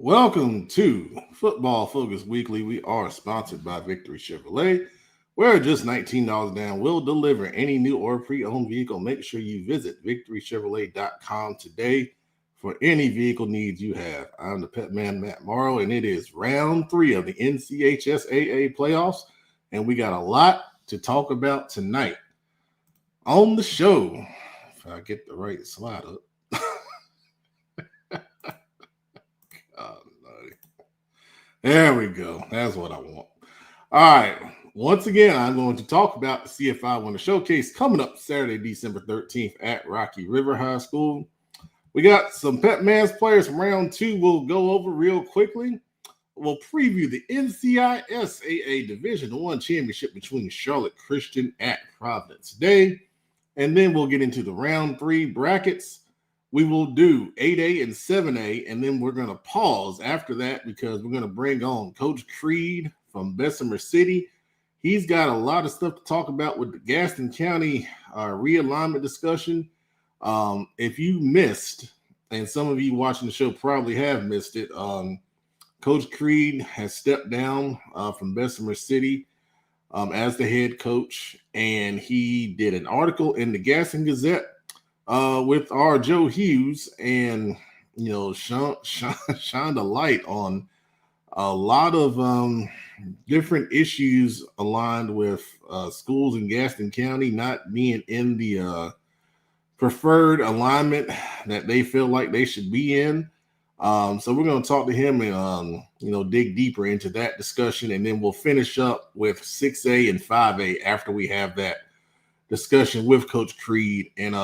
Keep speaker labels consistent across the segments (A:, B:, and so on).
A: Welcome to Football Focus Weekly. We are sponsored by Victory Chevrolet, where just $19 down will deliver any new or pre-owned vehicle. Make sure you visit victorychevrolet.com today for any vehicle needs you have. I'm the pet man, Matt Morrow, and it is round 3 of the NCHSAA playoffs, and we got a lot to talk about tonight. On the show, if I get the right slide up. There we go. That's what I want. All right. Once again, I'm going to talk about the CFI Winter Showcase coming up Saturday, December 13th at Rocky River High School. We got some Pet Man's players from round 2 we'll go over real quickly. We'll preview the NCHSAA Division I championship between Charlotte Christian at Providence Day. And then we'll get into the round 3 brackets. We will do 8A and 7A, and then we're going to pause after that because we're going to bring on Coach Creed from Bessemer City. He's got a lot of stuff to talk about with the Gaston County realignment discussion. If you missed, and some of you watching the show probably have missed it, Coach Creed has stepped down from Bessemer City as the head coach, and he did an article in the Gaston Gazette with our Joe Hughes, and shined a light on a lot of different issues aligned with schools in Gaston County not being in the preferred alignment that they feel like they should be in. So we're going to talk to him and dig deeper into that discussion, and then we'll finish up with 6A and 5A after we have that discussion with Coach Creed, and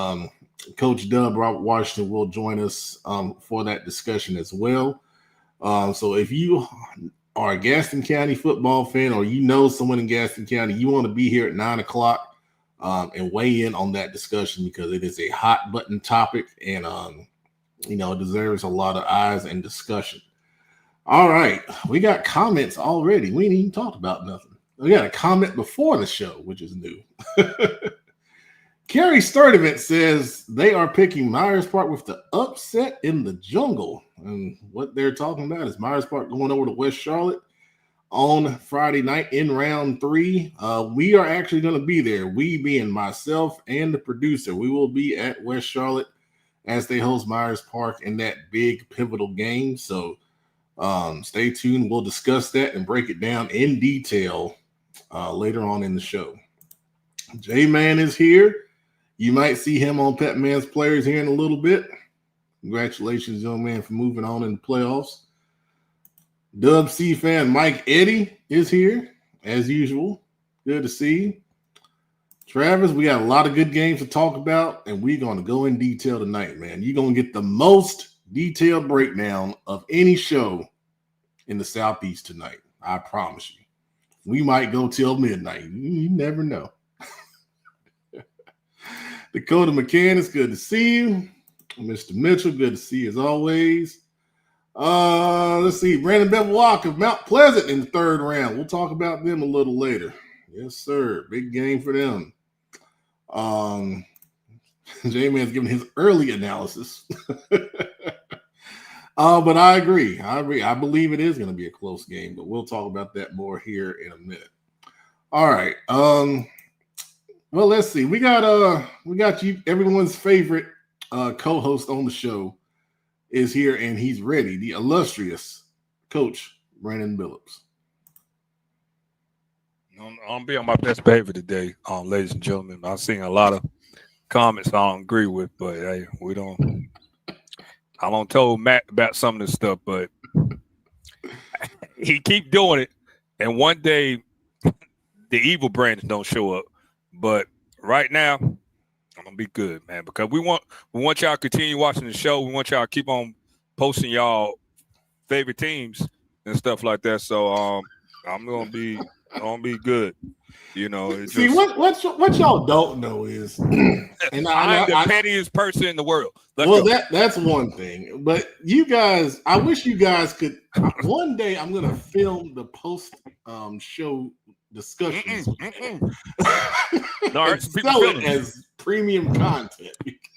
A: Coach Dub Robert Washington will join us for that discussion as well. So if you are a Gaston County football fan, or you know someone in Gaston County, you want to be here at 9 o'clock and weigh in on that discussion, because it is a hot button topic, and it deserves a lot of eyes and discussion. All right, we got comments already. We ain't even talked about nothing. We got a comment before the show, which is new. Kerry Sturdivant says they are picking Myers Park with the upset in the jungle. And what they're talking about is Myers Park going over to West Charlotte on Friday night in round 3. We are actually going to be there. We being myself and the producer. We will be at West Charlotte as they host Myers Park in that big pivotal game. So stay tuned. We'll discuss that and break it down in detail later on in the show. J-Man is here. You might see him on Pet Man's Players here in a little bit. Congratulations, young man, for moving on in the playoffs. Dub C fan Mike Eddy is here, as usual. Good to see you. Travis, we got a lot of good games to talk about, and we're going to go in detail tonight, man. You're going to get the most detailed breakdown of any show in the Southeast tonight. I promise you. We might go till midnight. You never know. Dakota McCann, it's good to see you. Mr. Mitchell, good to see you as always. Let's see. Brandon Bevelwalk of Mount Pleasant in the 3rd round. We'll talk about them a little later. Yes, sir. Big game for them. J-Man's giving his early analysis. But I agree. I believe it is going to be a close game, but we'll talk about that more here in a minute. All right. Well, let's see. We got you. Everyone's favorite co-host on the show is here, and he's ready. The illustrious Coach Brandon Billups.
B: I'm gonna be on my best behavior today, ladies and gentlemen. I've seen a lot of comments I don't agree with, but hey, I don't tell Matt about some of this stuff, but he keep doing it, and one day the evil branch don't show up. But right now, I'm gonna be good, man, because we want y'all to continue watching the show. We want y'all to keep on posting y'all favorite teams and stuff like that. So I'm gonna be good.
A: See, what y'all don't know is, and
B: I'm the pettiest person in the world.
A: That's one thing. But you guys, I wish you guys could. One day, I'm gonna film the post show discussions. Sell it as premium content.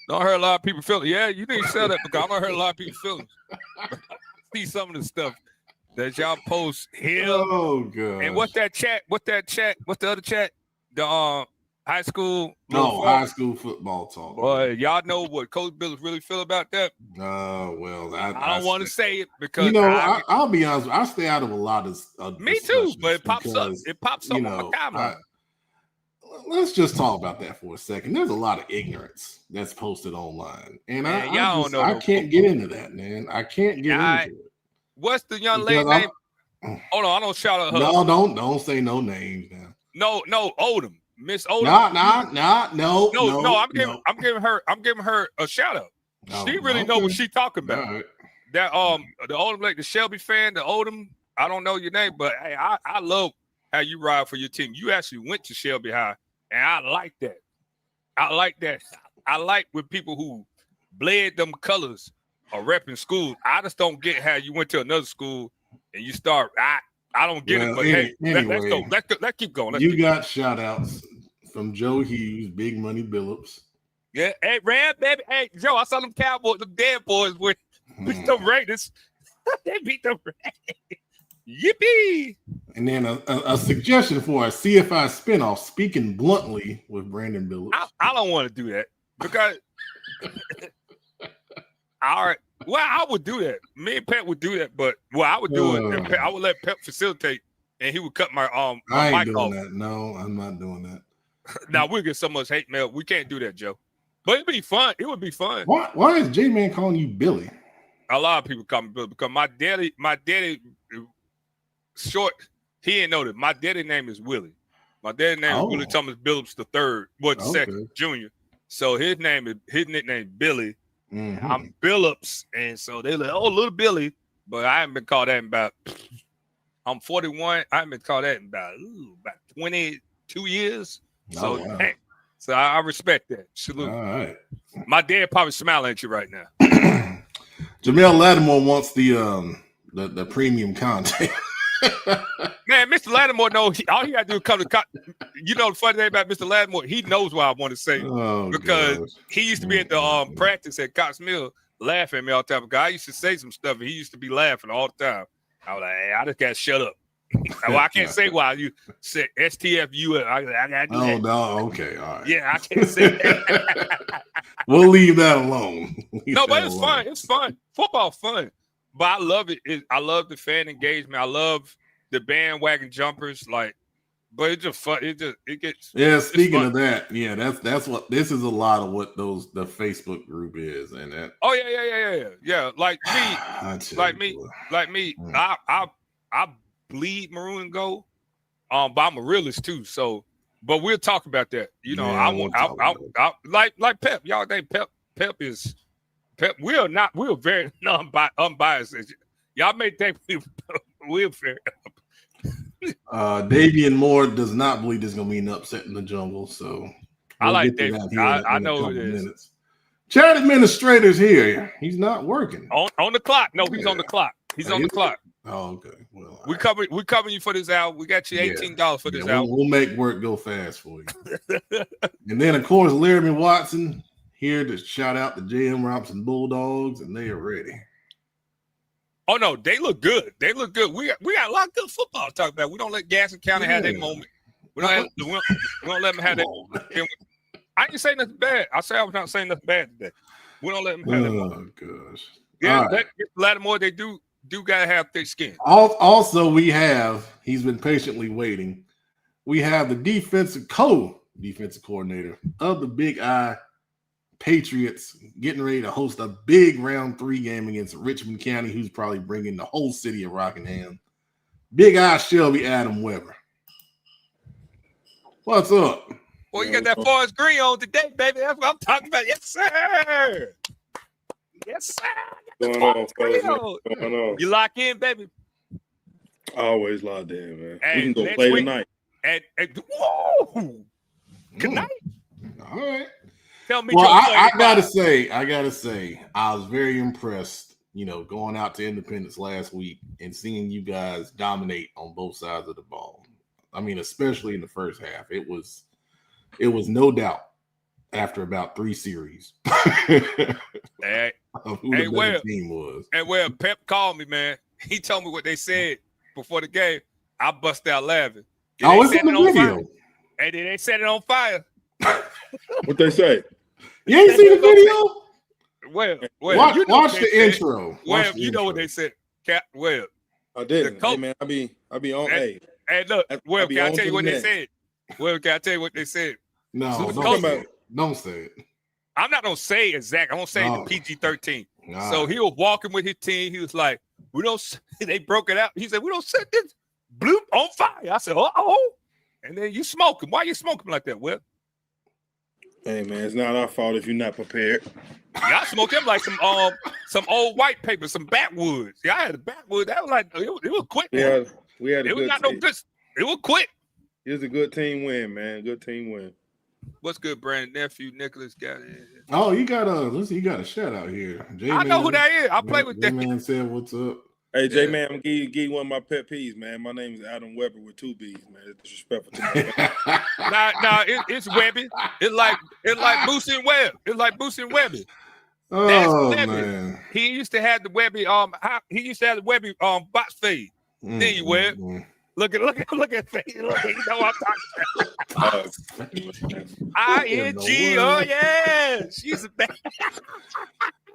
B: I heard a lot of people feeling. Yeah, you need to sell that because I heard a lot of people feeling. see some of the stuff that y'all post here.
A: Oh god.
B: And what's that chat? What's the other chat? The high school.
A: High school football talk.
B: Boy, y'all know what Coach Billups really feel about that?
A: Well,
B: I don't want to say it because
A: I'll be honest. I stay out of a lot of
B: me too, but it pops up. It pops up on my timeline.
A: Let's just talk about that for a second. There's a lot of ignorance that's posted online, and I can't get into that, man. I can't get into it.
B: What's the young lady name? Hold on, I don't shout out her.
A: No, don't say no names now.
B: No, Odom. Miss Odom.
A: No.
B: I'm giving her a shout out. She really know what she talking about.
A: Right.
B: That the Odom, like the Shelby fan, the Odom. I don't know your name, but hey, I love how you ride for your team. You actually went to Shelby High, and I like that. I like when people who bled them colors are repping schools. I just don't get how you went to another school and you start. I don't get it, but anyway, let's keep going.
A: You got shout outs from Joe Hughes, Big Money Billups.
B: Yeah, hey, Ram, baby. Hey, Joe, I saw them Cowboys, them dead boys with beat them Raiders. They beat them Raiders. Yippee!
A: And then a suggestion for a CFI spinoff, Speaking Bluntly with Brandon Billups.
B: I don't want to do that because all right. Well, I would do that. Me and Pep would do that, but I would do it. I would let Pep facilitate, and he would cut my
A: I ain't
B: mic
A: doing
B: off.
A: that. No, I'm not doing that.
B: Now we'll get so much hate mail. We can't do that, Joe. But it'd be fun. It would be fun.
A: Why is J-Man calling you Billy?
B: A lot of people call me Billy because my daddy, short. He didn't know that my daddy name is Willie. My daddy name is Willie Thomas Billups the third, the second, junior. So his nickname is Billy.
A: Mm-hmm.
B: I'm Billups, and so they're like, "Oh, little Billy," but I haven't been called that in about. I'm 41. I haven't been called that in about 22 years. So,
A: wow.
B: So I respect that. Salute.
A: All right.
B: My dad probably smiling at you right now.
A: Jamel Lattimore wants the premium content.
B: Man, Mr. Lattimore knows all he got to do is come to. You know the funny thing about Mr. Lattimore, he knows what I want to say because he used to be at the practice at Cox Mill laughing at me all the time. Because I used to say some stuff and he used to be laughing all the time. I was like, hey, I just got to shut up. Well, I can't say why you said STFU. I got to do that.
A: No, okay, all right.
B: Yeah, I can't say that.
A: We'll leave that alone.
B: But it's fun. It's fun. Football fun. But I love it. I love the fan engagement. I love the bandwagon jumpers. But it's just fun. It gets.
A: Yeah. Speaking of that, yeah, that's what this is. A lot of what the Facebook group is, and that.
B: Oh yeah. Like me. I bleed maroon and gold. But I'm a realist too. So, but we'll talk about that. You know, I like Pep. Y'all think Pep is. Pep, we're very unbiased. Y'all may think we're fair.
A: Davian Moore does not believe there's going to be an upset in the jungle, so
B: I like Davian. I know it is.
A: Minutes. Chat administrator's here. He's not working
B: on the clock. No, he's on the clock. He's on the clock.
A: Oh, okay. Well,
B: we covering you for this hour. We got you $18 for this hour.
A: We'll make work go fast for you. And then, of course, Laramie Watson here to shout out the JM Robinson Bulldogs, and they are ready.
B: Oh no, they look good. They look good. We got a lot of good football to talk about. We don't let Gaston County have their moment. We don't let them have that. I didn't say nothing bad. I was not saying nothing bad today. We don't let them have that moment. Oh gosh. Yeah, Lattimore, they do gotta have thick skin.
A: Also, he's been patiently waiting. We have the defensive coordinator of the Big I Patriots getting ready to host a big round 3 game against Richmond County, who's probably bringing the whole city of Rockingham. Big I Shelby Adam Weber. What's up?
B: Well, you got that Forest Green on today, baby. That's what I'm talking about. Yes, sir. Yes, sir.
C: Going on.
B: You lock in, baby.
C: Always locked in, man.
B: And
C: we can go play tonight.
B: And whoa. Good night.
A: All right.
B: Tell me.
A: Well, I gotta say, I was very impressed. You know, going out to Independence last week and seeing you guys dominate on both sides of the ball. I mean, especially in the first half, it was no doubt after about 3 series.
B: Hey,
A: of who the better team was.
B: And where Pep called me, man, he told me what they said before the game. I bust out laughing.
A: It's in the video.
B: And then they set it on fire.
C: What they say?
A: You ain't seen the video?
B: Well,
A: watch the intro.
B: Well, you know what they said. Well,
C: I didn't. Hey, man, I be on. Hey,
B: look. Well, can I tell you what they said? Well, can I tell you what they said?
A: No, don't say it.
B: I'm not gonna say exact. I'm gonna say the PG-13. So he was walking with his team. He was like, "We don't." They broke it out. He said, "We don't set this bloop on fire." I said, "Oh." And then you smoking. Why you smoking like that, Will?
C: Hey man, it's not our fault if you're not prepared.
B: Y'all smoked them like some old white paper, some backwoods. Y'all had a backwood. That was like it was quick.
C: Yeah, we had a
B: it
C: good
B: was not
C: team.
B: no good. It was quick.
C: It was a good team win, man. Good team win.
B: What's good, Brandon? Nephew Nicholas got it.
A: Oh, you got a shout out here.
B: I know who that is. I play with that.
A: Man said, "What's up?"
C: Hey, J man, I'm gonna give you one of my pet peeves, man. My name is Adam Weber with 2 B's, man. It's disrespectful to me.
B: It's Webby. It's like Boosie and Webb. It's like Boosie and Webby.
A: Oh
B: That's
A: man,
B: he used to have the Webby. He used to have the Webby box fade. There you Webb. Look at face. Look, you know what I'm talking about. ING. Oh yeah, she's a bad.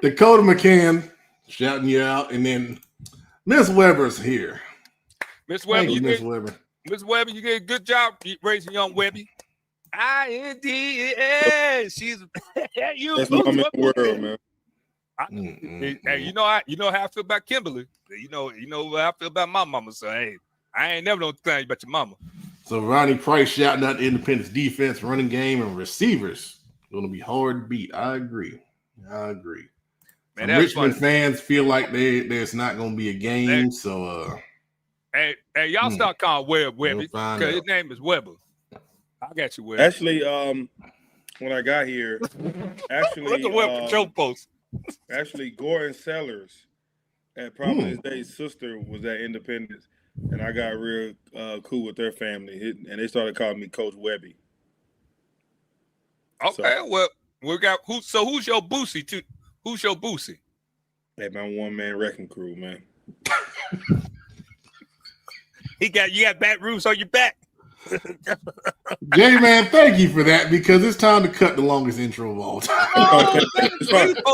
A: Dakota McCann shouting you out, and then Miss Weber's here.
B: Miss Weber,
A: Miss Weber,
B: you did a good job raising young Webby. IND. She's you.
C: That's my world, man.
B: Hey, you know how I feel about Kimberly. You know what I feel about my mama. So hey, I ain't never know anything about your mama.
A: So Ronnie Price shouting out the Independence defense, running game, and receivers. Going to be hard to beat. I agree. Man, Richmond fans feel like there's not going to be a game.
B: Hey, y'all start calling Webby because his name is Weber. I got you, Webb.
C: Actually, when I got here,
B: look at Webb joke post.
C: Actually, Gordon Sellers at Providence Day's sister was at Independence, and I got real cool with their family, and they started calling me Coach Webby.
B: Okay, well, we got who's your Boosie too? Who's your Boosie?
C: Hey, my one-man wrecking crew, man.
B: You got back roofs on your back.
A: J man, thank you for that because it's time to cut the longest intro of all time.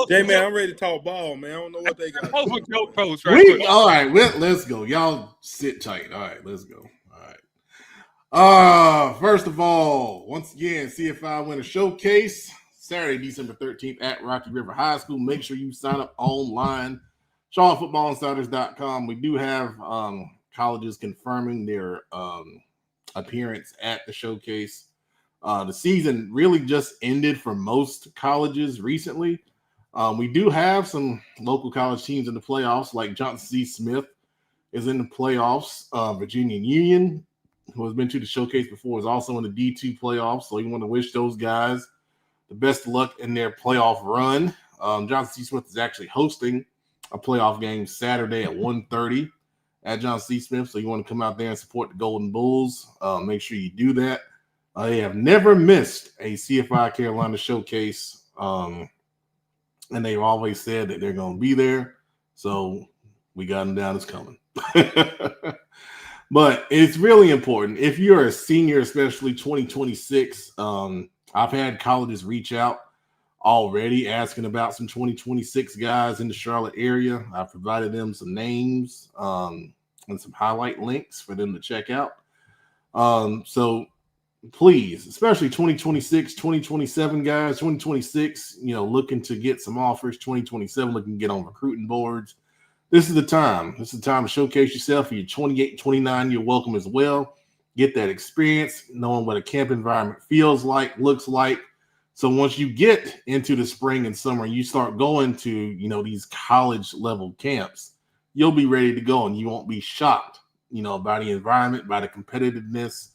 C: J man, I'm ready to talk ball, man. I don't know what they got.
A: All right, let's go. Y'all sit tight. All right, let's go. All right. First of all, once again, CFI Winter Showcase Saturday, December 13th at Rocky River High School. Make sure you sign up online. SeanFootballInsiders.com. We do have colleges confirming their appearance at the showcase. The season really just ended for most colleges recently. We do have some local college teams in the playoffs, like Johnson C. Smith is in the playoffs. Virginia Union, who has been to the showcase before, is also in the D2 playoffs. So you want to wish those guys the best of luck in their playoff run. Johnson C. Smith is actually hosting a playoff game Saturday at 1:30 at Johnson C. Smith. So you want to come out there and support the Golden Bulls. Make sure you do that. They have never missed a CFI Carolina showcase. And they've always said that they're going to be there. So we got them down. It's coming. But it's really important. If you're a senior, especially 2026, I've had colleges reach out already asking about some 2026 guys in the Charlotte area. I provided them some names and some highlight links for them to check out. So please, especially 2026, 2027 guys, 2026, looking to get some offers, 2027 looking to get on recruiting boards. This is the time. This is the time to showcase yourself. You're 28, 29, you're welcome as well. Get that experience, knowing what a camp environment feels like, looks like. So once you get into the spring and summer, you start going to, these college level camps, you'll be ready to go and you won't be shocked, by the environment, by the competitiveness,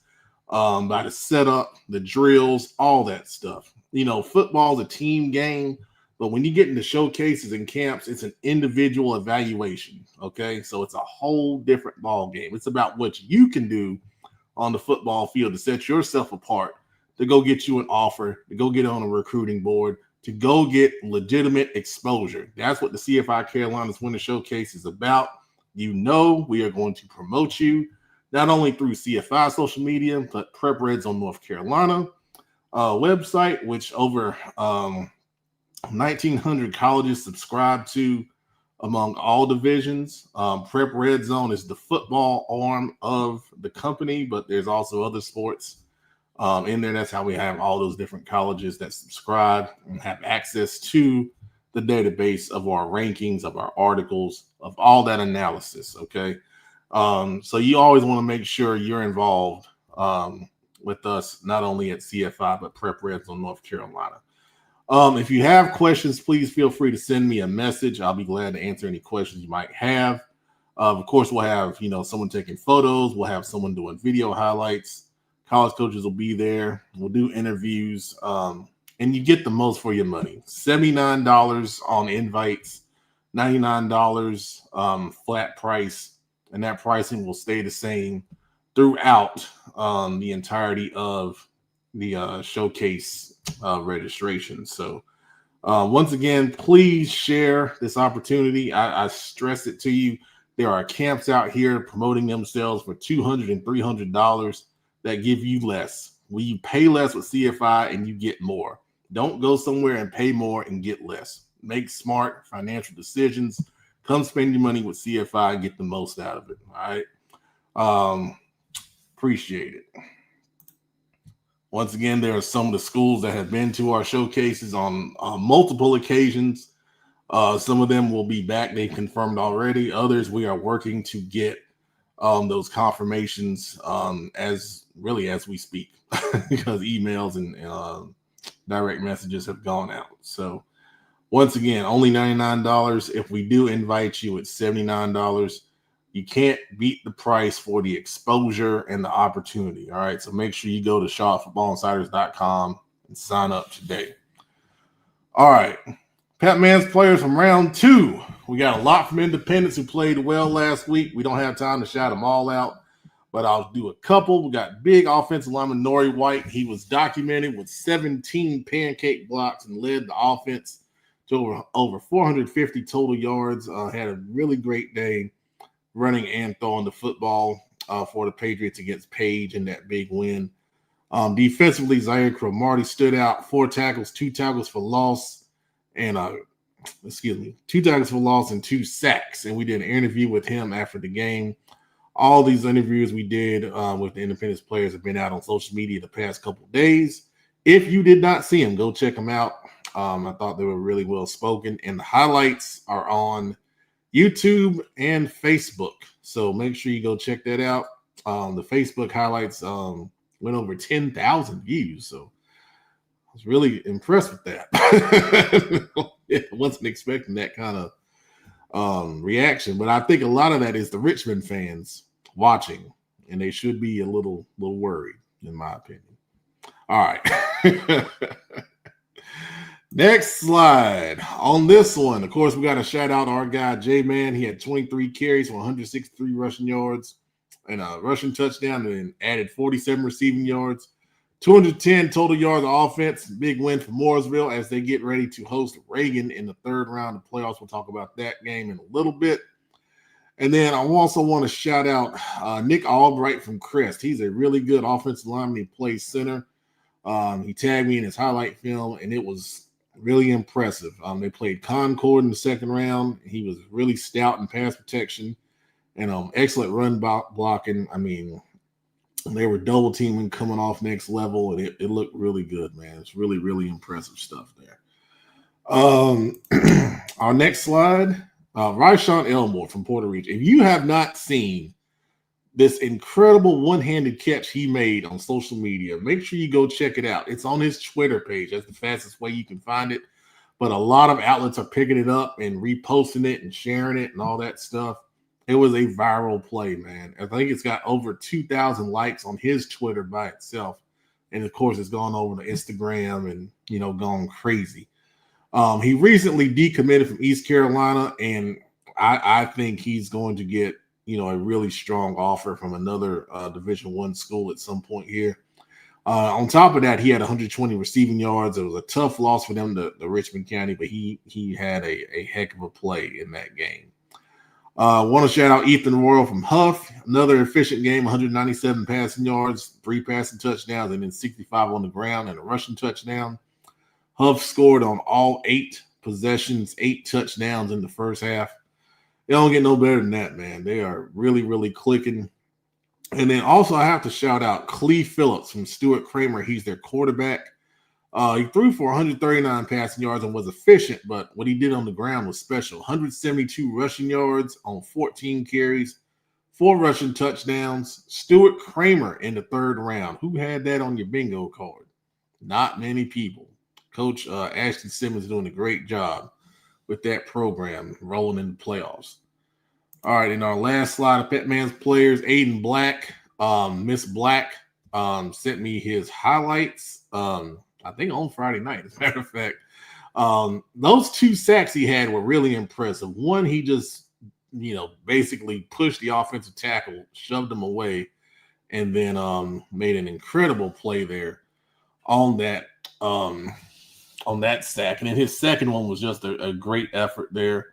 A: by the setup, the drills, all that stuff. Football is a team game, but when you get into showcases and camps, it's an individual evaluation. Okay. So it's a whole different ball game. It's about what you can do on the football field to set yourself apart, to go get you an offer, to go get on a recruiting board, to go get legitimate exposure. That's what the CFI Carolinas Winter Showcase is about. You know, we are going to promote you not only through CFI social media, but Prep Reds on North Carolina website, which over 1,900 colleges subscribe to among all divisions. Prep Red Zone is the football arm of the company, but there's also other sports in there. That's how we have all those different colleges that subscribe and have access to the database of our rankings, of our articles, of all that analysis. Okay. So you always want to make sure you're involved with us, not only at CFI, but Prep Reds on North Carolina. If you have questions, please feel free to send me a message. I'll be glad to answer any questions you might have. Of course, we'll have, someone taking photos. We'll have someone doing video highlights. College coaches will be there. We'll do interviews. And you get the most for your money. $79 on invites, $99 flat price. And that pricing will stay the same throughout the entirety of the showcase registration. So once again, please share this opportunity. I stress it to you. There are camps out here promoting themselves for $200 and $300 that give you less. When you pay less with CFI and you get more. Don't go somewhere and pay more and get less. Make smart financial decisions. Come spend your money with CFI and get the most out of it. All right. Appreciate it. Once again, there are some of the schools that have been to our showcases on multiple occasions. Some of them will be back. They've confirmed already. Others, we are working to get those confirmations as we speak because emails and direct messages have gone out. So once again, only $99. If we do invite you, it's $79. You can't beat the price for the exposure and the opportunity. All right. So make sure you go to ShawFootballInsiders.com and sign up today. All right. Pat Man's players from round 2. We got a lot from Independence who played well last week. We don't have time to shout them all out, but I'll do a couple. We got big offensive lineman Nori White. He was documented with 17 pancake blocks and led the offense to over 450 total yards. Had a really great day running and throwing the football for the Patriots against Page in that big win. Defensively, Zaire Cromartie stood out. 4 tackles, 2 tackles for loss, and 2 tackles for loss and 2 sacks. And we did an interview with him after the game. All these interviews we did with the Independence players have been out on social media the past couple of days. If you did not see them, go check them out. I thought they were really well spoken, and the highlights are on YouTube and Facebook. So make sure you go check that out. The Facebook highlights went over 10,000 views. So I was really impressed with that. I wasn't expecting that kind of reaction, but I think a lot of that is the Richmond fans watching, and they should be a little worried, in my opinion. All right. Next slide. On this one, of course, we got to shout out our guy, J-Man. He had 23 carries for 163 rushing yards and a rushing touchdown and added 47 receiving yards. 210 total yards of offense. Big win for Mooresville as they get ready to host Reagan in the 3rd round of playoffs. We'll talk about that game in a little bit. And then I also want to shout out Nick Albright from Crest. He's a really good offensive lineman. He plays center. He tagged me in his highlight film, and it was really impressive. They played Concord in the 2nd round. He was really stout in pass protection and excellent run blocking. I mean, they were double teaming coming off next level, and it looked really good, man. It's really, really impressive stuff there. Our next slide, Ryshawn Elmore from Puerto Rico. If you have not seen this incredible one-handed catch he made on social media, make sure you go check it out. It's on his Twitter page. That's the fastest way you can find it. But a lot of outlets are picking it up and reposting it and sharing it and all that stuff. It was a viral play, man. I think it's got over 2,000 likes on his Twitter by itself. And, of course, it's gone over to Instagram and, gone crazy. He recently decommitted from East Carolina, and I think he's going to get a really strong offer from another Division I school at some point here. On top of that, he had 120 receiving yards. It was a tough loss for them to Richmond County, but he had a heck of a play in that game. Want to shout out Ethan Royal from Huff. Another efficient game, 197 passing yards, 3 passing touchdowns, and then 65 on the ground and a rushing touchdown. Huff scored on all 8 possessions, 8 touchdowns in the first half. They don't get no better than that, man. They are really, really clicking. And then also I have to shout out Clee Phillips from Stuart Kramer. He's their quarterback. He threw for 139 passing yards and was efficient, but what he did on the ground was special. 172 rushing yards on 14 carries, 4 rushing touchdowns. Stuart Kramer in the 3rd round. Who had that on your bingo card? Not many people. Coach Ashton Simmons doing a great job with that program rolling in the playoffs. All right, in our last slide of Petman's players, Aiden Black, Miss Black sent me his highlights, I think on Friday night, as a matter of fact. Those 2 sacks he had were really impressive. One, he just, basically pushed the offensive tackle, shoved him away, and then made an incredible play there on that sack. And then his second one was just a great effort there.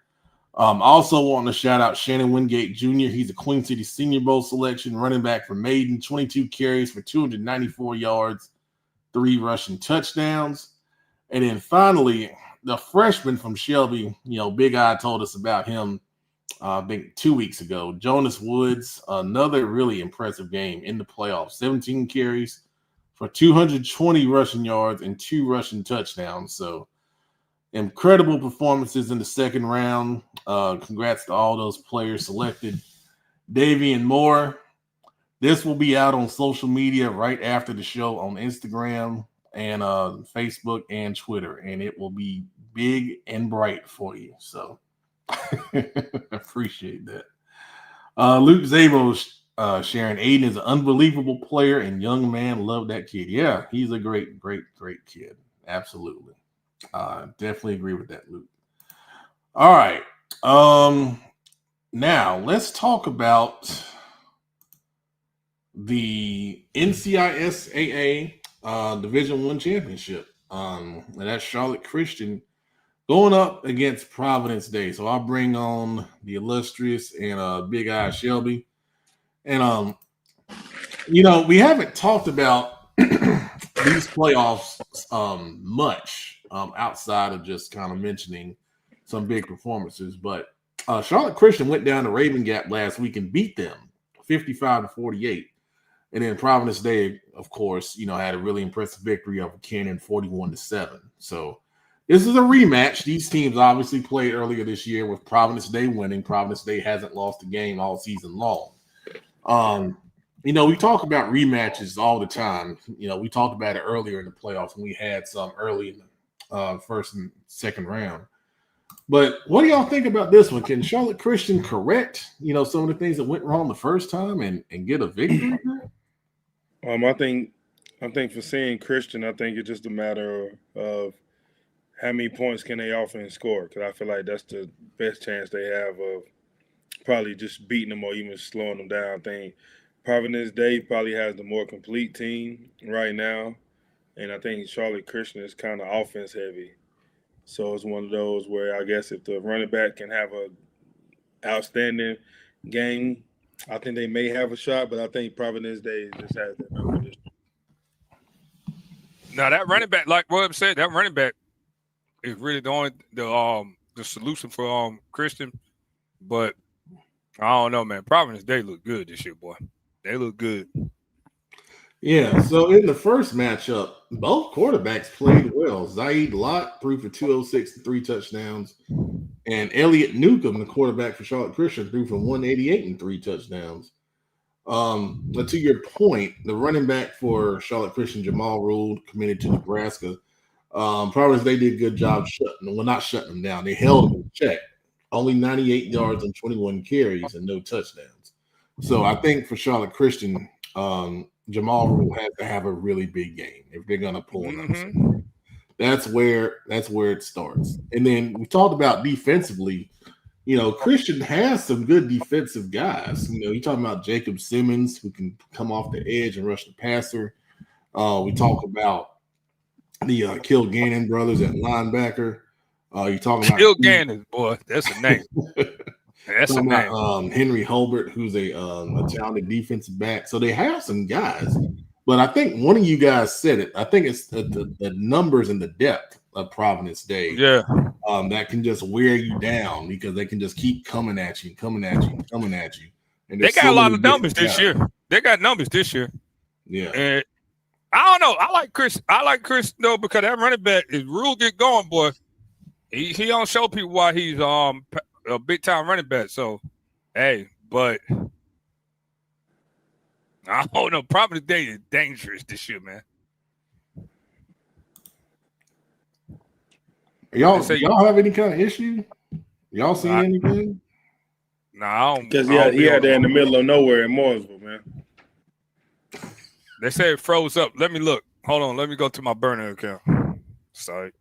A: Also wanting to shout out Shannon Wingate Jr. He's a Queen City Senior Bowl selection, running back for Maiden, 22 carries for 294 yards, 3 rushing touchdowns. And then finally, the freshman from Shelby, Big Eye told us about him, I think 2 weeks ago. Jonas Woods, another really impressive game in the playoffs, 17 carries for 220 rushing yards and 2 rushing touchdowns. So incredible performances in the second round. Congrats to all those players selected. Davey and more. This will be out on social media right after the show on Instagram and Facebook and Twitter, and it will be big and bright for you. So appreciate that. Luke Zabo sharing Aiden is an unbelievable player and young man. Love that kid. Yeah, he's a great, great, great kid. Absolutely. Definitely agree with that, Luke. All right. Now let's talk about the NCISAA Division I championship. And that's Charlotte Christian going up against Providence Day. So I'll bring on the illustrious and Big Eye Shelby. And we haven't talked about these playoffs much outside of just kind of mentioning some big performances. But Charlotte Christian went down to Raven Gap last week and beat them 55-48. And then Providence Day, of course, had a really impressive victory over Cannon 41-7. So this is a rematch. These teams obviously played earlier this year with Providence Day winning. Providence Day hasn't lost a game all season long. We talk about rematches all the time. We talked about it earlier in the playoffs when we had some early in the first and second round. But what do y'all think about this one? Can Charlotte Christian correct, some of the things that went wrong the first time and get a victory?
C: I think for seeing Christian, I think it's just a matter of how many points can they offense score, because I feel like that's the best chance they have of probably just beating them or even slowing them down. I think Providence Day probably has the more complete team right now, and I think Charlotte Christian is kind of offense heavy. So it's one of those where I guess if the running back can have a outstanding game, I think they may have a shot, but I think Providence Day just has that number.
B: Now that running back, like Rob said, that running back is really the solution for Christian. But I don't know, man. Providence Day look good this year, boy. They look good.
A: Yeah, so in the first matchup, both quarterbacks played well. Zaid Lott threw for 206 and 3 touchdowns. And Elliott Newcomb, the quarterback for Charlotte Christian, threw for 188 and 3 touchdowns. But to your point, the running back for Charlotte Christian, Jamal Rule, committed to Nebraska. Providence, they did a good job not shutting them down. They held them in check. Only 98 yards and 21 carries and no touchdowns. So I think for Charlotte Christian, Jamal Rule has to have a really big game if they're going to pull an upset. That's where it starts. And then we talked about defensively. Christian has some good defensive guys. You're talking about Jacob Simmons, who can come off the edge and rush the passer. We talk about the Kilgannon brothers at linebacker. You talking about
B: Kilgannon, boy, that's a name. That's a
A: talking
B: name.
A: about Henry Holbert, who's a talented defensive back. So they have some guys, but I think one of you guys said it. I think it's the numbers and the depth of Providence Day.
B: Yeah.
A: That can just wear you down because they can just keep coming at you. And
B: They got a lot of numbers this year. They got numbers this year.
A: Yeah.
B: And I don't know. I like Chris though, because that running back is real get going, boy. He don't show people why he's a big time running back. So, hey, but I don't know. Providence Day is dangerous this year, man.
A: Y'all have any kind of issue? Y'all seen anything?
B: No, I don't.
C: Because he had that in the middle of nowhere in Mooresville, man.
B: They say it froze up. Let me look. Hold on. Let me go to my burner account. Sorry.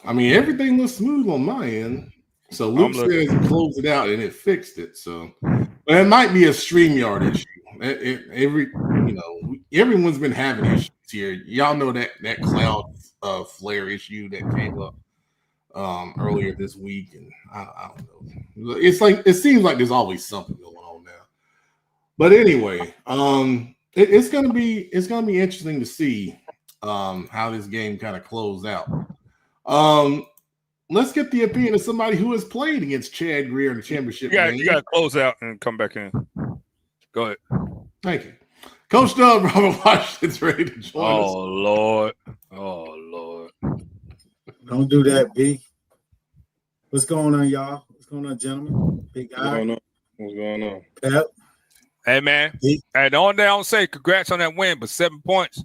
A: I mean, everything looks smooth on my end. So Luke says he closed it out and it fixed it. So it might be a StreamYard issue. Everyone's been having issues here. Y'all know that cloud flare issue that came up earlier this week, and I don't know. It seems like there's always something going on now. But anyway, it's gonna be interesting to see how this game kind of closed out. Let's get the opinion of somebody who has played against Chad Greer in the championship game.
B: You got to close out and come back in. Go ahead.
A: Thank you. Coach Doug, Robert Washington's ready to join us.
B: Oh, Lord.
D: Don't do that, B. What's going on, y'all? What's going on, gentlemen? Big guy.
C: What's going on?
D: Pep.
B: Hey, man.
D: B.
B: Hey, the only thing I don't say, congrats on that win, but 7 points.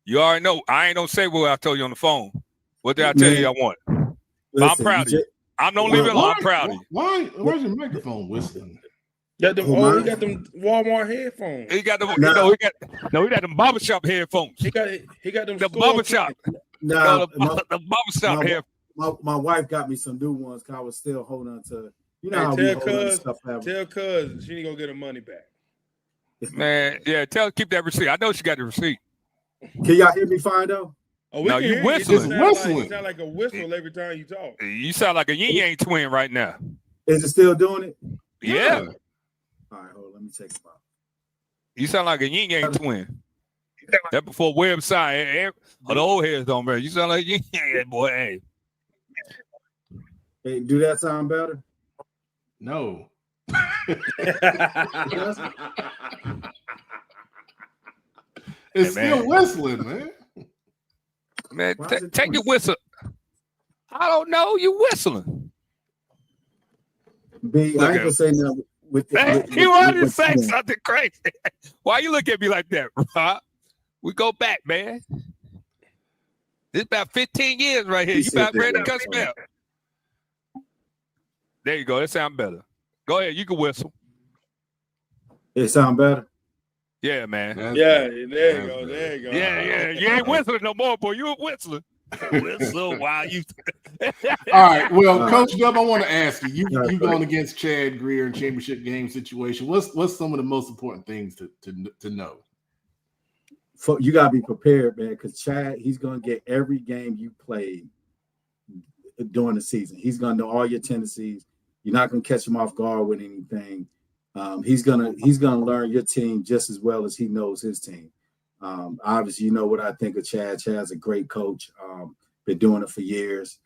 B: You already know. I ain't gonna say what I told you on the phone. What did I tell you I want?
D: Listen,
B: I'm proud of you. I'm don't leave it alone. I'm proud of you.
A: Where's your microphone whistling?
C: He got them Walmart headphones.
B: He got them. He got them barbershop headphones.
C: He got them
B: the barbershop.
D: No,
B: the barbershop headphones.
D: My wife got me some new ones because I was still holding on to. You know how
C: tell
D: we hold stuff.
C: Tell cuz she need to go get her money back.
B: Man, yeah, tell her keep that receipt. I know she got the receipt.
D: Can y'all hear me fine though?
C: Oh,
B: no, you whistling.
C: You sound like a whistle every time you talk.
B: You sound like a yin yang twin right now.
D: Is it still doing it?
B: Yeah.
D: All right, hold on. Let me check it out.
B: You sound like a yin yang twin. That before website. The old heads don't matter. You sound like yin yang boy.
D: Hey, do that sound better?
A: No. It's still whistling, man.
B: Man, take your whistle. I don't know. You whistling.
D: B, I ain't gonna say nothing with
B: you want to say something crazy. Why you look at me like that, Rob? We go back, man. This about 15 years right here. You about ready to cuss me out. There you go. That sounds better. Go ahead. You can whistle.
D: It sound better?
B: Yeah, man.
C: There you go.
B: Yeah. You ain't whistling no more, boy. You a whistling. Whistle while you.
A: All right. Well, Coach Dub, I want to ask you. You going against Chad Greer in championship game situation. What's some of the most important things to know?
D: You gotta be prepared, man, because Chad, he's gonna get every game you played during the season. He's gonna know all your tendencies. You're not gonna catch him off guard with anything. He's gonna learn your team just as well as he knows his team. Obviously, you know what I think of Chad. Chad's a great coach. Been doing it for years.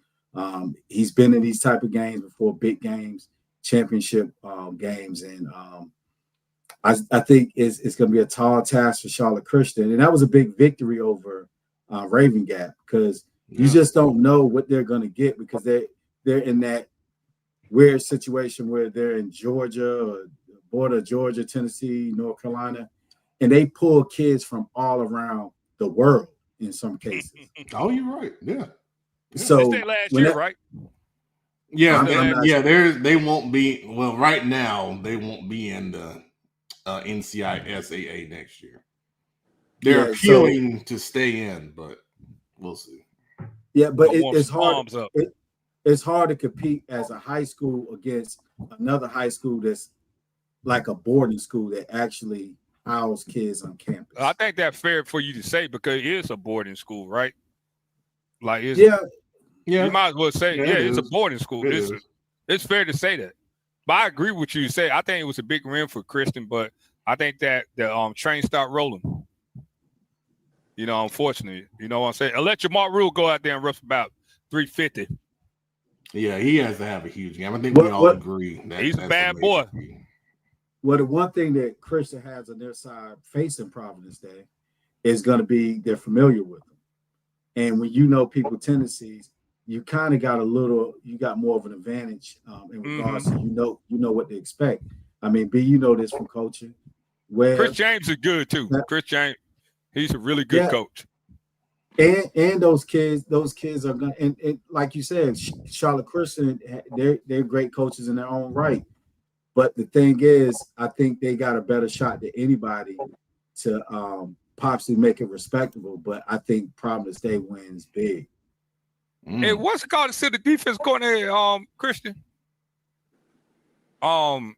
D: He's been in these type of games before, big games, championship games, and I think it's going to be a tall task for Charlotte Christian, and that was a big victory over Raven Gap because you just don't know what they're going to get because they're in that weird situation where they're in Georgia or border of Georgia, Tennessee, North Carolina, and they pull kids from all around the world in some cases.
A: Oh, you're right. Yeah.
D: So
B: last year, right?
A: Yeah, they won't be. Well, right now they won't be in the NCHSAA next year. They're appealing to stay in, but we'll see.
D: Yeah, but it's hard. It's hard to compete as a high school against another high school that's like a boarding school that actually house kids on campus.
B: I think that's fair for you to say because it is a boarding school, right? Like, it's,
D: Yeah,
B: you might as well say, it's a boarding school. It's fair to say that. But I agree with you. Say, I think it was a big win for Christian, but I think that the train stopped rolling. Unfortunately, you know what I'm saying? And let Jamar Rule go out there and rush about 350.
A: Yeah, he has to have a huge game. I think we all agree that
B: he's a bad boy.
D: Well, the one thing that Christian has on their side facing Providence Day is going to be they're familiar with them. And when you know people's tendencies, you kind of got you got more of an advantage in regards to you know what to expect. I mean, B, you know this from coaching. Where
B: Chris James is good too. Chris James, he's a really good coach.
D: And those kids are gonna and like you said, Charlotte Christian, they're great coaches in their own right. But the thing is, I think they got a better shot than anybody to possibly make it respectable. But I think Providence Day wins big.
B: Hey, what's it called to sit the defense coordinator, Christian? You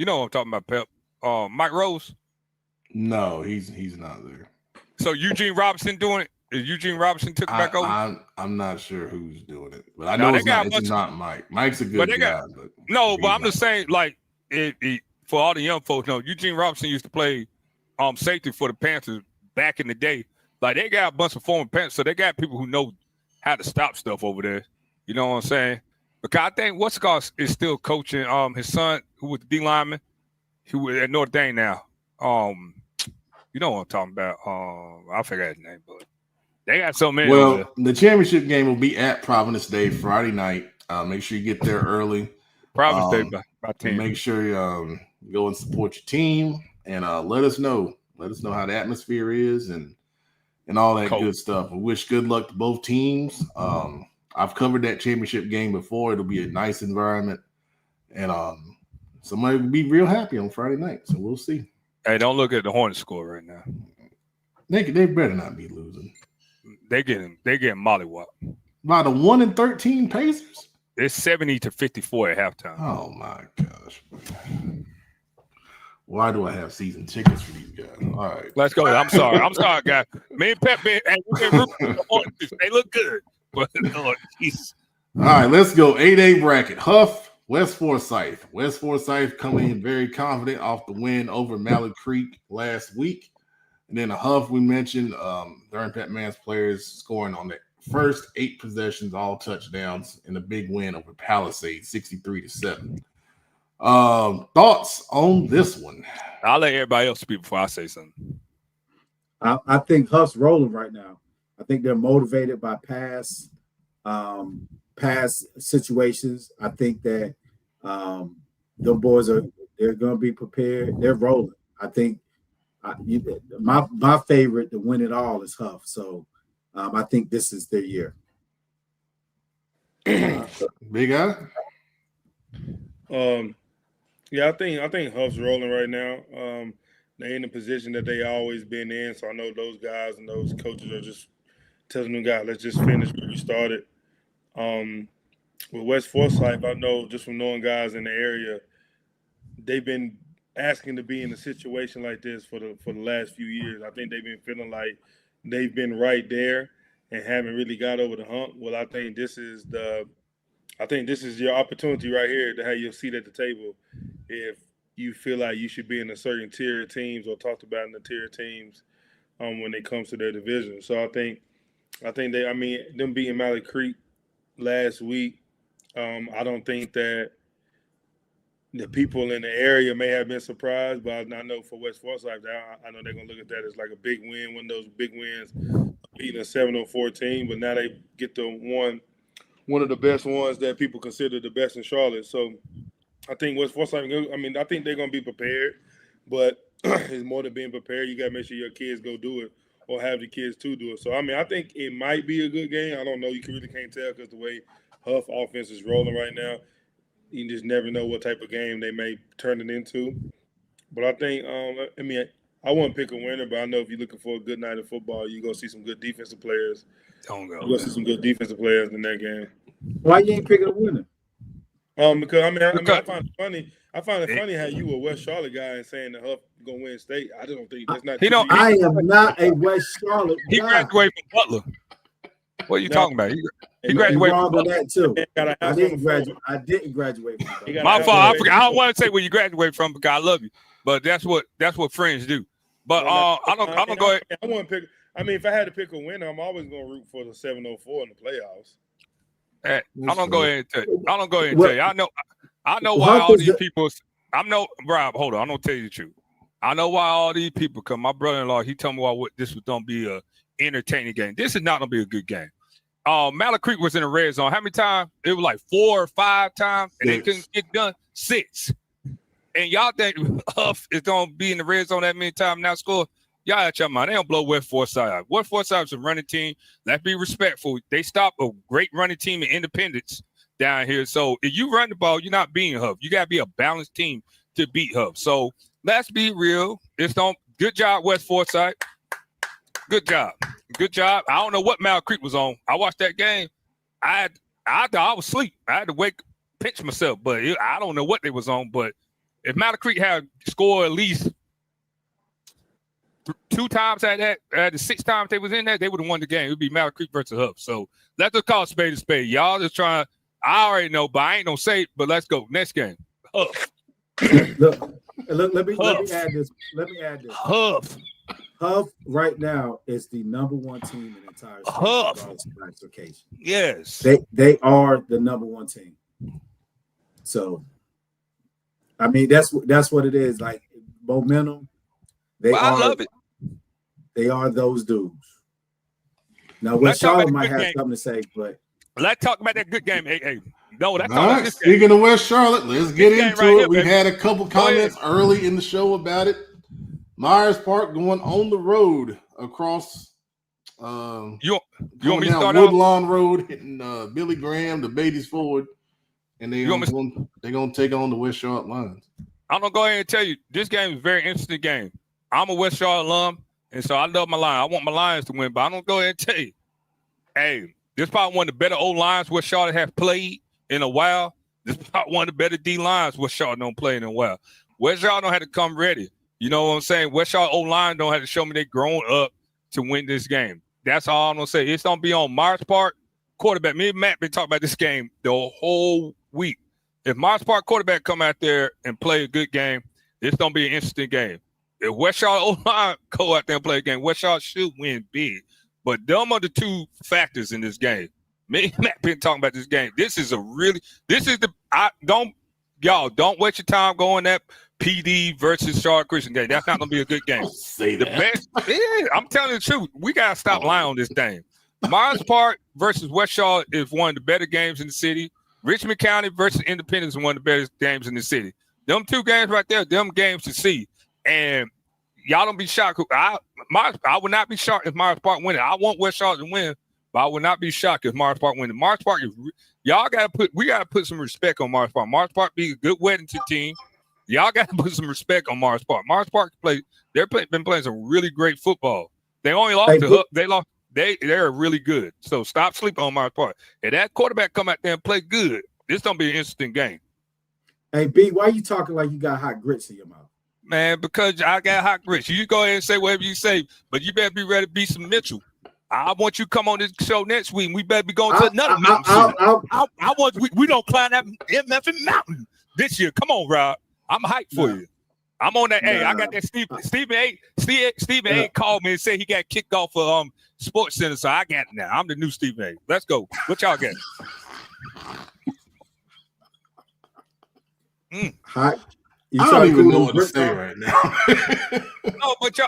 B: know what I'm talking about, Pep. Mike Rose?
A: No, he's not there.
B: So Eugene Robinson doing it? Is Eugene Robinson took it back over?
A: I'm not sure who's doing it, but I know it's not Mike. Mike's a good guy.
B: But I'm just saying, like, for all the young folks, Eugene Robinson used to play safety for the Panthers back in the day. Like, they got a bunch of former Panthers, so they got people who know how to stop stuff over there. You know what I'm saying? Because I think What's is still coaching his son, who was the D lineman, who was at Notre Dame now. You know what I'm talking about. I forgot his name, but they got so many.
A: Well, the championship game will be at Providence Day Friday night. Make sure you get there early.
B: Providence Day by 10.
A: Make sure you go and support your team and let us know. Let us know how the atmosphere is and all that good stuff. We wish good luck to both teams. I've covered that championship game before. It'll be a nice environment, and somebody will be real happy on Friday night. So we'll see.
B: Hey, don't look at the Hornets score right now.
A: They better not be losing.
B: They getting mollywopped
A: by the 1-13 Pacers.
B: It's 70-54 at halftime.
A: Oh my gosh! Why do I have season tickets for these guys? All right,
B: let's go. I'm sorry, guys. Me and Pep, they look good. But Lord, all
A: right, let's go. 8A bracket. Huff, West Forsyth. West Forsyth coming in very confident off the win over Mallard Creek last week. And then a Huff, we mentioned during Pat Mann's players scoring on the first 8 possessions, all touchdowns, in a big win over Palisades, 63-7. Thoughts on this one?
B: I'll let everybody else speak before I say something.
D: I think Huff's rolling right now. I think they're motivated by past situations. I think that the boys they're going to be prepared. They're rolling. I think my favorite to win it all is Huff. So I think this is their year.
A: Big Eye.
C: Yeah, I think Huff's rolling right now. They're in the position that they always been in. So I know those guys and those coaches are just telling them, guys, let's just finish where we started. With West Forsyth, I know just from knowing guys in the area, they've been asking to be in a situation like this for the last few years. I think they've been feeling like they've been right there and haven't really got over the hump. Well, I think this is your opportunity right here to have your seat at the table if you feel like you should be in a certain tier of teams or talked about in the tier of teams when it comes to their division. So I think them beating Mallard Creek last week, I don't think that the people in the area may have been surprised, but I know for West Forsyth, I know they're going to look at that as like a big win, one of those big wins, beating a 7-4 team, but now they get the one of the best ones that people consider the best in Charlotte. So I think West Forsyth, I think they're going to be prepared, but it's more than being prepared. You got to make sure your kids go do it or have the kids to do it. So, I think it might be a good game. I don't know. You really can't tell because the way Huff offense is rolling right now, you just never know what type of game they may turn it into. But I think, I wouldn't pick a winner, but I know if you're looking for a good night of football, you're going to see some good defensive players. You're going to see some good defensive players in that game.
D: Why you ain't picking a winner?
C: Because I find it funny. I find it funny how you a West Charlotte guy and saying that Huff gonna win state. I just don't think that's not.
D: I am not a West Charlotte guy.
B: He graduated from Butler. What are you talking about? He graduated from Butler.
D: That too. I didn't graduate from Butler.
B: My fault. I don't want to say where you graduate from because I love you, but that's what friends do. But I'm gonna go ahead.
C: I want to pick. I mean, if I had to pick a winner, I'm always gonna root for the 704 in the playoffs.
B: I'm gonna go ahead and tell you. I know why all these people. Rob. Hold on. I'm gonna tell you the truth. I know why all these people come. My brother-in-law, he told me why this was gonna be a entertaining game. This is not gonna be a good game. Mallard Creek was in the red zone. How many times? It was like 4 or 5 times, and they couldn't get done. 6. And y'all think Huff is gonna be in the red zone that many times and not score? Y'all out your mind. They don't blow West Forsyth out. West Forsyth is a running team. Let's be respectful. They stop a great running team in Independence down here. So if you run the ball, you're not beating Huff. You got to be a balanced team to beat Huff. So let's be real. Good job, West Forsyth. Good job. Good job. I don't know what Mallard Creek was on. I watched that game. I thought I was asleep. I had to pinch myself, but I don't know what they was on. But if Mallard Creek had scored at least 2 times at the 6 times they was in there, they would have won the game. It would be Mallard Creek versus Huff. So let's just call a spade a spade. Y'all just trying. I already know, but I ain't gonna say it. But let's go next game. Huff.
D: Look. Let me add this.
B: Huff.
D: Huff right now is the number 1 team in the entire state.
B: Huff.
D: Classification.
B: Yes.
D: They are the number 1 team. So, I mean, that's what it is. Like momentum.
B: I love it.
D: They are those dudes. Now, West Charlotte might have something to say, but
B: let's talk about that good game. Hey. No, that's
A: all right. Speaking of West Charlotte, let's get into it.
B: Here,
A: we had a couple comments early in the show about it. Myers Park going on the road across
B: you want me to start
A: Woodlawn Road, hitting Billy Graham to Beatties Ford, and they're gonna take on the West Charlotte Lions.
B: I'm gonna go ahead and tell you this game is a very interesting game. I'm a West Charlotte alum, and so I love my Lions. I want my Lions to win, but I'm gonna go ahead and tell you, hey, this is probably one of the better O lines West Charlotte have played in a while. This is probably one of the better D lines West Charlotte don't play in a while. West Charlotte don't have to come ready. You know what I'm saying? West Charlotte O-line don't have to show me they grown up to win this game. That's all I'm going to say. It's going to be on Myers Park quarterback. Me and Matt been talking about this game the whole week. If Myers Park quarterback come out there and play a good game, it's going to be an interesting game. If West Charlotte O-line go out there and play a game, West Charlotte should win big. But them are the 2 factors in this game. Me and Matt been talking about this game. Don't waste your time going that PD versus Charlotte Christian game. That's not going to be a good game. I'm telling you the truth. We got to stop lying on this thing. Myers Park versus West Charlotte is one of the better games in the city. Richmond County versus Independence is one of the better games in the city. Them 2 games right there, them games to see. And y'all don't be shocked. I would not be shocked if Myers Park win it. I want West Charlotte to win, but I would not be shocked if Myers Park win it. Myers Park is we gotta put some respect on Myers Park. Myers Park be a good Weddington team. Y'all gotta put some respect on Myers Park. Myers Park been playing some really great football. They only lost to Hook. They lost. They're really good. So stop sleeping on Myers Park. If that quarterback come out there and play good, this gonna be an interesting game.
D: Hey B, why you talking like you got hot grits in your mouth?
B: Man, because I got hot grits. You go ahead and say whatever you say, but you better be ready to beat some Mitchell. I want you to come on this show next week. We better be going to another mountain. I want we don't climb that MF mountain this year. Come on, Rob. I'm hyped for you. I'm on that. Hey, I got that Stephen A called me and said he got kicked off of Sports Center, so I got it now. I'm the new Stephen A. Let's go. What y'all got?
D: Hot.
A: I don't even know what to say right now.
B: but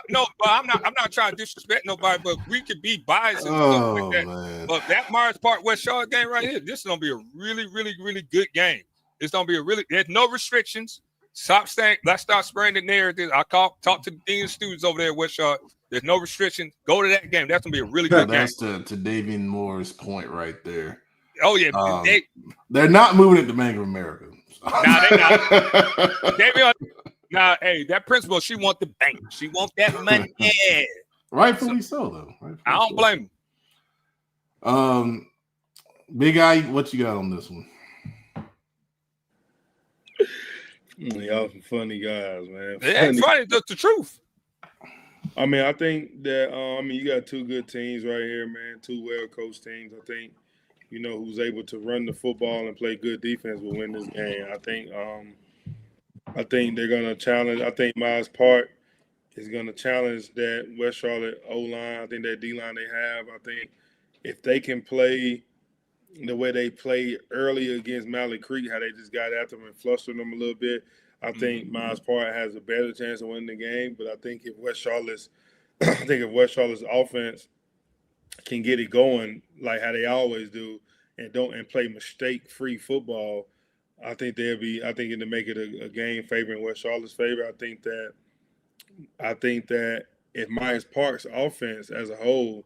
B: I'm not trying to disrespect nobody, but we could be biased and stuff like that. Man. But that Myers Park West Charlotte game right here, this is gonna be a really, really, really good game. It's gonna be there's no restrictions. Let's start spreading the narrative. Talk to the dean of students over there at West Charlotte. There's no restrictions. Go to that game. That's gonna be a really good game.
A: That's to Davian Moore's point right there.
B: Oh yeah,
A: they're not moving it to Bank of America.
B: Nah, they not. Hey, that principal, she want the bank. She want that money. Yeah.
A: Rightfully so, though.
B: I don't blame
A: him. Big Eye, what you got on this one?
C: Y'all some funny guys, man.
B: It ain't funny, that's the truth.
C: I mean, I think that you got two good teams right here, man. Two well-coached teams. I think, who's able to run the football and play good defense will win this game. I think they're gonna challenge. I think Miles Park is gonna challenge that West Charlotte O-line. I think that D-line they have. I think if they can play the way they played early against Malley Creek, how they just got after them and flustered them a little bit, I think Miles Park has a better chance of winning the game. But I think if West Charlotte's offense can get it going like how they always do and play mistake-free football, I think it'll make it a game favoring West Charlotte's favor. I think that if Myers Park's offense as a whole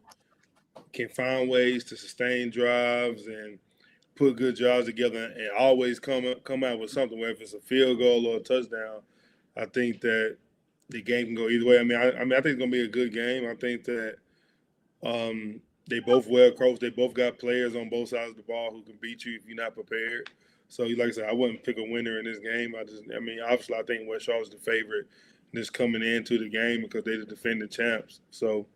C: can find ways to sustain drives and put good jobs together and always come out with something, whether it's a field goal or a touchdown, I think that the game can go either way. I think it's gonna be a good game. I think that they both well coached. They both got players on both sides of the ball who can beat you if you're not prepared. So, like I said, I wouldn't pick a winner in this game. Obviously, I think West Charlotte's the favorite just coming into the game because they're the defending champs. So,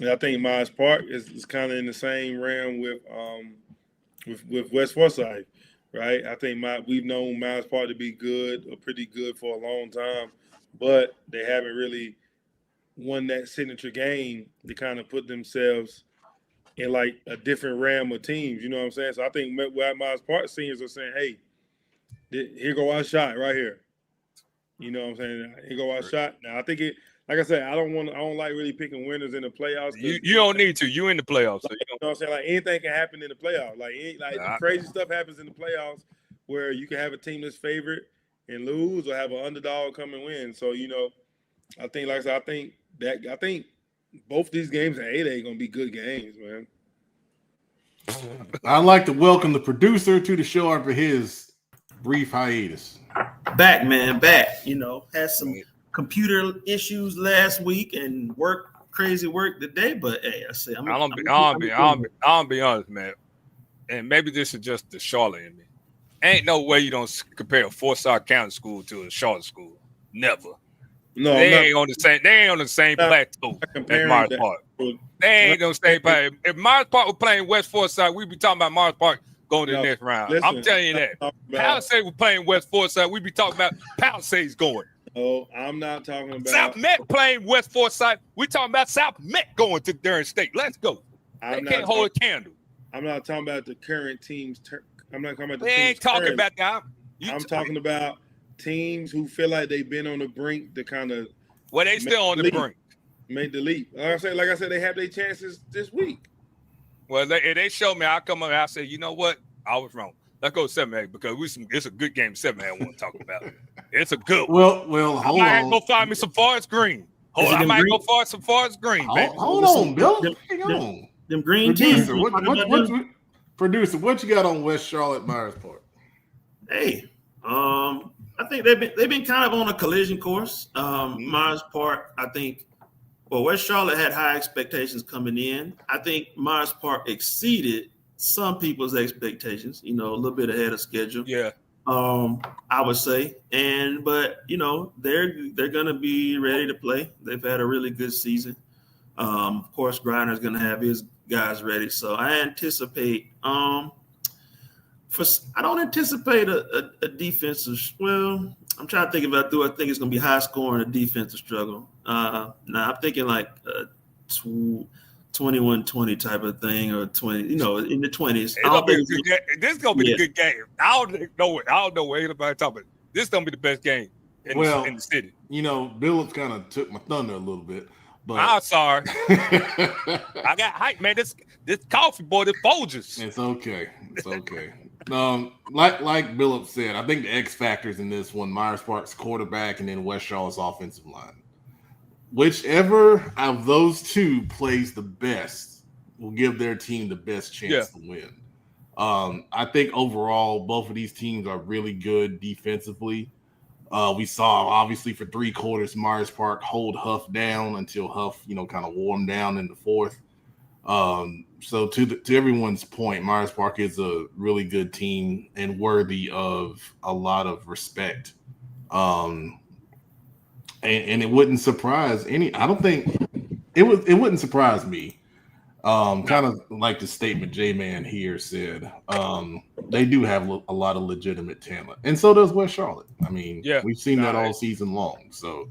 C: I think Myers Park is kind of in the same realm with West Forsyth, right? I think we've known Myers Park to be good or pretty good for a long time, but they haven't really won that signature game to kind of put themselves in like a different realm of teams. You know what I'm saying? So I think what Myers Park seniors are saying, hey, here go our shot right here. You know what I'm saying? Here go our shot. Now I think like I said, I don't like really picking winners in the playoffs.
B: You don't need to. You in the playoffs. So
C: you know what I'm saying? Like anything can happen in the playoffs. Like crazy stuff happens in the playoffs where you can have a team that's favorite and lose or have an underdog come and win. So, I think, like I said, I think both these games at 8A are going to be good games, man.
A: I'd like to welcome the producer to the show after his brief hiatus.
E: Back. Had some computer issues last week and crazy work today, but hey,
B: I'll be honest, man. And maybe this is just the Charlotte in me. Ain't no way you don't compare a Forsyth County school to a Charlotte school. Never.
C: No,
B: they ain't on the same plateau as Myers Park. They ain't on the same plateau. If Myers Park were playing West Forsyth, we'd be talking about Myers Park going to the next round.
C: Listen,
B: I'm telling you that. Palisades were playing West Forsyth, we'd be talking about Palisades going.
C: Oh, I'm not talking about
B: South Met playing West Forsyth. We talking about South Met going to Durham State. Let's go. They can't hold a candle.
C: I'm not talking about the current teams. I'm not talking about the
B: teams. They ain't talking about that.
C: I'm talking about teams who feel like they've been on the brink to kind of.
B: Well, they still on the brink.
C: Made the leap. Like I said, they have their chances this week.
B: Well, they showed me. I come up and I say, you know what? I was wrong. Let's go 7-8 because it's a good game. 7-8 I want to talk about. It's a good one.
A: Well, hold on.
B: I might go find me some Forest Green. I might go find some Forest Green, baby.
A: Hold on, Bill. Hang on.
E: Them green teams.
A: Producer, what you got on West Charlotte Myers Park?
E: Hey, I think they've been kind of on a collision course. Myers Park, I think. Well, West Charlotte had high expectations coming in. I think Myers Park exceeded some people's expectations. A little bit ahead of schedule.
B: Yeah.
E: I would say, but they're gonna be ready to play. They've had a really good season. Of course, Griner's gonna have his guys ready. So I anticipate. I don't anticipate a defensive. Well, I'm trying to think if I do. I think it's going to be high scoring, a defensive struggle. I'm thinking like a 21-20 type of thing, or 20. In the 20s.
B: This is going to be a good game. I don't know what anybody talking about. This is going to be the best game in the city.
A: Billups kind of took my thunder a little bit. But
B: I'm sorry. I got hype, man. This coffee, boy, this Folgers.
A: It's okay. Like Billups said, I think the X factors in this one, Myers Park's quarterback and then West Charlotte's offensive line. Whichever of those two plays the best will give their team the best chance to win. I think overall, both of these teams are really good defensively. We saw, obviously, for 3 quarters, Myers Park hold Huff down until Huff, kind of wore him down in the fourth. So to everyone's point, Myers Park is a really good team and worthy of a lot of respect And it wouldn't surprise any. I don't think it wouldn't surprise me. Kind of like the statement J-Man here said. They do have a lot of legitimate talent, and so does West Charlotte. I mean, we've seen that all season long. So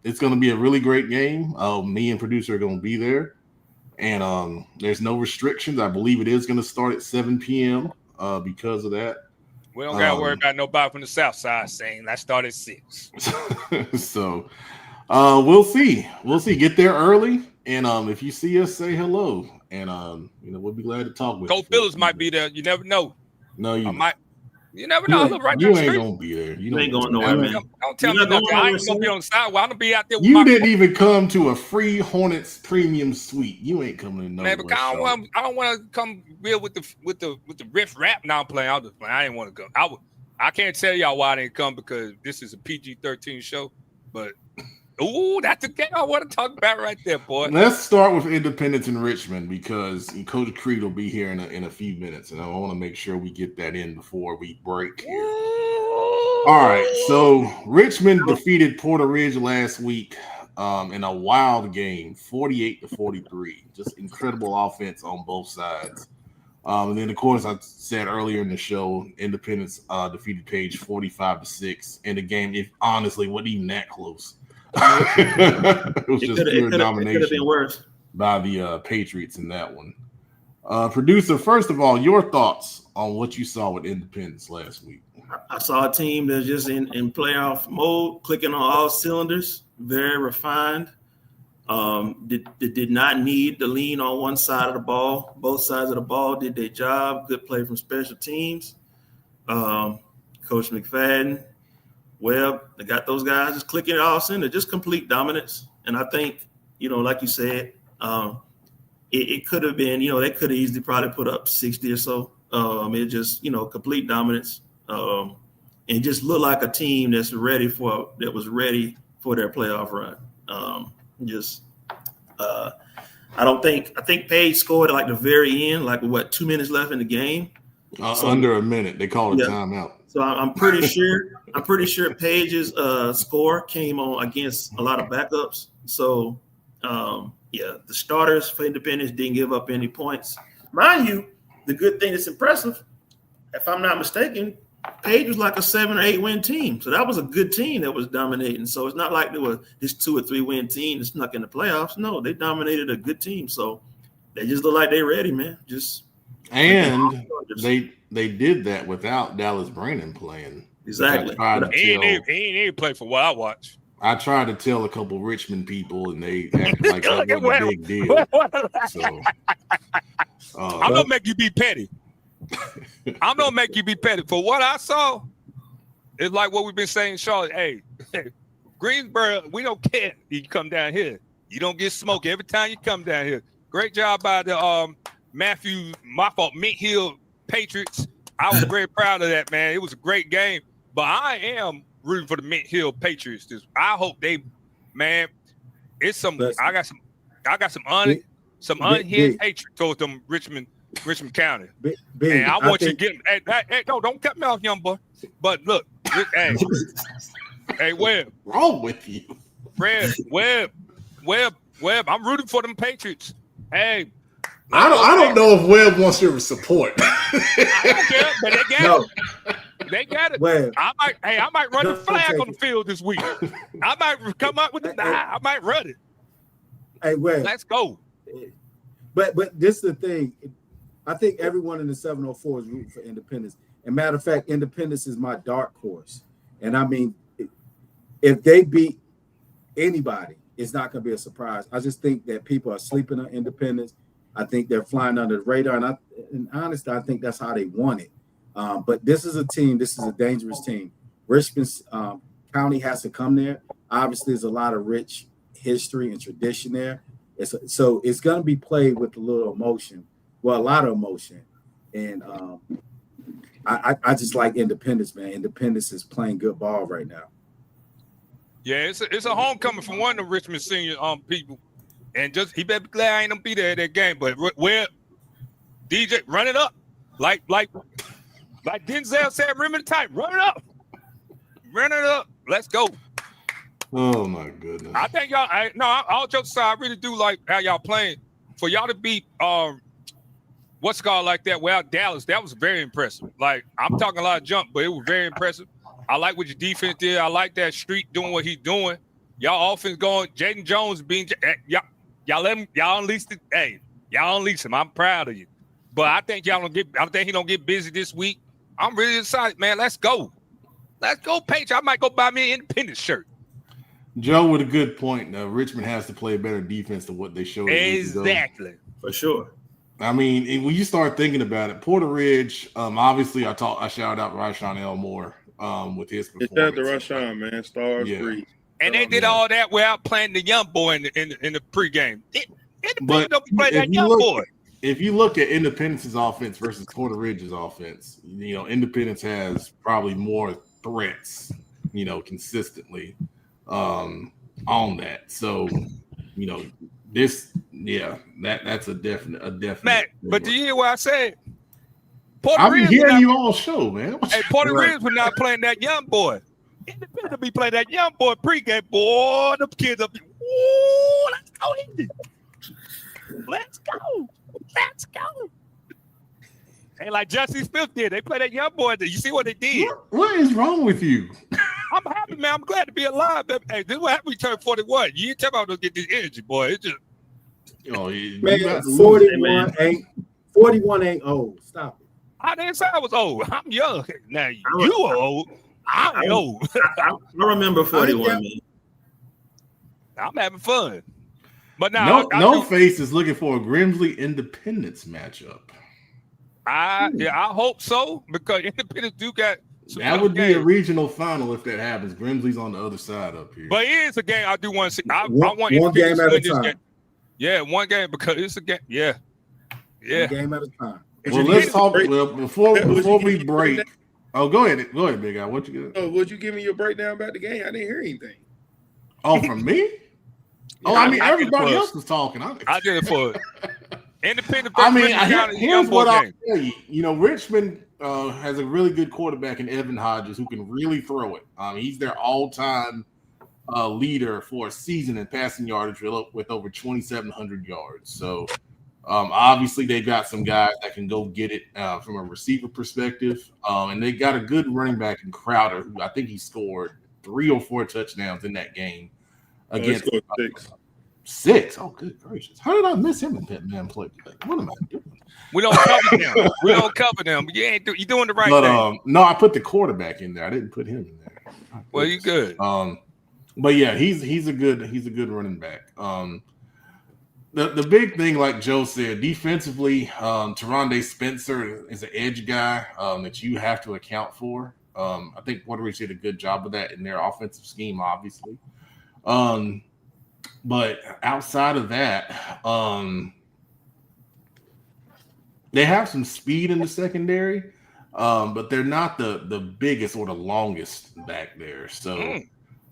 A: it's going to be a really great game. Me and producer are going to be there, and there's no restrictions. I believe it is going to start at 7 p.m. Because of that.
B: We don't got to worry about nobody from the South Side saying that started at 6.
A: So we'll see. We'll see. Get there early, and if you see us, say hello, and we'll be glad to talk with you.
B: Coach Phillips might be there. You never know.
A: No, you
B: might. You never know.
A: You ain't gonna be there.
E: You ain't going nowhere, man.
B: Don't tell me nothing. I ain't gonna be on the sidewalk. I'm gonna be out there. With
A: you didn't even come to a free Hornets premium suite. You ain't coming to nowhere.
B: Man, because I don't want to come real with the riff rap. Now I'm playing. I didn't want to go. I can't tell y'all why I didn't come because this is a PG-13 show. But that's the game I want to talk about right there, boy.
A: Let's start with Independence in Richmond because Coach Creed will be here in a few minutes, and I want to make sure we get that in before we break here. All right, so Richmond defeated Porter Ridge last week in a wild game, 48-43. Just incredible offense on both sides. And then, of course, I said earlier in the show, Independence defeated Page 45-6 in the game. If honestly, wasn't even that close. It was just pure domination. It could have been worse by the Patriots in that one. Producer, first of all, your thoughts on what you saw with Independence last week.
E: I saw a team that's just in playoff mode, clicking on all cylinders, very refined. Did not need to lean on one side of the ball. Both sides of the ball did their job. Good play from special teams. Coach McFadden, Webb, they got those guys just clicking it all center, just complete dominance. And I think, like you said, it could have been, they could have easily probably put up 60 or so. It just, complete dominance. And just looked like a team that was ready for their playoff run. I think Page scored at like the very end, like 2 minutes left in the game.
A: Under a minute, they called a timeout.
E: So I'm pretty sure Page's score came on against a lot of backups. So the starters for Independence didn't give up any points. Mind you, the good thing that's impressive, if I'm not mistaken, Page was like a 7 or 8 win team. So that was a good team that was dominating. So it's not like there was this 2 or 3 win team that snuck in the playoffs. No, they dominated a good team. So they just look like they're ready, man.
A: And they did that without Dallas Brandon playing.
E: Exactly.
B: He ain't even play for what I watch.
A: I tried to tell a couple Richmond people, and they acted like that was a big deal. So,
B: I'm gonna make you be petty. I'm gonna make you be petty. For what I saw, it's like what we've been saying, Charlotte. Hey, Greensboro, we don't care. You come down here, you don't get smoked every time you come down here. Great job by the Mint Hill Patriots. I was very proud of that, man. It was a great game. But I am rooting for the Mint Hill Patriots. I hope I got some unhinged hatred towards them Richmond County. And I want you to get them. Hey, no, don't cut me off, young boy. But look, hey, Webb.
A: Wrong with you?
B: Webb, I'm rooting for them Patriots. Hey.
A: I don't know if Webb wants your support.
B: I don't care, but they got it. They got it.
D: Webb.
B: I might run the flag on the field this week. I might come up with I might run it.
D: Hey, Webb.
B: Let's go.
D: But this is the thing. I think everyone in the 704 is rooting for Independence. And matter of fact, Independence is my dark horse. And I mean, if they beat anybody, it's not going to be a surprise. I just think that people are sleeping on Independence. I think they're flying under the radar. And honestly, I think that's how they want it. But this is a team. This is a dangerous team. Richmond County has to come there. Obviously, there's a lot of rich history and tradition there. So it's going to be played with a little emotion. Well, a lot of emotion. And I just like Independence, man. Independence is playing good ball right now.
B: Yeah, it's a homecoming from one of the Richmond senior people. And just he better be glad I ain't gonna be there at that game. But where DJ run it up, like Denzel said, remember the type, run it up. Run it up. Let's go.
A: Oh my goodness.
B: I think y'all. All jokes aside, I really do like how y'all playing. For y'all to beat what's it called like that without Dallas, that was very impressive. Like I'm talking a lot of jump, but it was very impressive. I like what your defense did. I like that Street doing what he's doing. Y'all offense going. Jaden Jones being y'all let him. Y'all unleashed it. Hey, y'all unleashed him. I'm proud of you. But I think y'all don't get. I think he don't get busy this week. I'm really excited, man. Let's go. Let's go, Paige. I might go buy me an Independence shirt.
A: Joe with a good point. Richmond has to play better defense than what they showed.
B: Exactly.
E: For sure.
A: I mean, when you start thinking about it, Porter Ridge, obviously I shouted out Ryshawn Elmore with his performance.
C: Shout out to Ryshawn, man. Stars breeze.
B: And they did all that without playing the young boy in the pregame. Independence don't play that young boy.
A: If you look at Independence's offense versus Porter Ridge's offense, Independence has probably more threats, consistently on that. So, that's a definite.
B: Matt, but do you hear what I said?
A: I've been hearing you all show, man.
B: Hey, Porter Ridge was not playing that young boy. Independence be playing that young boy pregame. Boy, them kids up here. Ooh, let's go, Indy. Let's go. Let's go. Hey, like Justin Smith did. They play that young boy. You see what they did?
A: What is wrong with you?
B: I'm happy, man. I'm glad to be alive. Hey, this is what happened when you turn 41. You ain't talking about to get this energy, boy. It's just.
D: Man, 41 ain't old. Stop it.
B: I didn't say I was old. I'm young. Now, you are old. I'm old.
E: I remember 41, man.
B: I'm having fun. But now,
A: no face is looking for a Grimsley Independence matchup.
B: I hope so, because Independence do got some
A: that would be a regional final if that happens. Grimsley's on the other side up here.
B: But it is a game I do want to see. I want
D: one game at a time.
B: Game. Yeah, one game because it's a game. Yeah.
D: One game at a time.
A: Well, let's talk. Well, before we break. Oh, go ahead, Big Guy. What you got?
C: Oh, would you give me your breakdown about the game? I didn't hear anything.
A: Oh, from me? Oh, I mean, everybody else was talking.
B: I did it for Independent.
A: I mean, here's what I'll tell you. Richmond has a really good quarterback in Evan Hodges who can really throw it. He's their all-time leader for a season in passing yardage with over 2,700 yards. So, obviously, they got some guys that can go get it from a receiver perspective. And they got a good running back in Crowder, who I think he scored 3 or 4 touchdowns in that game. Against 6. Oh, good gracious. How did I miss him in that man play? What am I doing?
B: We don't cover them. We don't cover them. You're doing the right thing.
A: No, I put the quarterback in there. I didn't put him in there.
B: Well, you good.
A: But yeah, he's a good running back. The big thing, like Joe said, defensively, Teronde Spencer is an edge guy that you have to account for. I think Puerto Rico did a good job of that in their offensive scheme, obviously. But outside of that, they have some speed in the secondary, but they're not the biggest or the longest back there. So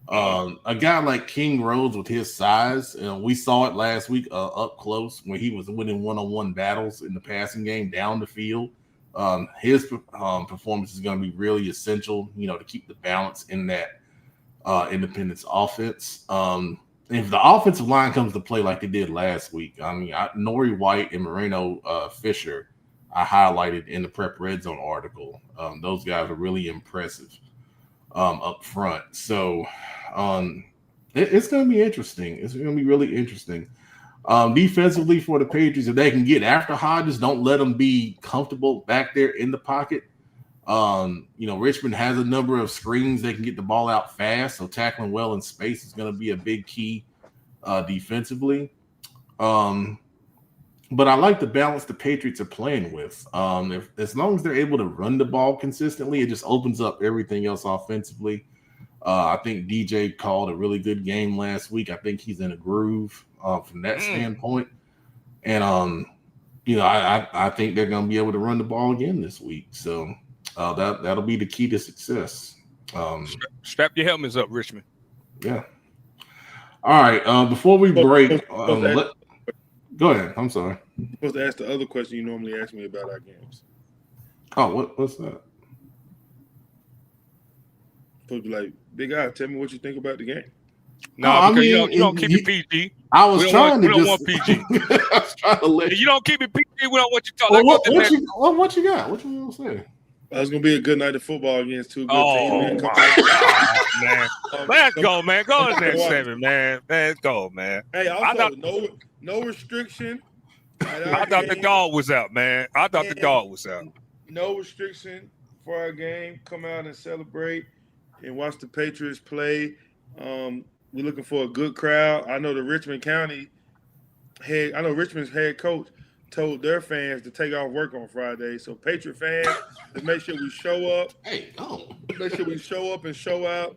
A: a guy like King Rhodes with his size, we saw it last week up close when he was winning one-on-one battles in the passing game down the field. His performance is going to be really essential, to keep the balance in that Independence offense. If the offensive line comes to play like they did last week, I mean, Nori White and Moreno Fisher, I highlighted in the Prep Red Zone article. Those guys are really impressive up front. So it's going to be interesting. It's going to be really interesting. Defensively for the Patriots, if they can get after Hodges, don't let them be comfortable back there in the pocket. Richmond has a number of screens. They can get the ball out fast. So tackling well in space is going to be a big key defensively. But I like the balance the Patriots are playing with. As long as they're able to run the ball consistently, it just opens up everything else offensively. I think DJ called a really good game last week. I think he's in a groove from that standpoint. And, I think they're going to be able to run the ball again this week. So that'll be the key to success.
B: Strap your helmets up, Richmond.
A: Yeah. All right. Before we break, go ahead. I'm sorry.
C: I'm supposed to ask the other question you normally ask me about our games.
A: Oh, what's that?
C: supposed to be like, big guy, tell me what you think about the game.
B: No,
A: I
B: because
A: mean,
B: you don't keep it PG.
A: I was trying to
B: we don't want PG.
A: I was trying to let
B: If you don't keep it PG, we don't want you to talk.
A: Well,
B: Let's go to the
A: what
B: next.
A: you got? What you want to say?
C: It's going to be a good night of football against two good
B: Oh,
C: teams.
B: my God, man. Let's go, man. Go to the next 7, man. Let's go, man.
C: Hey, also, no restriction.
B: I thought the dog was out, man. I thought the dog was out.
C: No restriction for our game. Come out and celebrate and watch the Patriots play. We're looking for a good crowd. I know Richmond's head coach told their fans to take off work on Friday. So Patriot fans, to make sure we show up.
A: Hey,
C: Make sure we show up and show out.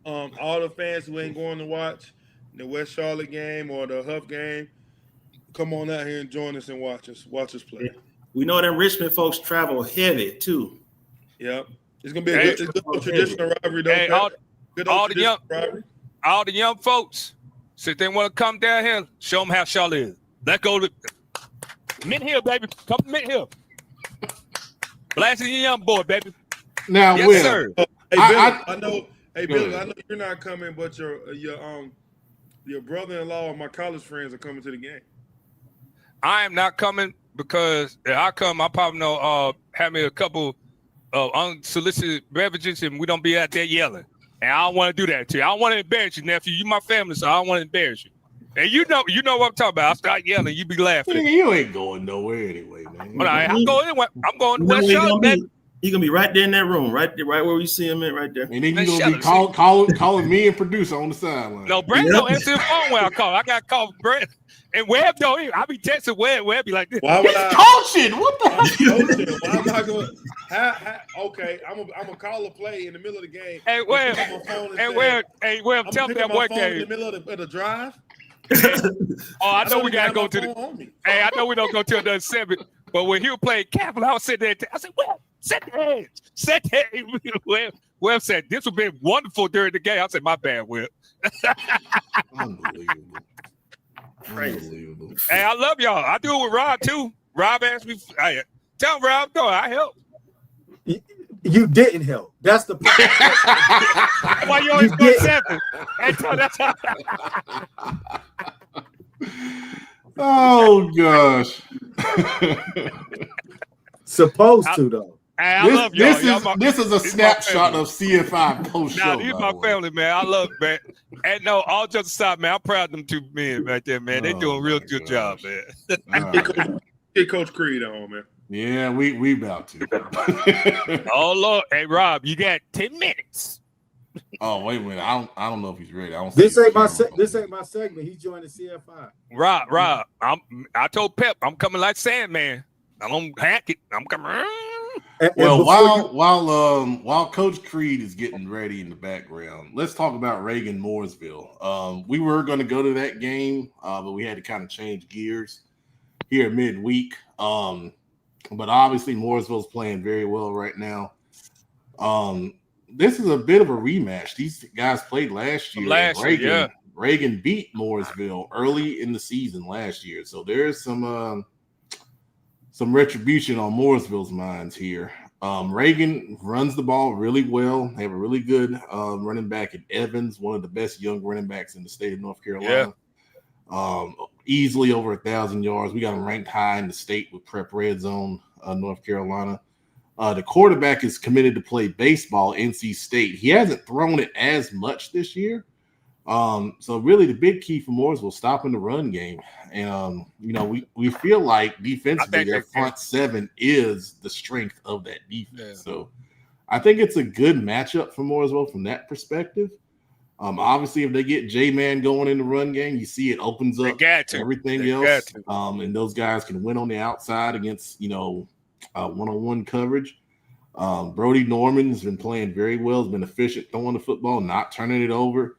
C: All the fans who ain't going to watch the West Charlotte game or the Huff game, come on out here and join us and watch us play.
E: Yeah. We know that Richmond folks travel heavy too.
C: Yep. It's gonna be a good traditional rivalry though.
B: Hey, all the young folks, so if they want to come down here, show them how Charlotte is. Let's go to Mint Hill, baby. Come to Mint Hill. Blasting your young boy, baby.
A: Now,
B: yes, sir.
C: Hey, Billy, Billy, I know you're not coming, but your brother-in-law and my college friends are coming to the game.
B: I am not coming because if I come, I probably know have me a couple of unsolicited beverages and we don't be out there yelling. And I don't want to do that to you. I don't want to embarrass you, nephew. You my family, so I don't want to embarrass you. And you know what I'm talking about. I start yelling, you be laughing.
A: Yeah, you ain't going nowhere anyway, man.
B: But I'm going to West Charlotte, baby.
E: You're gonna be right there in that room, right where we see him at, right there.
A: And then you're gonna be calling me and producer on the sideline.
B: No, Brandon don't answer the phone when I call. I got to call Brandon. And Webb don't even. I be texting Webb. Webb be like this.
C: Why would I
A: coaching? What the hell?
C: Why am I going? Okay, I'm gonna call a play in the middle of the game.
B: Hey Webb. Hey Webb, tell me that one game
C: in the middle of the drive.
B: I know we gotta go to the. Hey, I know we don't go till the 7. But when he was playing Capital, I was sitting there. I said, "Well, set the edge." Webb said, "This would be wonderful during the game." I said, "My bad, Webb."
A: Unbelievable.
B: Hey, I love y'all. I do it with Rob too. Rob asked me. Tell Rob, no, I help.
D: You didn't help. That's the problem.
B: Why you always go 7?
A: Oh gosh.
D: Supposed to though.
B: Hey, I love y'all.
A: This is a snapshot of CFI post show.
B: These my family, man. I love it, man. And no, all jokes aside, man, I'm proud of them 2 men right there, man. They doing a real good job, man.
C: Get Coach Creed on, man.
A: Yeah, we about to.
B: Oh Lord, hey Rob, you got 10 minutes.
A: Oh wait a minute, I don't know if he's ready.
D: This ain't my segment. He's joining Cfi.
B: Rob, I told Pep I'm coming like Sandman. I don't hack it. I'm coming.
A: Well, while Coach Creed is getting ready in the background, let's talk about Reagan Mooresville. We were going to go to that game, but we had to kind of change gears here midweek. But obviously Mooresville's playing very well right now. This is a bit of a rematch. These guys played last year. Reagan beat Mooresville early in the season last year, so there's some retribution on Mooresville's minds here. Reagan runs the ball really well. They have a really good running back in Evans, one of the best young running backs in the state of North Carolina. Easily over 1,000 yards. We got him ranked high in the state with Prep Red Zone, North Carolina. The quarterback is committed to play baseball, NC State. He hasn't thrown it as much this year. So really the big key for Mooresville is stopping the run game. And, we feel like defensively their front 7 is the strength of that defense. Yeah. So I think it's a good matchup for Mooresville from that perspective. Obviously, if they get J-Man going in the run game, you see it opens up everything else. And those guys can win on the outside against, one-on-one coverage. Brody Norman has been playing very well. Has been efficient throwing the football, not turning it over.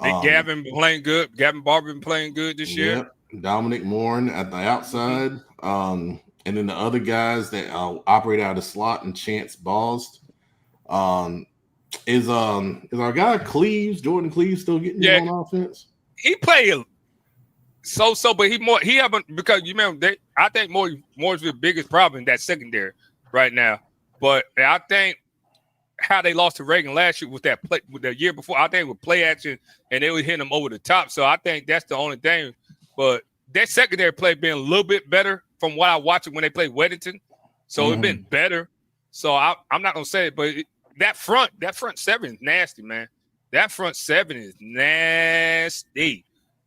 B: Gavin been playing good. Gavin Barber been playing good this year.
A: Dominic Morin at the outside. And then the other guys that operate out of the slot and Chance Bost. Is our guy Jordan Cleves still getting on offense?
B: He played so, but he haven't, because you remember I think Moore's the biggest problem in that secondary right now. But I think how they lost to Reagan last year with that play with the year before. I think with play action and they were hitting them over the top. So I think that's the only thing. But that secondary play been a little bit better from what I watched when they played Weddington. So it's been better. So I'm not gonna say it, but that front seven is nasty, man. That front seven is nasty.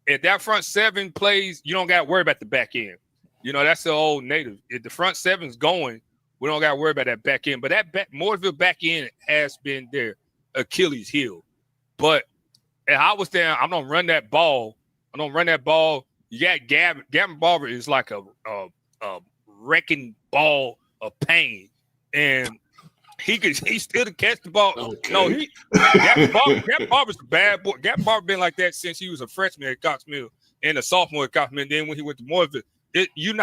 B: If that front seven plays, you don't got to worry about the back end. You know, that's the old native. If the front seven's going, we don't got to worry about that back end. But that Mooresville back end has been their Achilles heel. But if I was there, I'm gonna run that ball. You got Gavin Barber is like a wrecking ball of pain, and he still to catch the ball.
A: Okay.
B: No, Gavin Barber's a bad boy. Gavin Barber been like that since he was a freshman at Cox Mill and a sophomore at Cox Mill. Then when he went to Mooresville,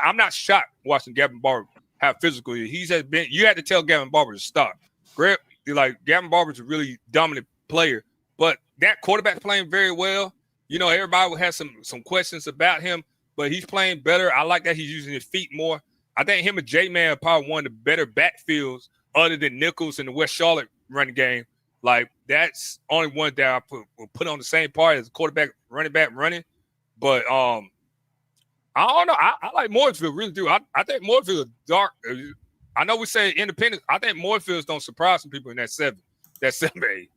B: I'm not shocked watching Gavin Barber how physical he has been. You had to tell Gavin Barber to stop. Gavin Barber's a really dominant player, but that quarterback playing very well. You know, everybody will have some questions about him, but he's playing better. I like that he's using his feet more. I think him and J-Man are probably one of the better backfields other than Nichols in the West Charlotte running game. Like, that's only one that I will put on the same part as quarterback, running back running. But I don't know. I like Mooresville, really do. I think Mooresville is dark. I know we say independent. I think Mooresville's don't surprise some people in that 7A.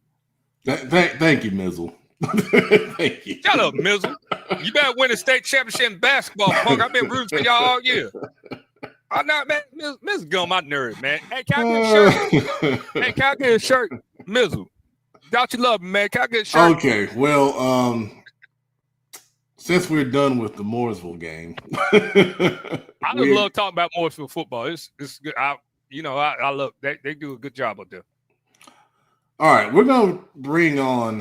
A: Thank you, Mizzle. Thank you.
B: Shut up, Mizzle. You better win a state championship in basketball, punk. I've been rooting for y'all all year. I'm not, man. Mizzle get on my nerves, man. Hey, can I get a shirt? Hey, can I get a shirt? Mizzle. Doubt you love me, man. Can I get a shirt?
A: Okay, well, since we're done with the Mooresville game,
B: I just love talking about Mooresville football. It's good. I love they do a good job out there.
A: All right, we're going to bring on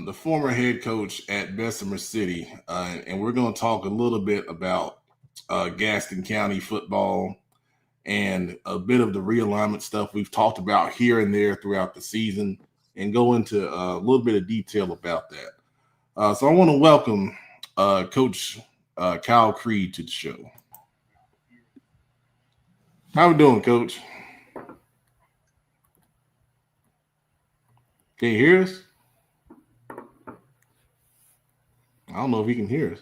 A: the former head coach at Bessemer City, and we're going to talk a little bit about Gaston County football and a bit of the realignment stuff we've talked about here and there throughout the season and go into a little bit of detail about that. So I want to welcome Coach Kyle Creed to the show. How we doing, Coach? Can you hear us? I don't know if he can hear us.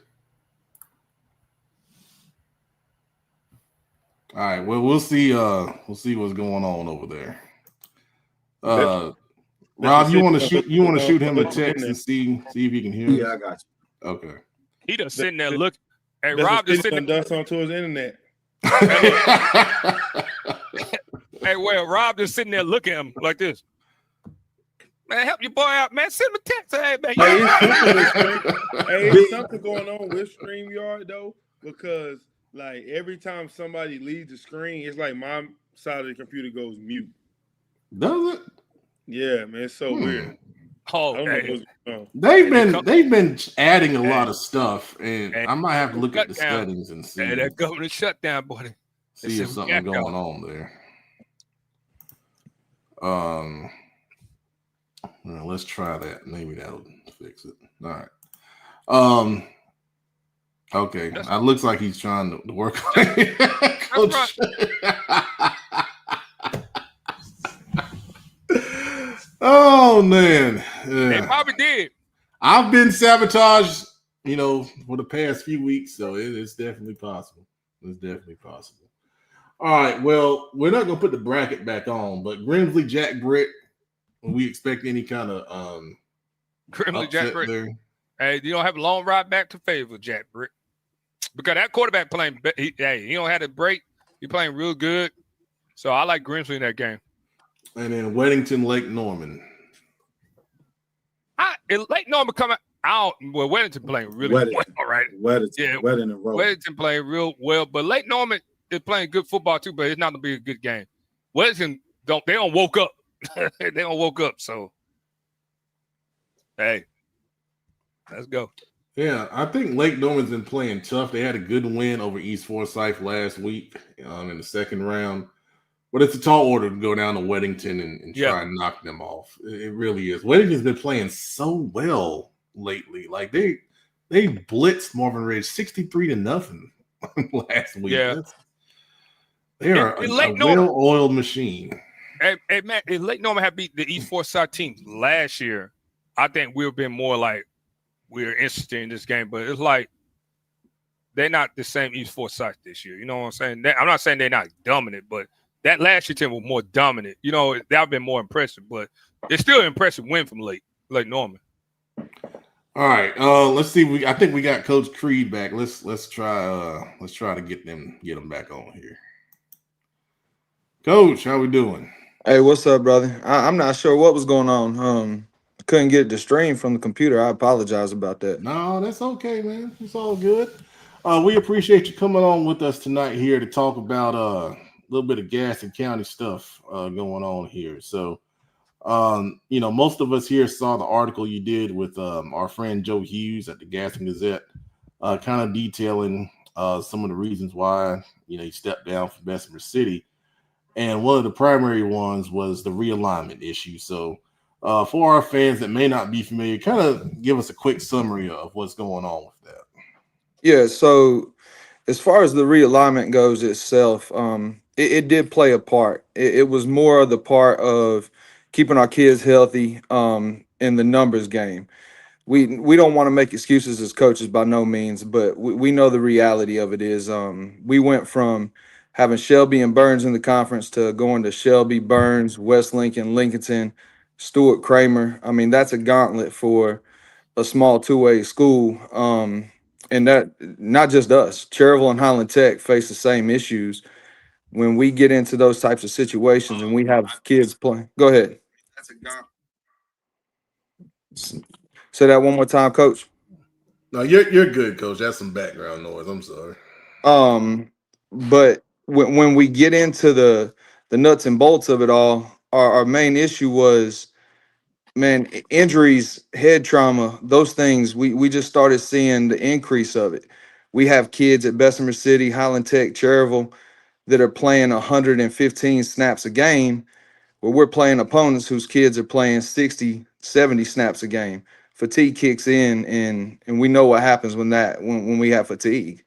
A: All right. Well, we'll see what's going on over there. Rob, you want to shoot him a text and see if he can hear us?
D: Yeah, I got you.
A: Okay.
B: He just sitting there looking. Hey,
C: That's
B: Rob just sitting there.
C: dust onto his internet.
B: Hey, well, Rob just sitting there looking at him like this. Man, help your boy out, man. Send him a text. Hey, man.
C: It's something going on with StreamYard, though, because, like, every time somebody leaves the screen, it's like my side of the computer goes mute.
A: Does it?
C: Yeah, man. It's so weird.
B: Oh,
C: I don't know what's going on.
A: They've been adding a lot of stuff, and I might have to look at the settings and see.
B: Hey, that government shutdown, buddy.
A: See if something's going on there. Well, let's try that. Maybe that'll fix it. All right. Okay. It looks like he's trying to work on it. Coach. Oh man. Yeah.
B: They probably did.
A: I've been sabotaged, for the past few weeks, so it's definitely possible. It's definitely possible. All right. Well, we're not gonna put the bracket back on, but Grimsley, Jack Britt. We expect any kind of
B: Grimsley, Jack Britt.
A: There.
B: Hey, you don't have a long ride back to favor Jack Britt because that quarterback playing. He don't have to break. He playing real good. So I like Grimsley in that game.
A: And then Weddington, Lake Norman.
B: Lake Norman coming out. Well, Weddington playing really well, right? Weddington playing real well, but Lake Norman is playing good football too. But it's not gonna be a good game. Weddington don't woke up. They don't woke up. So hey, let's go.
A: Yeah, I think Lake Norman's been playing tough. They had a good win over East Forsyth last week in the second round. But it's a tall order to go down to Weddington and try and knock them off. It really is. Weddington's been playing so well lately. Like they blitzed Marvin Ridge 63-0 last week.
B: Yeah.
A: They are a well-oiled machine.
B: Hey man, if Lake Norman had beat the East Forsyth team last year, I think we've been more like we're interested in this game. But it's like they're not the same East Forsyth this year. You know what I'm saying? I'm not saying they're not dominant, but that last year team was more dominant. You know, that'd been more impressive. But it's still an impressive win from Lake Norman.
A: All right. Let's see. I think we got Coach Creed back. Let's try to get them back on here. Coach, how we doing?
F: Hey, what's up, brother? I'm not sure what was going on. Couldn't get the stream from the computer. I apologize about that.
A: No, that's okay, man. It's all good. We appreciate you coming on with us tonight here to talk about a little bit of Gaston County stuff going on here. So, most of us here saw the article you did with our friend Joe Hughes at the Gaston Gazette, kind of detailing some of the reasons why he stepped down from Bessemer City. And one of the primary ones was the realignment issue. So for our fans that may not be familiar, kind of give us a quick summary of what's going on with that.
F: Yeah, so as far as the realignment goes itself, it did play a part. It was more of the part of keeping our kids healthy in the numbers game. We don't want to make excuses as coaches by no means, but we know the reality of it is we went from having Shelby and Burns in the conference to going to Shelby, Burns, West Lincoln, Lincolnton, Stuart, Kramer. I mean, that's a gauntlet for a small two-way school. And that not just us, Cherryville and Highland Tech face the same issues when we get into those types of situations and we have kids playing. Go ahead.
A: That's a gauntlet.
F: Say that one more time, Coach.
A: No, you're good, Coach. That's some background noise. I'm sorry.
F: But when we get into the nuts and bolts of it all, our main issue was, man, injuries, head trauma, those things. We just started seeing the increase of it. We have kids at Bessemer City, Highland Tech, Cherryville that are playing 115 snaps a game, where we're playing opponents whose kids are playing 60, 70 snaps a game. Fatigue kicks in, and we know what happens when we have fatigue.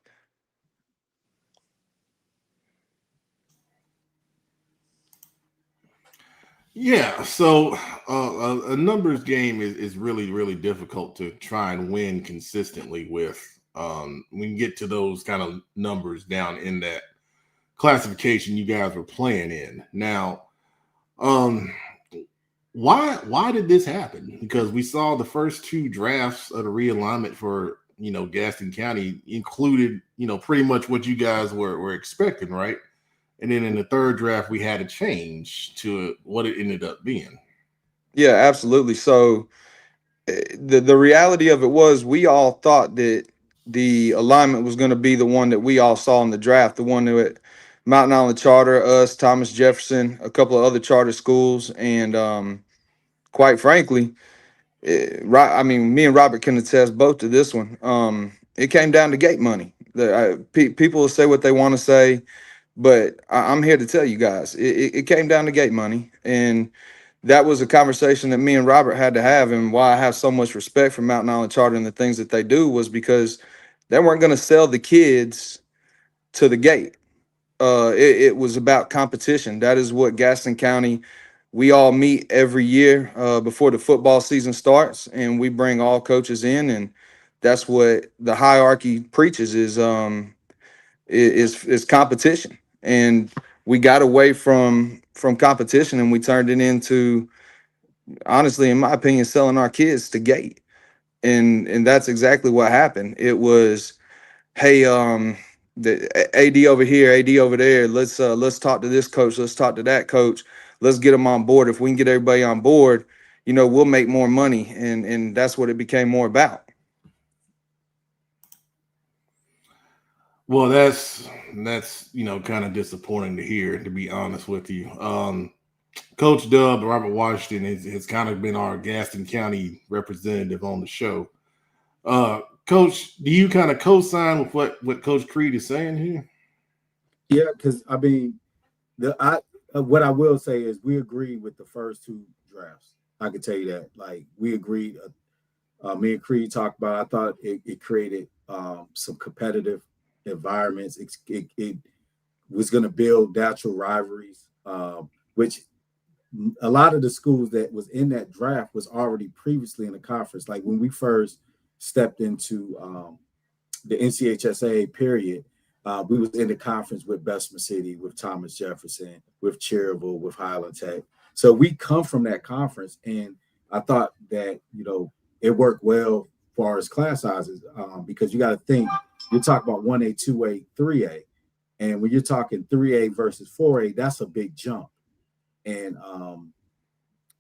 A: Yeah, so a numbers game is really, really difficult to try and win consistently with. When you get to those kind of numbers down in that classification you guys were playing in. Now, why did this happen? Because we saw the first two drafts of the realignment for Gaston County included pretty much what you guys were expecting, right? And then in the third draft, we had a change to what it ended up being.
F: Yeah, absolutely. So the reality of it was we all thought that the alignment was going to be the one that we all saw in the draft, the one that Mountain Island Charter, us, Thomas Jefferson, a couple of other charter schools, and quite frankly, I mean, me and Robert can attest both to this one. It came down to gate money. People will say what they want to say, but I'm here to tell you guys, it came down to gate money, and that was a conversation that me and Robert had to have. And why I have so much respect for Mountain Island Charter and the things that they do was because they weren't going to sell the kids to the gate. It was about competition. That is what Gaston County, we all meet every year before the football season starts, and we bring all coaches in, and that's what the hierarchy preaches is competition. And we got away from competition, and we turned it into, honestly, in my opinion, selling our kids to gate. And that's exactly what happened. It was, hey, the AD over here, AD over there, let's talk to this coach, let's talk to that coach, let's get them on board. If we can get everybody on board, we'll make more money. And that's what it became more about.
A: Well, that's kind of disappointing to hear, to be honest with you. Coach Dub, Robert Washington, has kind of been our Gaston County representative on the show. Coach, do you kind of co-sign with what Coach Creed is saying here?
D: Yeah, because I mean, what I will say is we agreed with the first two drafts. I can tell you that. Like, we agreed. Me and Creed talked about. I thought it created some competitive environments. It was going to build natural rivalries, which a lot of the schools that was in that draft was already previously in the conference. Like when we first stepped into the NCHSAA period, we was in the conference with Bessemer City, with Thomas Jefferson, with Cherryville, with Highland Tech. So we come from that conference, and I thought that, it worked well for our class sizes because you got to think, you're talking about 1A, 2A, 3A. And when you're talking 3A versus 4A, that's a big jump. And,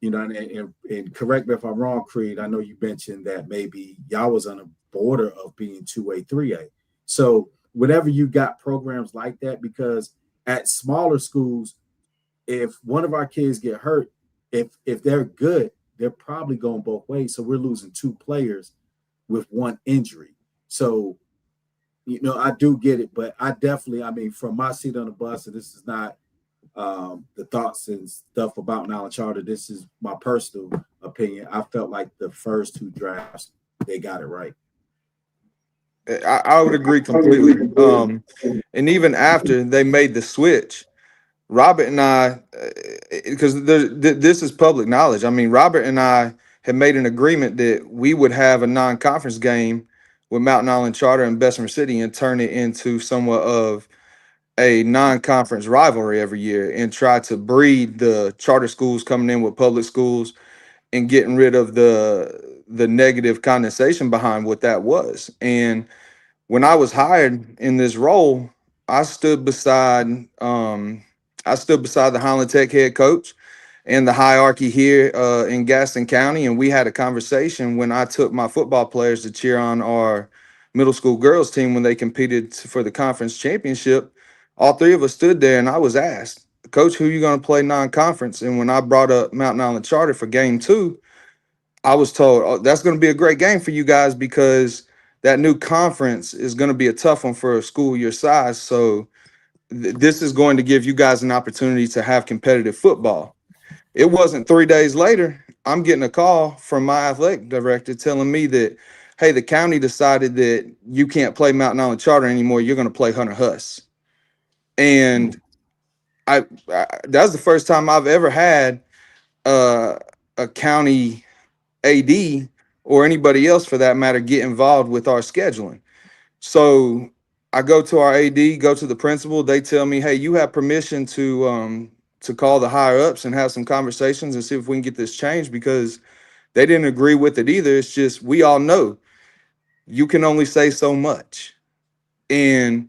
D: and correct me if I'm wrong, Creed, I know you mentioned that maybe y'all was on the border of being 2A, 3A. So whenever you got programs like that, because at smaller schools, if one of our kids get hurt, if they're good, they're probably going both ways. So we're losing 2 players with 1 injury. So, I do get it, but I definitely, from my seat on the bus, and this is not the thoughts and stuff about Mount Island Charter, this is my personal opinion. I felt like the first 2 drafts, they got it right.
F: I would agree completely. And even after they made the switch, Robert and I, because this is public knowledge. I mean, Robert and I had made an agreement that we would have a non-conference game with Mountain Island Charter and Bessemer City and turn it into somewhat of a non-conference rivalry every year and try to breed the charter schools coming in with public schools and getting rid of the negative connotation behind what that was. And when I was hired in this role, I stood beside the Highland Tech head coach and the hierarchy here in Gaston County, and we had a conversation when I took my football players to cheer on our middle school girls team when they competed for the conference championship. All 3 of us stood there, and I was asked, Coach, who are you going to play non-conference? And when I brought up Mountain Island Charter for game 2, I was told, oh, that's going to be a great game for you guys because that new conference is going to be a tough one for a school your size. So this is going to give you guys an opportunity to have competitive football. It wasn't 3 days later, I'm getting a call from my athletic director telling me that, hey, the county decided that you can't play Mountain Island Charter anymore. You're going to play Hunter Huss. And I that was the first time I've ever had a county AD or anybody else for that matter get involved with our scheduling. So I go to our AD, go to the principal. They tell me, hey, you have permission to call the higher ups and have some conversations and see if we can get this changed, because they didn't agree with it either. It's just, we all know you can only say so much. And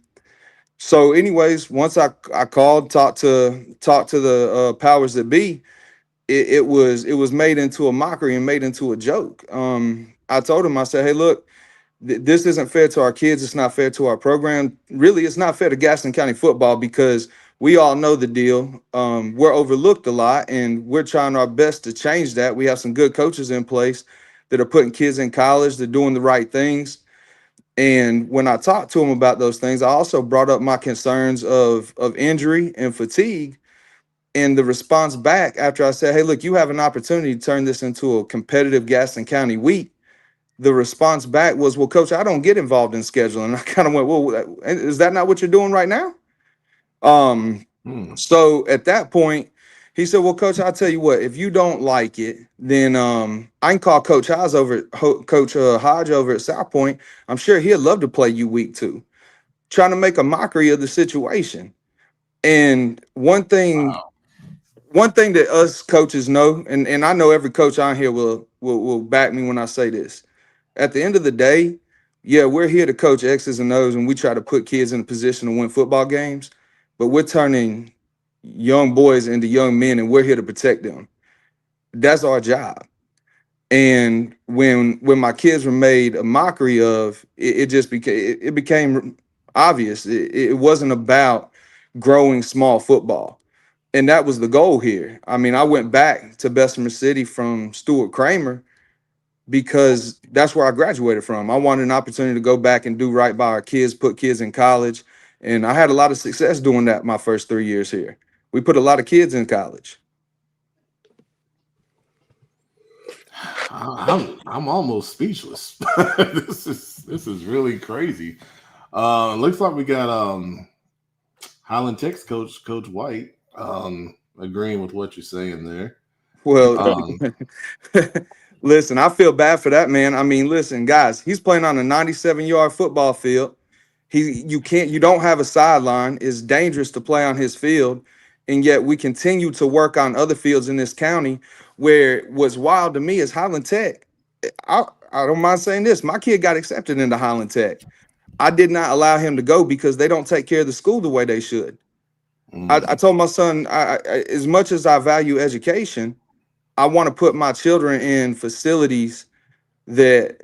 F: so anyways, once I called, talked to the powers that be, it was made into a mockery and made into a joke. I told him, I said, hey, look, this isn't fair to our kids. It's not fair to our program. Really, it's not fair to Gaston County football because we all know the deal. We're overlooked a lot, and we're trying our best to change that. We have some good coaches in place that are putting kids in college. They're doing the right things. And when I talked to them about those things, I also brought up my concerns of injury and fatigue. And the response back after I said, hey, look, you have an opportunity to turn this into a competitive Gaston County week. The response back was, well, Coach, I don't get involved in scheduling. And I kind of went, well, is that not what you're doing right now? So at that point, he said, well, Coach, I'll tell you what, if you don't like it, then I can call Coach Hodge over at South Point. I'm sure he'd love to play you week 2, trying to make a mockery of the situation. And one thing that us coaches know, and I know every coach on here will back me when I say this. At the end of the day, yeah, we're here to coach X's and O's, and we try to put kids in a position to win football games, but we're turning young boys into young men, and we're here to protect them. That's our job. And when my kids were made a mockery of, it became obvious. It wasn't about growing small football. And that was the goal here. I mean, I went back to Bessemer City from Stuart Kramer because that's where I graduated from. I wanted an opportunity to go back and do right by our kids, put kids in college. And I had a lot of success doing that my first 3 years here. We put a lot of kids in college.
A: I'm almost speechless. This is really crazy. Looks like we got Highland Tech's coach White. agreeing with what you're saying there.
F: Well,
A: Um,
F: listen, I feel bad for that man. I mean, listen, guys, he's playing on a 97-yard football field. You don't have a sideline. It's dangerous to play on his field, and yet we continue to work on other fields in this county. Where what's wild to me is Highland Tech. I I don't mind saying this. My kid got accepted into Highland Tech. I did not allow him to go because they don't take care of the school the way they should. I told my son, as much as I value education, I want to put my children in facilities that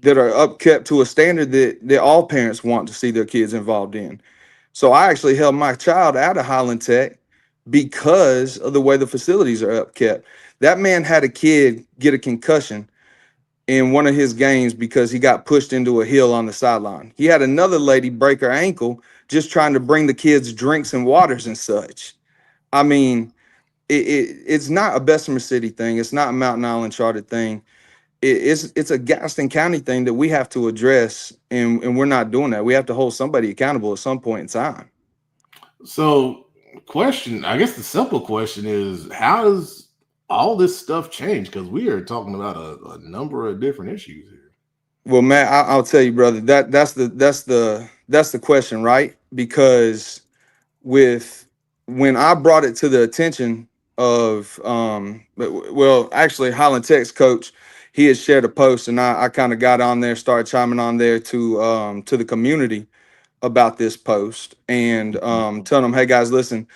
F: are upkept to a standard that all parents want to see their kids involved in. So I actually held my child out of Highland Tech because of the way the facilities are upkept. That man had a kid get a concussion in one of his games because he got pushed into a hill on the sideline. He had another lady break her ankle just trying to bring the kids drinks and waters and such. I mean, it's not a Bessemer City thing. It's not a Mountain Island chartered thing. It's a Gaston County thing that we have to address, and we're not doing that. We have to hold somebody accountable at some point in time.
A: So, I guess the simple question is, how does all this stuff change? Because we are talking about a number of different issues here.
F: Well, Matt, I'll tell you, brother, that's the question, right? Because when I brought it to the attention of actually Highland Tech's coach, he had shared a post, and I kind of got on there, started chiming on there to the community about this post, and telling them, hey guys, listen,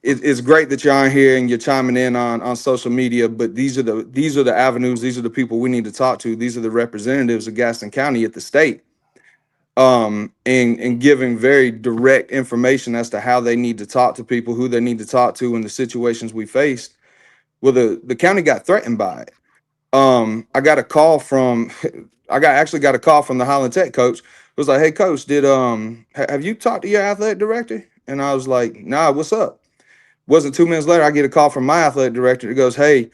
F: it's great that you're on here and you're chiming in on social media, but these are the avenues, these are the people we need to talk to. These are the representatives of Gaston County at the state. And giving very direct information as to how they need to talk to people, who they need to talk to in the situations we faced. Well, the county got threatened by it. I got a call from got a call from the Highland Tech coach. It was like, hey coach, have you talked to your athletic director? And I was like, nah, what's up? Wasn't 2 minutes later, I get a call from my athletic director that goes, hey,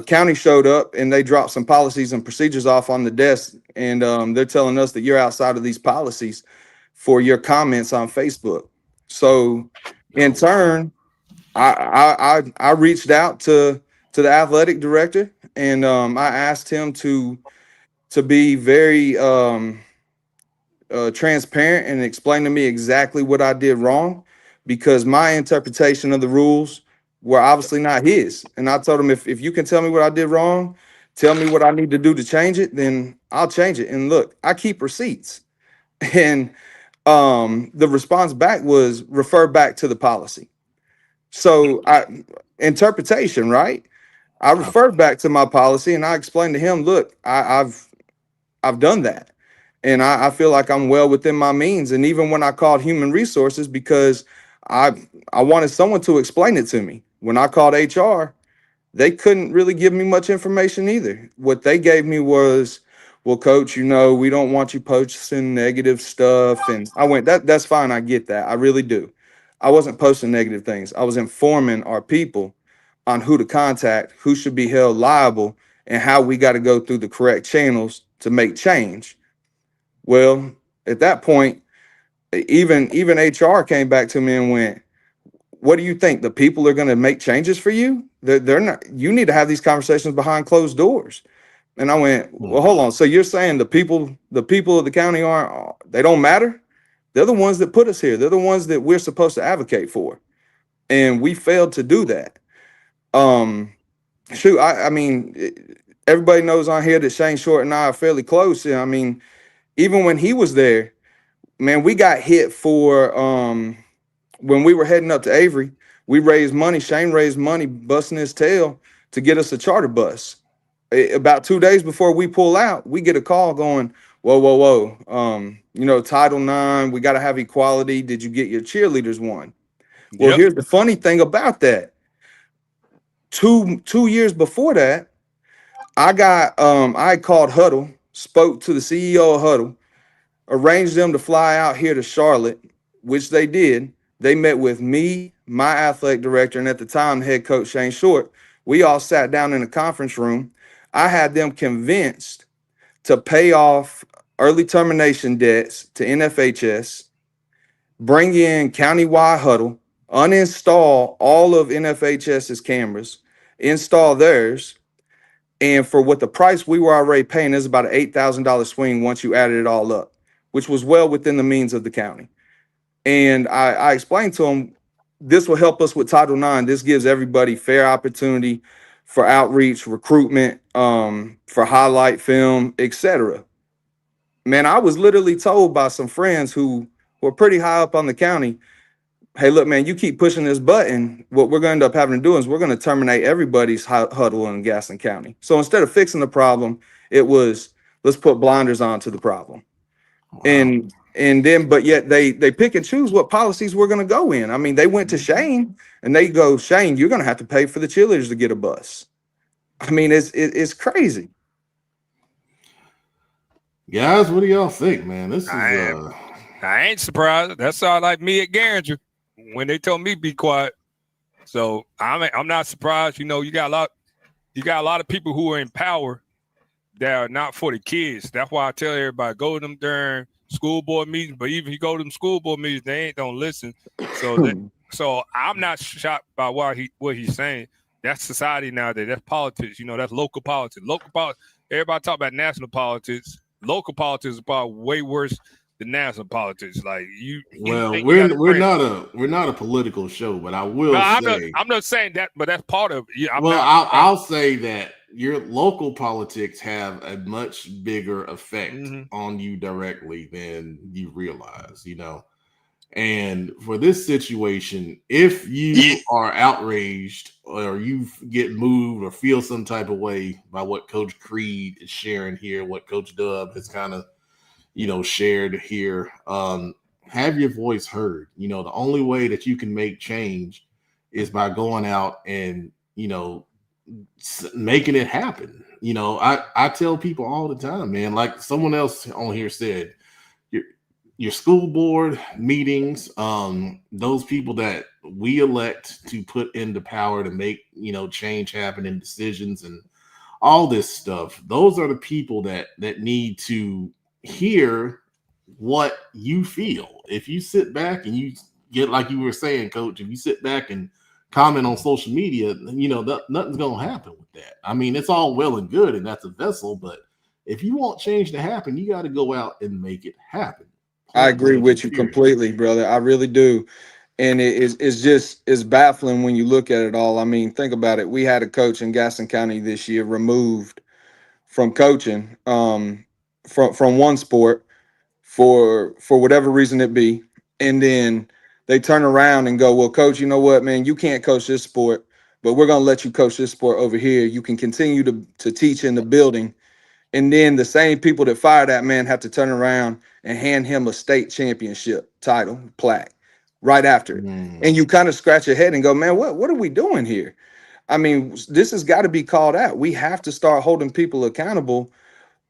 F: county showed up and they dropped some policies and procedures off on the desk, and they're telling us that you're outside of these policies for your comments on Facebook. So in turn, I reached out to the athletic director, and I asked him to be very transparent and explain to me exactly what I did wrong, because my interpretation of the rules were obviously not his. And I told him, if you can tell me what I did wrong, tell me what I need to do to change it, then I'll change it. And look, I keep receipts. And the response back was refer back to the policy. So interpretation, right? I referred back to my policy and I explained to him, look, I've done that. And I feel like I'm well within my means. And even when I called human resources, because I wanted someone to explain it to me. When I called HR, they couldn't really give me much information either. What they gave me was, well, coach, we don't want you posting negative stuff. And I went, that's fine. I get that. I really do. I wasn't posting negative things. I was informing our people on who to contact, who should be held liable, and how we got to go through the correct channels to make change. Well, at that point, even HR came back to me and went, what do you think? The people are going to make changes for you? They're not. You need to have these conversations behind closed doors. And I went, well, hold on. So you're saying the people of the county they don't matter? They're the ones that put us here. They're the ones that we're supposed to advocate for. And we failed to do that. I mean, everybody knows on here that Shane Short and I are fairly close. I mean, even when he was there, man, we got hit for when we were heading up to Avery. We raised money. Shane raised money, busting his tail to get us a charter bus. About 2 days before we pull out, we get a call going, whoa. Title IX, we got to have equality. Did you get your cheerleaders one? Well,
B: Yep.
F: Here's the funny thing about that. Two years before that, I called Huddle, spoke to the CEO of Huddle, arranged them to fly out here to Charlotte, which they did. They met with me, my athletic director, and at the time, head coach Shane Short. We all sat down in a conference room. I had them convinced to pay off early termination debts to NFHS bring in countywide huddle, uninstall all of NFHS's cameras, install theirs, and for what the price we were already paying is about an $8,000 swing once you added it all up, which was well within the means of the county. And I explained to them, this will help us with Title IX. This gives everybody fair opportunity for outreach, recruitment, for highlight film, etc. Man, I was literally told by some friends who were pretty high up on the county, hey, look, man, you keep pushing this button, what we're going to end up having to do is we're going to terminate everybody's huddle in Gaston County. So instead of fixing the problem, it was, let's put blinders on to the problem.
A: Wow.
F: And then, but yet they pick and choose what policies we're going to go in. I mean, they went to Shane and they go, Shane, you're going to have to pay for the cheerleaders to get a bus. I mean, it's crazy.
A: Guys, what do y'all think, man? This is
B: I ain't surprised. That's all like me at Garinger when they told me be quiet. So I'm not surprised. You know, you got a lot of people who are in power that are not for the kids. That's why I tell everybody, go to them during school board meetings. But even if you go to them school board meetings, they don't listen. So I'm not shocked by what he's saying. That's society nowadays. That's politics. You know, that's local politics. Everybody talk about national politics. Local politics is probably way worse than national politics. Like
A: we're not a political show, but I will say
B: I'm not saying that, but that's part of it.
A: I'll say that your local politics have a much bigger effect on you directly than you realize, you know. And for this situation, if you are outraged or you get moved or feel some type of way by what Coach Creed is sharing here, what Coach Dub has kind of, you know, shared here, have your voice heard. You know, the only way that you can make change is by going out and, you know, making it happen. You know, I tell people all the time, man, like someone else on here said, your school board meetings, those people that we elect to put into power to make, you know, change happen in decisions and all this stuff, those are the people that need to hear what you feel. If you sit back and you get, like you were saying, Coach, if you sit back and comment on social media, you know, nothing's gonna happen with that. I mean, it's all well and good, and that's a vessel, but if you want change to happen, you got to go out and make it happen.
F: I agree with you completely, brother. I really do. And it's baffling when you look at it all. I mean, think about it. We had a coach in Gaston County this year removed from coaching from one sport for whatever reason it be. And then they turn around and go, well, coach, you know what, man, you can't coach this sport, but we're going to let you coach this sport over here. You can continue to teach in the building. And then the same people that fired that man have to turn around and hand him a state championship title plaque right after it. And you kind of scratch your head and go, man, what are we doing here? I mean, this has got to be called out. We have to start holding people accountable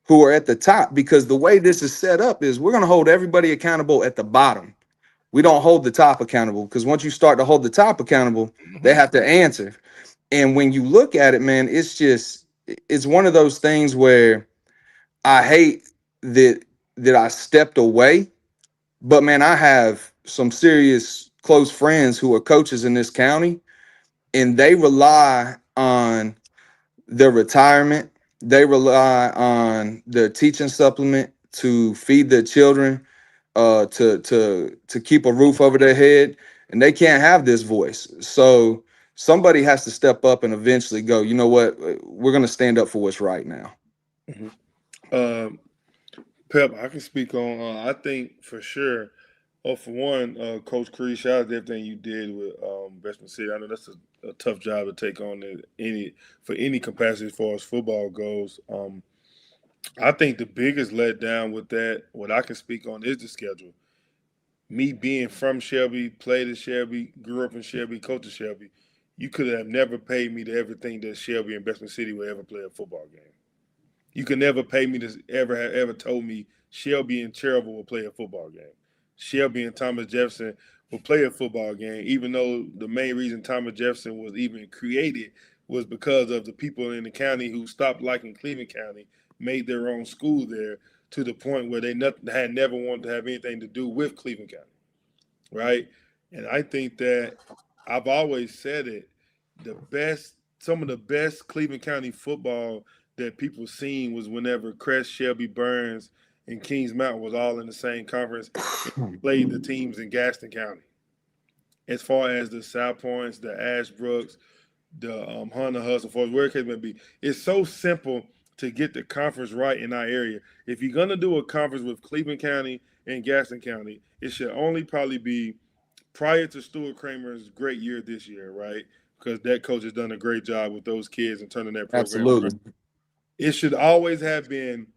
F: who are at the top, because the way this is set up is we're going to hold everybody accountable at the bottom. We don't hold the top accountable, because once you start to hold the top accountable, they have to answer. And when you look at it, man, it's one of those things where I hate that I stepped away, but man, I have some serious close friends who are coaches in this county, and they rely on their retirement. They rely on their teaching supplement to feed their children, to keep a roof over their head, and they can't have this voice. So somebody has to step up and eventually go, you know what, we're going to stand up for what's right now.
C: Pep, I can speak on. I think for sure. For one, Coach Creed, shout out to everything you did with Bestman City. I know that's a tough job to take on for any capacity as far as football goes. I think the biggest letdown with that, what I can speak on, is the schedule. Me being from Shelby, played at Shelby, grew up in Shelby, coached at Shelby, you could have never paid me to ever think that Shelby and Bestman City would ever play a football game. You could never pay me to ever told me Shelby and Cherville will play a football game. Shelby and Thomas Jefferson will play a football game, even though the main reason Thomas Jefferson was even created was because of the people in the county who stopped liking Cleveland County, made their own school there, to the point where they had never wanted to have anything to do with Cleveland County. right? And I think that I've always said it, some of the best Cleveland County football that people seen was whenever Crest, Shelby, Burns, and Kings Mountain was all in the same conference and played the teams in Gaston County. As far as the South Points, the Ashbrooks, the Hunter Hustle, for where it may be, it's so simple to get the conference right in our area. If you're gonna do a conference with Cleveland County and Gaston County, it should only probably be prior to Stuart Kramer's great year this year, right? Because that coach has done a great job with those kids and turning that program around.
F: Absolutely.
C: It should always have been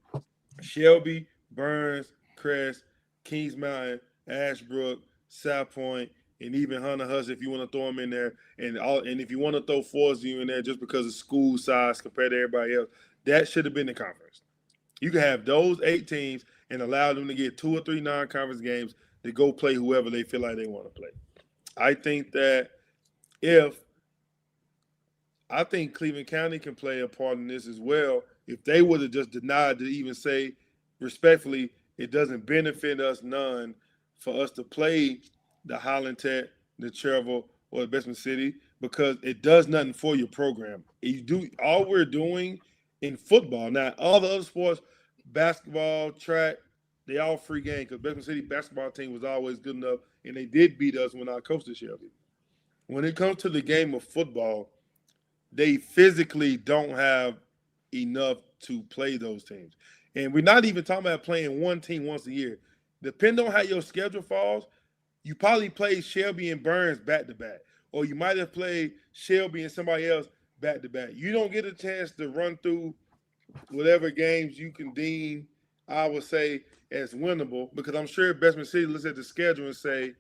C: Shelby, Burns, Crest, Kings Mountain, Ashbrook, South Point, and even Hunter Hus if you want to throw them in there, and if you want to throw Forsview in there just because of school size compared to everybody else, that should have been the conference. You can have those 8 teams and allow them to get 2 or 3 non-conference games to go play whoever they feel like they want to play. I think that if I think Cleveland County can play a part in this as well. If they would have just denied to even say respectfully, it doesn't benefit us none for us to play the Highland Tech, the Cherville, or the Bessemer City because it does nothing for your program. You do all we're doing in football. Now, all the other sports, basketball, track, they all free game because Bessemer City basketball team was always good enough, and they did beat us when I coached at Shelby. When it comes to the game of football, they physically don't have enough to play those teams. And we're not even talking about playing one team once a year. Depending on how your schedule falls, you probably play Shelby and Burns back to back, or you might have played Shelby and somebody else back to back. You don't get a chance to run through whatever games you can deem, I would say, as winnable, because I'm sure Bessemer City looks at the schedule and say,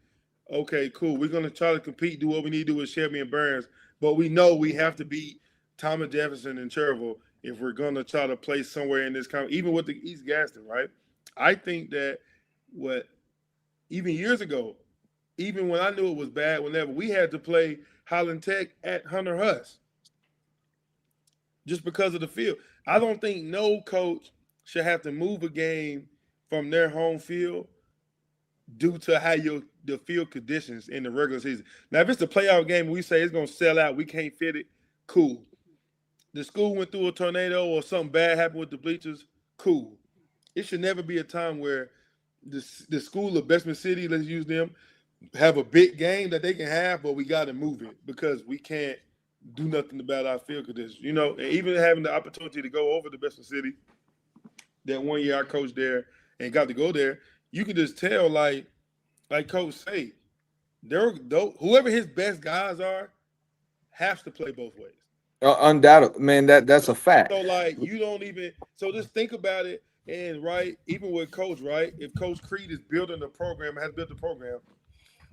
C: okay, cool, we're going to try to compete, do what we need to do with Shelby and Burns, but we know we have to beat Thomas Jefferson and Cherville if we're going to try to play somewhere in this even with the East Gaston, right? I think that even years ago, even when I knew it was bad, whenever we had to play Highland Tech at Hunter Hus, just because of the field. I don't think no coach should have to move a game from their home field due to how the field conditions in the regular season. Now, if it's a playoff game and we say it's going to sell out, we can't fit it, cool. The school went through a tornado or something bad happened with the bleachers, cool. It should never be a time where the school of Bessemer City, let's use them, have a big game that they can have, but we got to move it because we can't do nothing about our field conditions. You know, and even having the opportunity to go over to Bessemer City, that one year I coached there and got to go there, you could just tell, like Coach say, whoever his best guys are has to play both ways.
F: Undoubtedly, man, that's a fact.
C: So, like, you don't even – so just think about it. And, right, even with Coach, right, if Coach Creed is building the program, has built the program,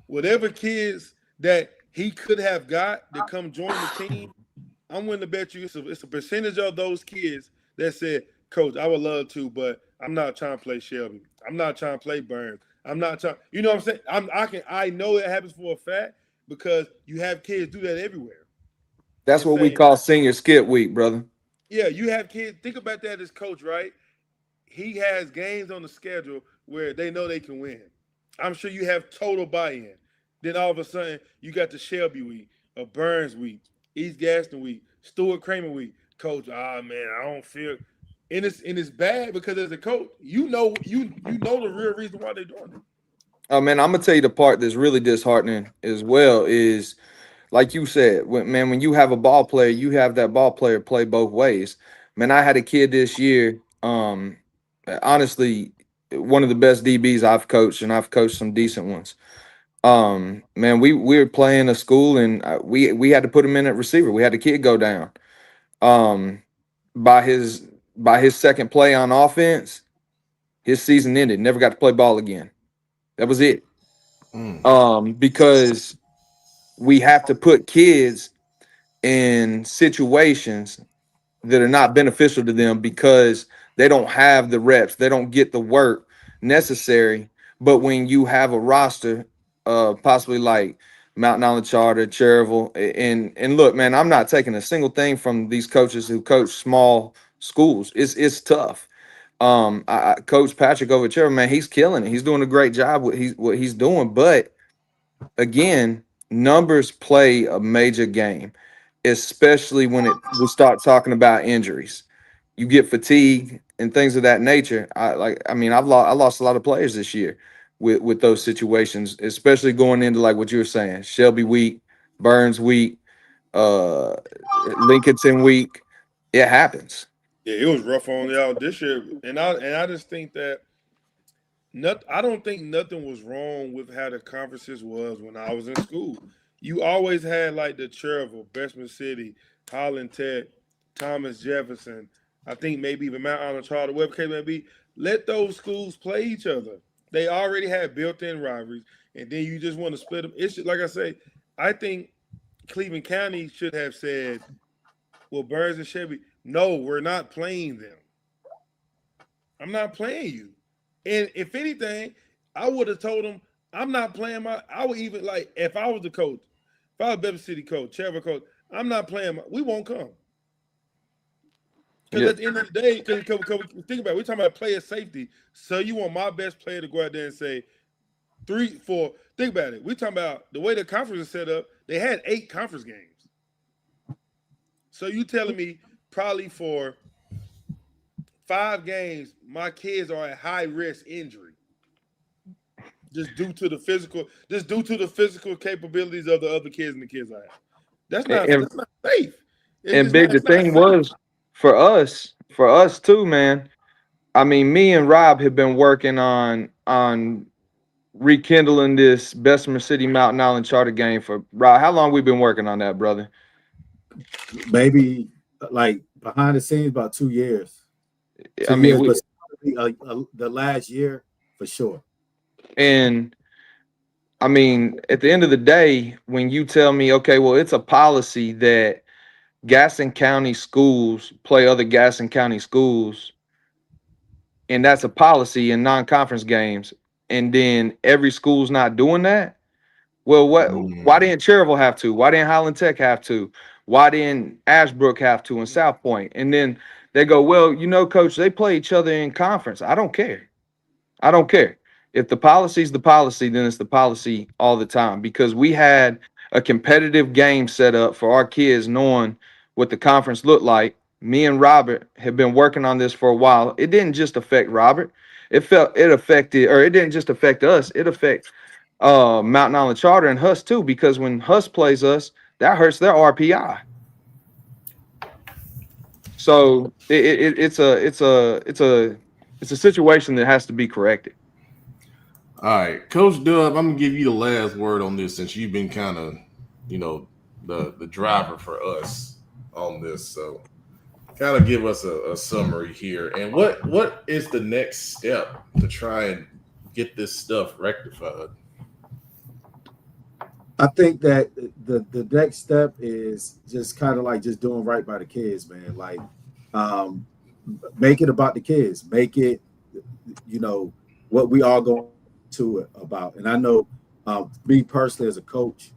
C: whatever kids that he could have got to come join the team, I'm willing to bet you it's a percentage of those kids that said, Coach, I would love to, but I'm not trying to play Shelby. I'm not trying to play Burns. I'm not trying – you know what I'm saying? I know it happens for a fact because you have kids do that everywhere.
F: That's what we call senior skip week, brother.
C: Yeah, you have kids. Think about that as coach, right? He has games on the schedule where they know they can win. I'm sure you have total buy-in. Then all of a sudden, you got the Shelby week, a Burns week, East Gaston week, Stuart Kramer week. Coach, man, I don't feel. And it's bad because as a coach, you know the real reason why they're doing it.
F: Oh man, I'm gonna tell you the part that's really disheartening as well is, like you said, when you have a ball player, you have that ball player play both ways. Man, I had a kid this year. Honestly, one of the best DBs I've coached, and I've coached some decent ones. Man, we were playing a school, and we had to put him in at receiver. We had the kid go down. By his second play on offense, his season ended. Never got to play ball again. That was it. Because we have to put kids in situations that are not beneficial to them because they don't have the reps, they don't get the work necessary. But when you have a roster, possibly like Mountain Island Charter, Cherville, and look, man, I'm not taking a single thing from these coaches who coach small schools. It's tough. Coach Patrick over at Cherville, man, he's killing it. He's doing a great job with what he's doing, but again, numbers play a major game, especially when we start talking about injuries. You get fatigue and things of that nature. I lost a lot of players this year with those situations, especially going into like what you were saying, Shelby weak, Burns weak, uh Lincolnton weak. It happens.
C: Yeah, it was rough on y'all this year, and I just think that I don't think nothing was wrong with how the conferences was when I was in school. You always had like the Cherville, Bessemer City, Holland Tech, Thomas Jefferson. I think maybe even Mount Island Charter, whatever case may be. Let those schools play each other. They already had built-in rivalries, and then you just want to split them. It's just, like I say, I think Cleveland County should have said, "Well, Burns and Shelby, no, we're not playing them. I'm not playing you." And if anything, I would have told them I'm not playing I would even like if I was the coach, if I was Beverly City coach, Trevor coach, I'm not playing we won't come. Because at the end of the day, because think about it, we're talking about player safety. So you want my best player to go out there and say 3, 4. Think about it. We're talking about the way the conference is set up, they had 8 conference games. So you telling me probably for 5 games, my kids are at high risk injury. Just due to the physical capabilities of the other kids and the kids I have. That's not safe.
F: And big, the thing was for us too, man. I mean, me and Rob have been working on rekindling this Bessemer City Mountain Island Charter game for Rob. How long we been working on that, brother?
D: Maybe like behind the scenes about 2 years.
F: I mean,
D: but the last year for sure.
F: And I mean, at the end of the day, when you tell me, okay, well, it's a policy that Gaston County schools play other Gaston County schools, and that's a policy in non-conference games, and then every school's not doing that. Well, why didn't Cherville have to? Why didn't Highland Tech have to? Why didn't Ashbrook have to in South Point? And then they go, well, coach, they play each other in conference. I don't care. If the policy's the policy, then it's the policy all the time, because we had a competitive game set up for our kids knowing what the conference looked like. Me and Robert have been working on this for a while. It didn't just affect Robert. It didn't just affect us. It affects Mountain Island Charter and Huss too, because when Huss plays us, that hurts their RPI. So it's a situation that has to be corrected.
A: All right, Coach Dub, I'm gonna give you the last word on this since you've been kind of, the driver for us on this. So, kind of give us a summary here, and what is the next step to try and get this stuff rectified?
D: I think that the next step is just kind of like just doing right by the kids, man. Like, make it about the kids. Make it, what we all go to it about. And I know, me personally as a coach,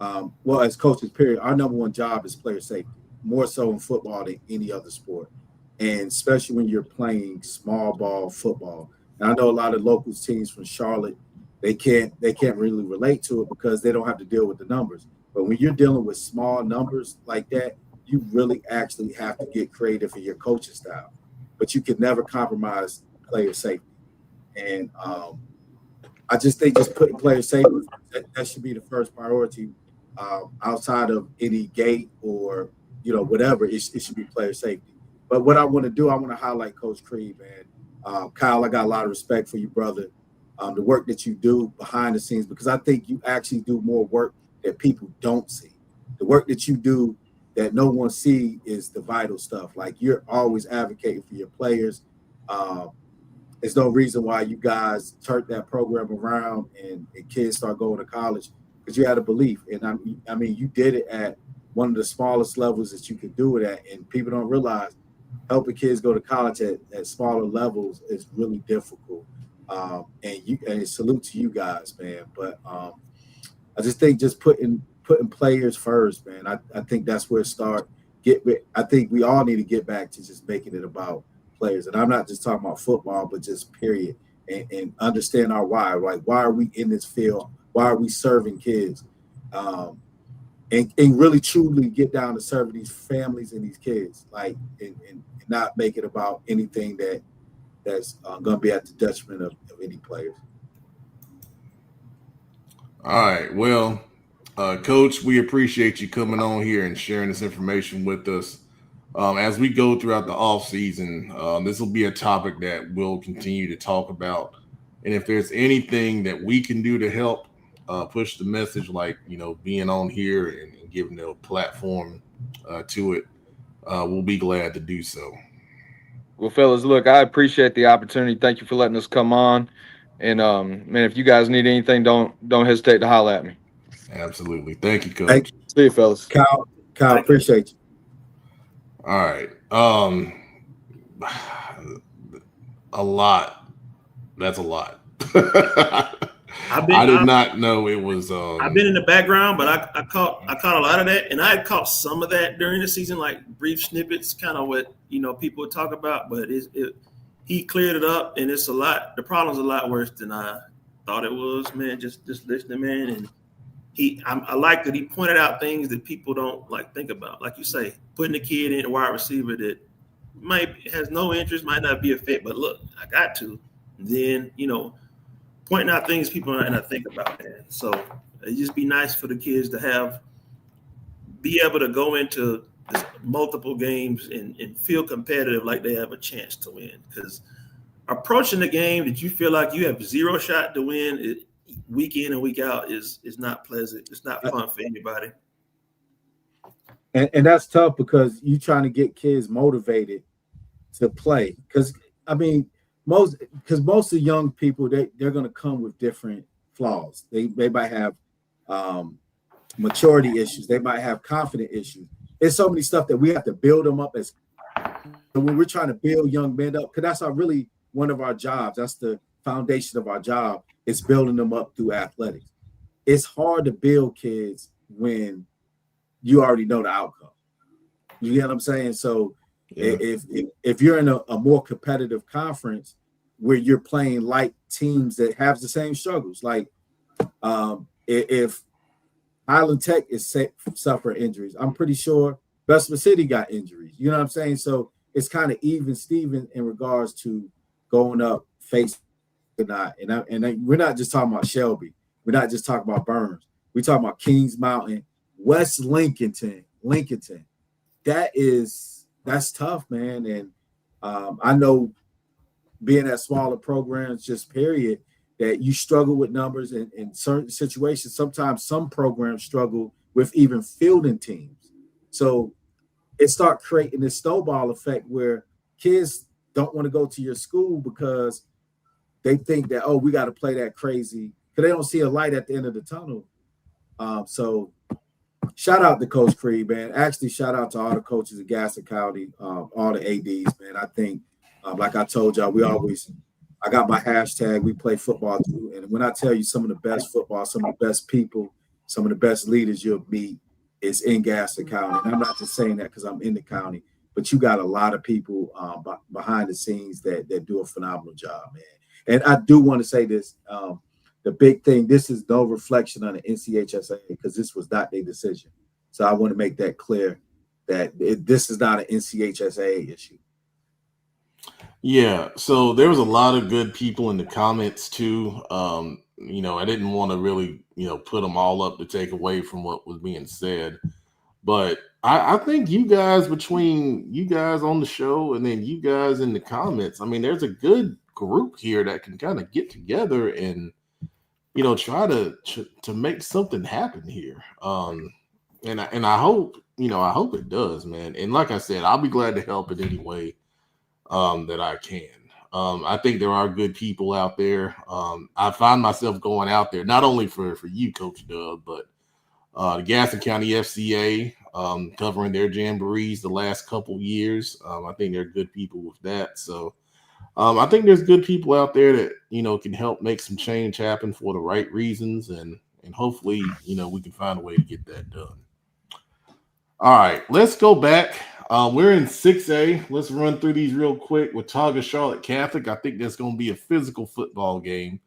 D: as coaches, period, our number one job is player safety, more so in football than any other sport, and especially when you're playing small ball football. And I know a lot of local teams from Charlotte, they can't really relate to it because they don't have to deal with the numbers. But when you're dealing with small numbers like that, you really actually have to get creative in your coaching style. But you can never compromise player safety. And I just think just putting player safety, that should be the first priority, outside of any gate or whatever. It should be player safety. But what I want to do, I want to highlight Coach Creed, man. Kyle, I got a lot of respect for you, brother. The work that you do behind the scenes, because I think you actually do more work that people don't see. The work that you do that no one see is the vital stuff. Like, you're always advocating for your players. There's no reason why you guys turned that program around and kids start going to college, because you had a belief. And I mean, you did it at one of the smallest levels that you could do it at. And people don't realize helping kids go to college at smaller levels is really difficult. And salute to you guys, man. But I just think just putting players first, man. I think that's where it starts. I think we all need to get back to just making it about players. And I'm not just talking about football, but just period. And understand our why. Like, why are we in this field Why are we serving kids? And really truly get down to serving these families and these kids, like, and not make it about anything that's going to be at the detriment of any players.
A: All right. Well, Coach, we appreciate you coming on here and sharing this information with us. As we go throughout the off season, this will be a topic that we'll continue to talk about. And if there's anything that we can do to help push the message, like, being on here and giving a platform to it, we'll be glad to do so.
F: Well, fellas, look, I appreciate the opportunity. Thank you for letting us come on. And man, if you guys need anything, don't hesitate to holler at me.
A: Absolutely. Thank you, Coach.
D: Hey,
F: see you, fellas.
D: Kyle, appreciate you.
A: All right. A lot. That's a lot. I did not know it was.
E: I've been in the background, but I caught a lot of that, and I had caught some of that during the season, like brief snippets, kind of what people would talk about. But he cleared it up, and it's a lot. The problem's a lot worse than I thought it was, man. Just listening, man, and I like that he pointed out things that people don't think about, like you say, putting a kid in a wide receiver that has no interest, might not be a fit, but look, I got to. Then pointing out things people might not think about, man. So it just be nice for the kids to be able to go into multiple games and feel competitive, like they have a chance to win. Because approaching the game that you feel like you have zero shot to win week in and week out is not pleasant. It's not fun for anybody.
D: And that's tough because you're trying to get kids motivated to play. Because most of young people, they're going to come with different flaws. They might have maturity issues. They might have confidence issues. There's so many stuff that we have to build them up as. When we're trying to build young men up, because that's really one of our jobs. That's the foundation of our job. It's building them up through athletics. It's hard to build kids when you already know the outcome. You get what I'm saying? So yeah. If you're in a more competitive conference where you're playing like teams that have the same struggles, like if Highland Tech is suffer injuries, I'm pretty sure Bessemer City got injuries. You know what I'm saying? So it's kind of even Steven in regards to going up face or not. And we're not just talking about Shelby. We're not just talking about Burns. We're talking about Kings Mountain, West Lincolnton. That's tough, man. And I know being at smaller programs, just period, that you struggle with numbers in certain situations. Sometimes some programs struggle with even fielding teams. So it starts creating this snowball effect where kids don't want to go to your school because they think that, oh, we got to play that crazy, because they don't see a light at the end of the tunnel. So shout out to Coach Creed, man. Actually, shout out to all the coaches at Gaston County, all the ADs, man. I think, like I told y'all, I got my hashtag, we play football too. And when I tell you some of the best football, some of the best people, some of the best leaders you'll meet is in Gaston County. And I'm not just saying that because I'm in the county, but you got a lot of people behind the scenes that do a phenomenal job, man. And I do want to say this, the big thing, this is no reflection on the NCHSAA because this was not their decision. So I want to make that clear that this is not an NCHSAA issue.
A: Yeah, so there was a lot of good people in the comments too. I didn't want to really, put them all up to take away from what was being said. But I think you guys, between you guys on the show and then you guys in the comments, there's a good group here that can kind of get together and, try to make something happen here. And I hope, I hope it does, man. And like I said, I'll be glad to help in any way that I can. I think there are good people out there. I find myself going out there, not only for you, Coach Dub, but the Gaston County FCA, covering their jamborees the last couple years. I think they're good people with that. So I think there's good people out there that, can help make some change happen for the right reasons. And hopefully, we can find a way to get that done. All right, let's go back. We're in 6A. Let's run through these real quick. Watauga Charlotte Catholic. I think that's going to be a physical football game.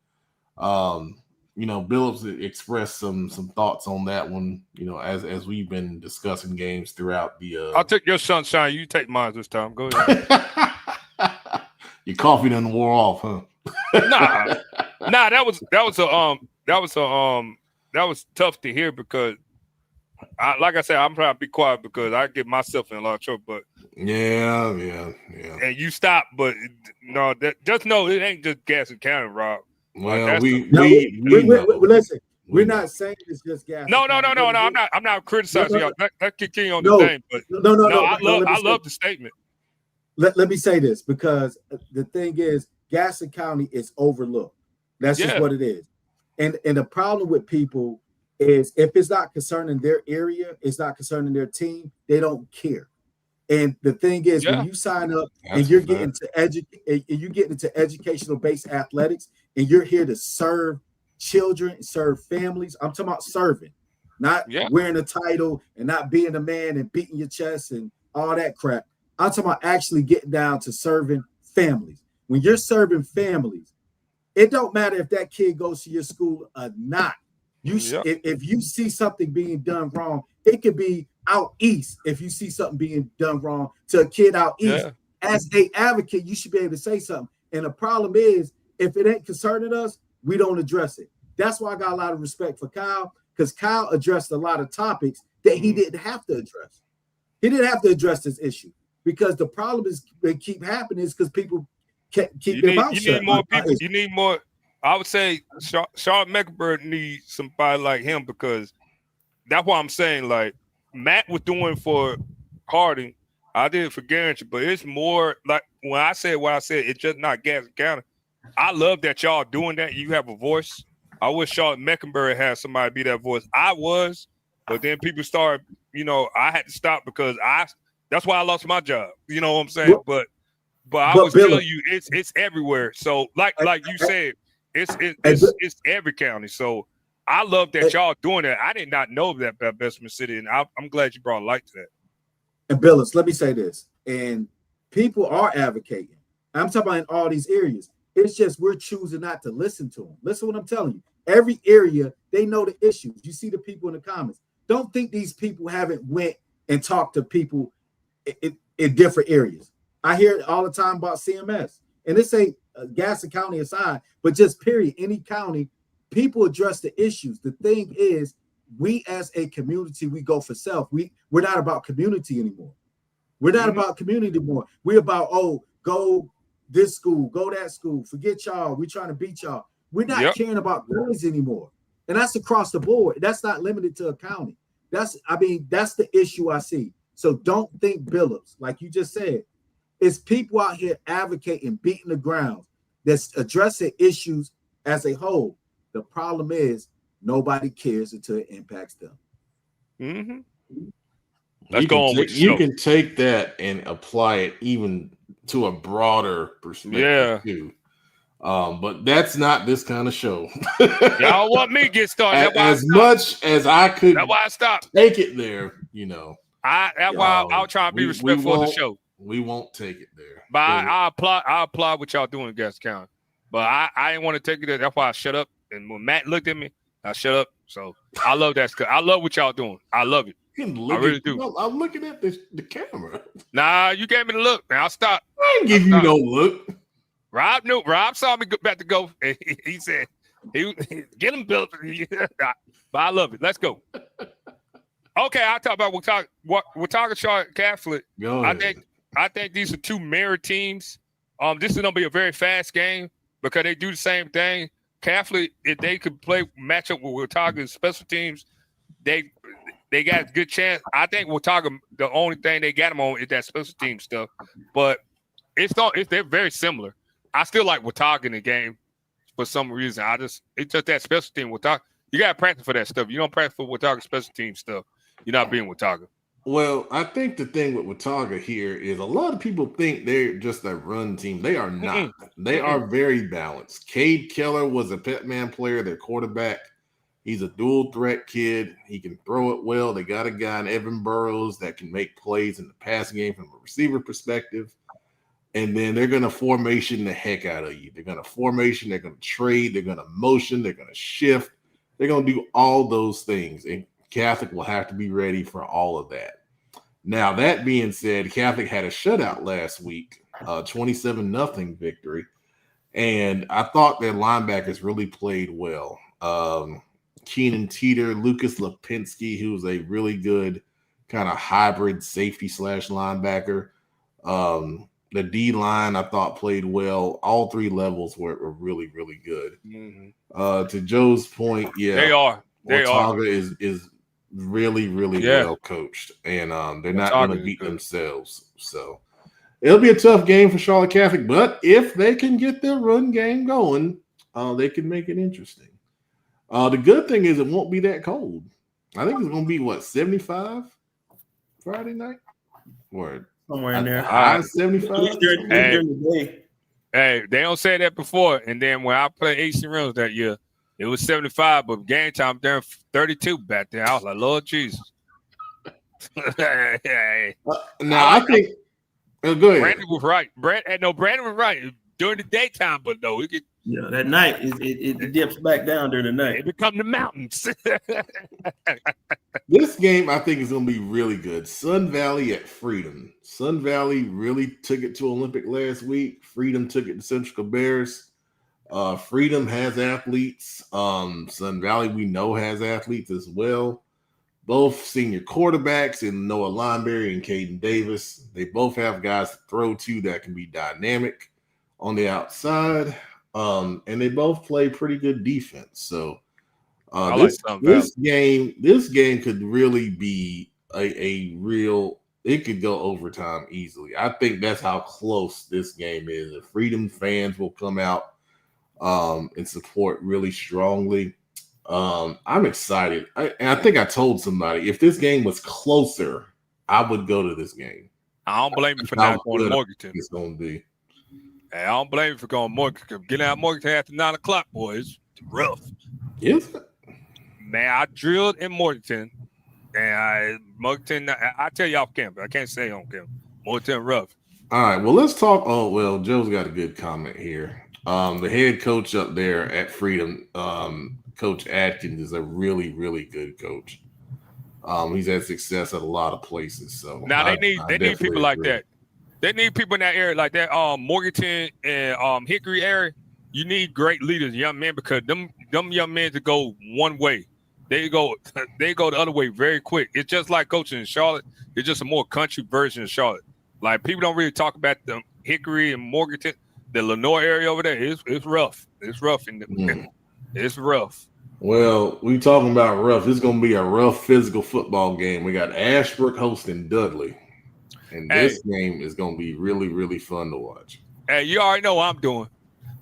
A: Billups expressed some thoughts on that one, as we've been discussing games throughout the
B: I'll take your sunshine. You take mine this time. Go ahead.
A: Your coffee done wore off, huh?
B: Nah, that was tough to hear because like I said, I'm trying to be quiet because I get myself in a lot of trouble. But
A: yeah.
B: And you stop, but no, just know it ain't just Gaston County, Rob.
A: Well,
D: listen. We're not saying it's just Gaston.
B: No. I'm not criticizing y'all. That continue on the thing, but I love the statement.
D: Let me say this, because the thing is, Gaston County is overlooked. That's just what it is. And the problem with people is if it's not concerning their area, it's not concerning their team, they don't care. And the thing is, when you sign up and you're getting into educational based athletics, and you're here to serve children, serve families. I'm talking about serving, not wearing a title and not being a man and beating your chest and all that crap. I'm talking about actually getting down to serving families. When you're serving families, it don't matter if that kid goes to your school or not. If you see something being done wrong, it could be out east. If you see something being done wrong to a kid out east, as an advocate, you should be able to say something. And the problem is, if it ain't concerning us, we don't address it. That's why I got a lot of respect for Kyle, because Kyle addressed a lot of topics that he didn't have to address. He didn't have to address this issue, because the problem is they keep happening is because people keep their mouth shut.
B: You need more people. You need more. I would say Charlotte Mecklenburg needs somebody like him, because that's what I'm saying. Like Matt was doing for Harding, I did it for Garrett, but it's more like when I said what I said, it's just not Gaston County. I love that y'all doing that. You have a voice. I wish Charlotte Mecklenburg had somebody be that voice. I was, but then people started, I had to stop because that's why I lost my job. You know what I'm saying? But I was telling you, it's everywhere. So like you said, it's every county. So I love that y'all doing that. I did not know that about Bessemer City, and I'm glad you brought light to that.
D: And Billups, let me say this, and people are advocating. I'm talking about in all these areas. It's just we're choosing not to listen to them. Listen to what I'm telling you. Every area, they know the issues. You see the people in the comments. Don't think these people haven't went and talked to people in different areas. I hear it all the time about CMS. And this ain't Gaston County aside, but just period. Any county, people address the issues. The thing is, we as a community, we go for self. We're not about community anymore. We're not about community anymore. We're about, go this school, go that school. Forget y'all. We're trying to beat y'all. We're not caring about boys anymore. And that's across the board. That's not limited to a county. That's the issue I see. So don't think Billups, like you just said. It's people out here advocating, beating the ground, that's addressing issues as a whole. The problem is nobody cares until it impacts them.
B: Mm-hmm.
A: You can take that and apply it even to a broader perspective too. But that's not this kind of show.
B: Y'all want me to get started.
A: As much as I could,
B: that's why I stopped.
A: Take it there,
B: That's why I'll try to be respectful of the show.
A: We won't take it there.
B: But I applaud what y'all doing in Gaston County. But I didn't want to take it there. That's why I shut up. And when Matt looked at me, I shut up. So I love that. I love what y'all doing. I love it. I really do.
A: I'm looking at the camera.
B: Nah, you gave me the look. Man, I'll stop.
A: I didn't give you no look.
B: Rob knew. Rob saw me about to go. He said, "Get him, Bill." But I love it. Let's go. Okay, I'll talk about we're talking Charlotte Catholic. I think these are two mirror teams. This is gonna be a very fast game because they do the same thing. Catholic, if they could match up with Watauga special teams, they got a good chance. I think Watauga, the only thing they got them on is that special team stuff. But they're very similar. I still like Watauga in the game for some reason. It's just that special team Watauga. You gotta practice for that stuff. You don't practice for Watauga special team stuff, you're not being Watauga.
A: Well, I think the thing with Watauga here is a lot of people think they're just a run team. They are not. They are very balanced. Cade Keller was a Petman player, their quarterback. He's a dual threat kid. He can throw it well. They got a guy in Evan Burrows that can make plays in the passing game from a receiver perspective. and then they're going to formation the heck out of you. They're going to formation, they're going to trade, they're going to motion, they're going to shift. They're going to do all those things, and Catholic will have to be ready for all of that. Now, that being said, Catholic had a shutout last week, 27-0 victory, and I thought their linebackers really played well. Keenan Teeter, Lucas Lipinski, who's a really good kind of hybrid safety / linebacker. The D line I thought played well. All three levels were really, really good.
B: Mm-hmm.
A: To Joe's point, yeah,
B: They are.
A: Ortaga is really, really well coached, and they're not going to beat themselves. So it'll be a tough game for Charlotte Catholic, but if they can get their run game going, they can make it interesting. The good thing is it won't be that cold. I think it's going to be, 75 Friday night? Or
E: somewhere in there.
A: High 75?
B: Hey, they don't say that before. And then when I played AC Reynolds that year, it was 75, but game time there 32 back there. I was like, Lord Jesus.
A: Now I think go ahead.
B: Brandon was right. Brandon was right during the daytime, but no, it could,
E: that night it dips back down during the night.
B: It become the mountains.
A: This game I think is going to be really good. Sun Valley at Freedom. Sun Valley really took it to Olympic last week. Freedom took it to Central Bears. Freedom has athletes. Sun Valley we know has athletes as well. Both senior quarterbacks in Noah Lineberry and Caden Davis. They both have guys to throw to that can be dynamic on the outside. And they both play pretty good defense. So this game could really be a real. It could go overtime easily. I think that's how close this game is. The Freedom fans will come out and support really strongly. I'm excited. I think I told somebody if this game was closer, I would go to this game.
B: I don't blame you for not going to Morganton.
A: It's going to be.
B: I don't blame you for going to Morganton. Getting out of Morganton after 9 o'clock, boys, rough.
A: Yes.
B: Man, I drilled in Morganton, and I tell you off camera. I can't say on camera. Morganton rough.
A: All right, well, let's talk. Oh, well, Joe's got a good comment here. The head coach up there at Freedom, Coach Atkins, is a really, really good coach. He's had success at a lot of places. So
B: now they need people like that. They need people in that area like that. Morganton and Hickory area. You need great leaders, young men, because them young men to go one way. They go the other way very quick. It's just like coaching in Charlotte. It's just a more country version of Charlotte. Like people don't really talk about the Hickory and Morganton, the Lenoir area over there. It's rough. It's rough it's rough.
A: Well, we talking about rough. It's going to be a rough physical football game. We got Ashbrook hosting Dudley. And this game is going to be really, really fun to watch.
B: Hey, you already know what I'm doing.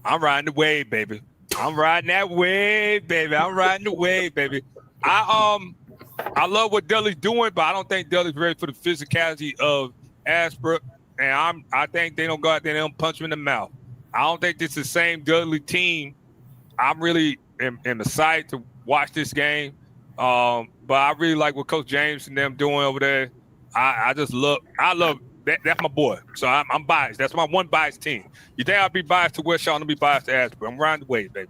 B: I'm riding the wave, baby. I'm riding that wave, baby. I'm riding the wave, baby. I love what Dudley's doing, but I don't think Dudley's ready for the physicality of Ashbrook. And I think they don't go out there and they don't punch him in the mouth. I don't think this is the same Dudley team. I'm really am excited to watch this game. But I really like what Coach James and them doing over there. I love that. That's my boy. So I'm biased. That's my one biased team. You think I'd be biased to West Charlotte and be biased to Ashbrook? I'm riding the wave, baby.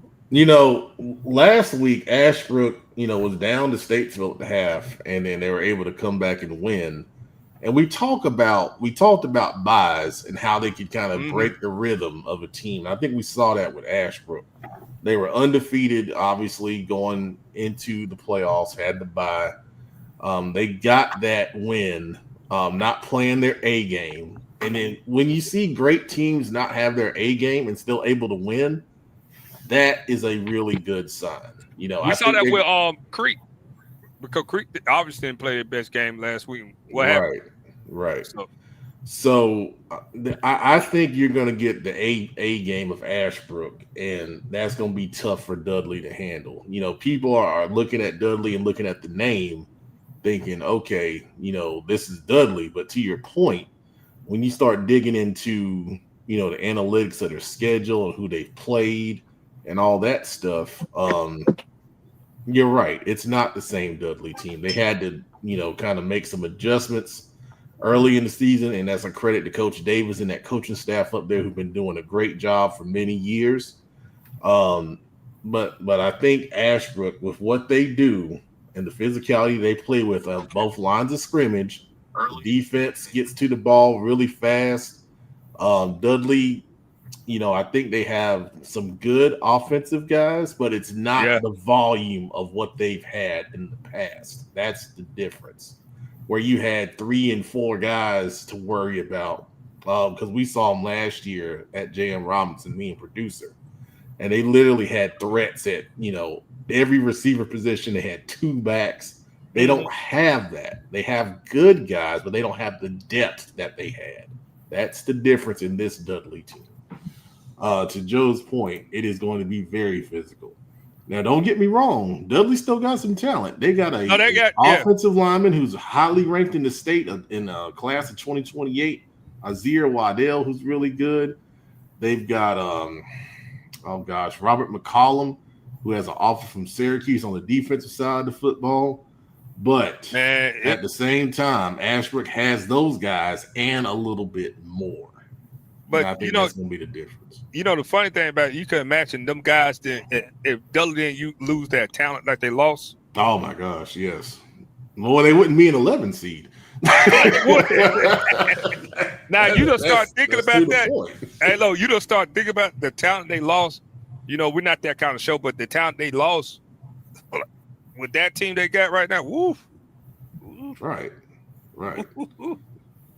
A: Last week Ashbrook, was down to Statesville at the half, and then they were able to come back and win. And we talked about buys and how they could kind of break the rhythm of a team. I think we saw that with Ashbrook. They were undefeated, obviously, going into the playoffs, had to buy. They got that win, not playing their A game. And then when you see great teams not have their A game and still able to win, that is a really good sign. We
B: saw that with Creek. Because Creek obviously didn't play their best game last week. What happened?
A: Right. So I think you're going to get the A game of Ashbrook, and that's going to be tough for Dudley to handle. People are looking at Dudley and looking at the name, thinking, okay, this is Dudley. But to your point, when you start digging into, the analytics of their schedule and who they've played and all that stuff, you're right. It's not the same Dudley team. They had to, kind of make some adjustments. early in the season, and that's a credit to Coach Davis and that coaching staff up there who've been doing a great job for many years. But I think Ashbrook, with what they do and the physicality they play with both lines of scrimmage, the defense gets to the ball really fast. Dudley, I think they have some good offensive guys, but it's not the volume of what they've had in the past. That's the difference. Where you had 3 and 4 guys to worry about, because we saw them last year at J.M. Robinson, me and producer, and they literally had threats at every receiver position. They had 2 backs. They don't have that. They have good guys, but they don't have the depth that they had. That's the difference in this Dudley team. To Joe's point, it is going to be very physical. Now, don't get me wrong. Dudley still got some talent. They got an offensive lineman who's highly ranked in the state in class of 2028, Azir Waddell, who's really good. They've got, Robert McCollum, who has an offer from Syracuse on the defensive side of the football. But at the same time, Ashbrook has those guys and a little bit more. But I think that's going to be the difference.
B: The funny thing about it, you can imagine them guys if Dudley didn't lose their talent like they lost.
A: Oh my gosh, yes. Well, they wouldn't be an 11 seed.
B: Now you don't start thinking about that. Hey, look, you don't start thinking about the talent they lost. We're not that kind of show, but the talent they lost with that team they got right now, woof.
A: Right.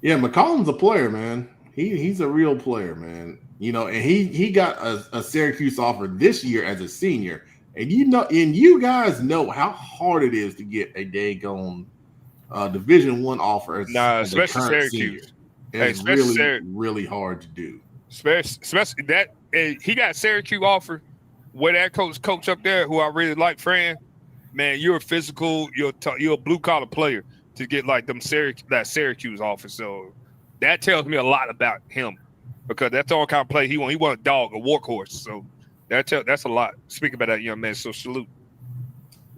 A: Yeah, McCollum's a player, man. He's a real player, man. And he got a Syracuse offer this year as a senior. And you guys know how hard it is to get a daggone Division I offer as
B: especially Syracuse.
A: It's really hard to do.
B: Especially that he got Syracuse offer where that coach up there, who I really like, Fran. Man, you're a physical, you're a blue collar player to get like that Syracuse offer. So that tells me a lot about him, because that's the only kind of play he want. He want a dog, a workhorse. So that's a lot. Speaking about that young man, so salute.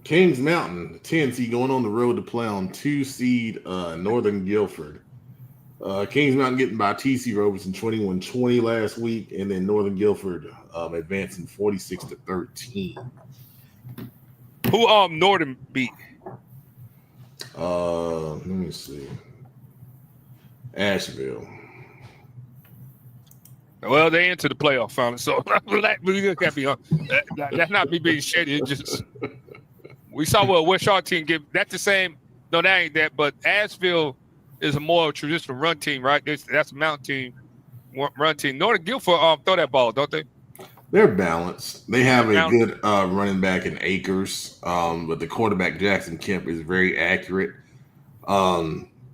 A: Kings Mountain, 10 seed, going on the road to play on 2 seed Northern Guilford. Kings Mountain getting by TC Robertson 21-20 last week, and then Northern Guilford advancing 46-13.
B: Who Northern beat?
A: Let me see. Asheville.
B: Well, they entered the playoff finally, so that's not me being shady. It just we saw what West Charlotte team give. That's the same. No, that ain't that. But Asheville is a more traditional run team, right? That's a mountain team, run team. Northern Guilford throw that ball, don't they?
A: They're balanced. They have a good running back in Akers, but the quarterback Jackson Kemp is very accurate.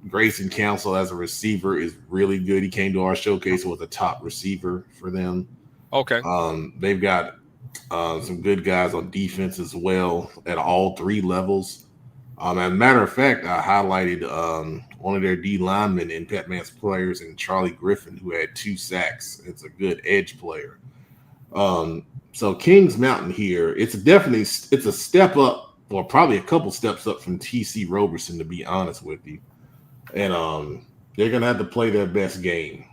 A: Grayson Council as a receiver is really good. He came to our showcase and was a top receiver for them.
B: Okay.
A: They've got some good guys on defense as well at all 3 levels. As a matter of fact, I highlighted one of their D linemen in Pat Man's players, and Charlie Griffin, who had 2 sacks. It's a good edge player. So Kings Mountain here, it's a step up, or probably a couple steps up from TC Robertson, to be honest with you. And they're gonna have to play their best game.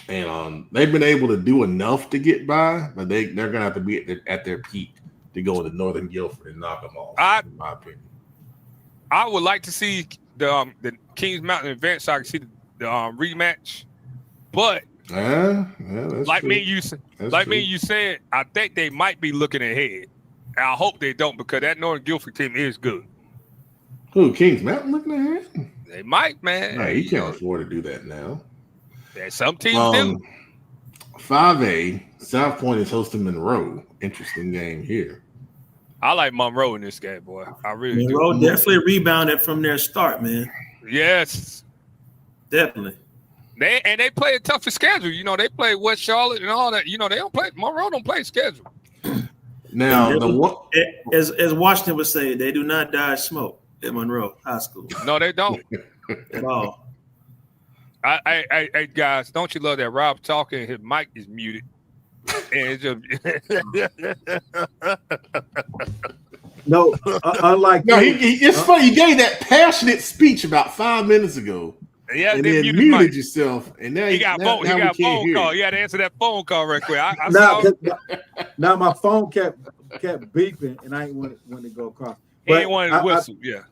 A: And they've been able to do enough to get by, but they're gonna have to be at their peak to go into Northern Guilford and knock them off, in my opinion.
B: I would like to see the Kings Mountain advance so I can see the rematch. But like me and you said, I think they might be looking ahead. And I hope they don't, because that Northern Guilford team is good.
A: Who, Kings Mountain looking ahead?
B: They might, man.
A: No, you can't afford to do that now.
B: Some teams do.
A: 5A, South Point is hosting Monroe. Interesting game here.
B: I like Monroe in this game, boy. I really do.
E: Monroe definitely rebounded from their start, man.
B: Yes.
E: Definitely.
B: They play a tougher schedule. They play West Charlotte and all that. They don't play. Monroe don't play schedule.
A: Now,
E: as Washington would say, they do not dodge smoke at Monroe High School.
B: No, they don't
E: at all.
B: Hey, guys, don't you love that Rob talking? His mic is muted. And it's just
D: unlike
A: it's funny. You gave that passionate speech about 5 minutes ago.
B: Yeah,
A: and
B: they
A: then
B: muted
A: muted
B: Mike.
A: yourself, and now
B: He got
A: now
B: phone.
A: we
B: He got
A: can't
B: phone
A: hear
B: call.
A: you.
B: You had to answer that phone call right quick. I
D: Now,
B: saw.
D: now my phone kept beeping, and I ain't want to go across.
B: He
D: But
B: ain't wanted to whistle. Yeah.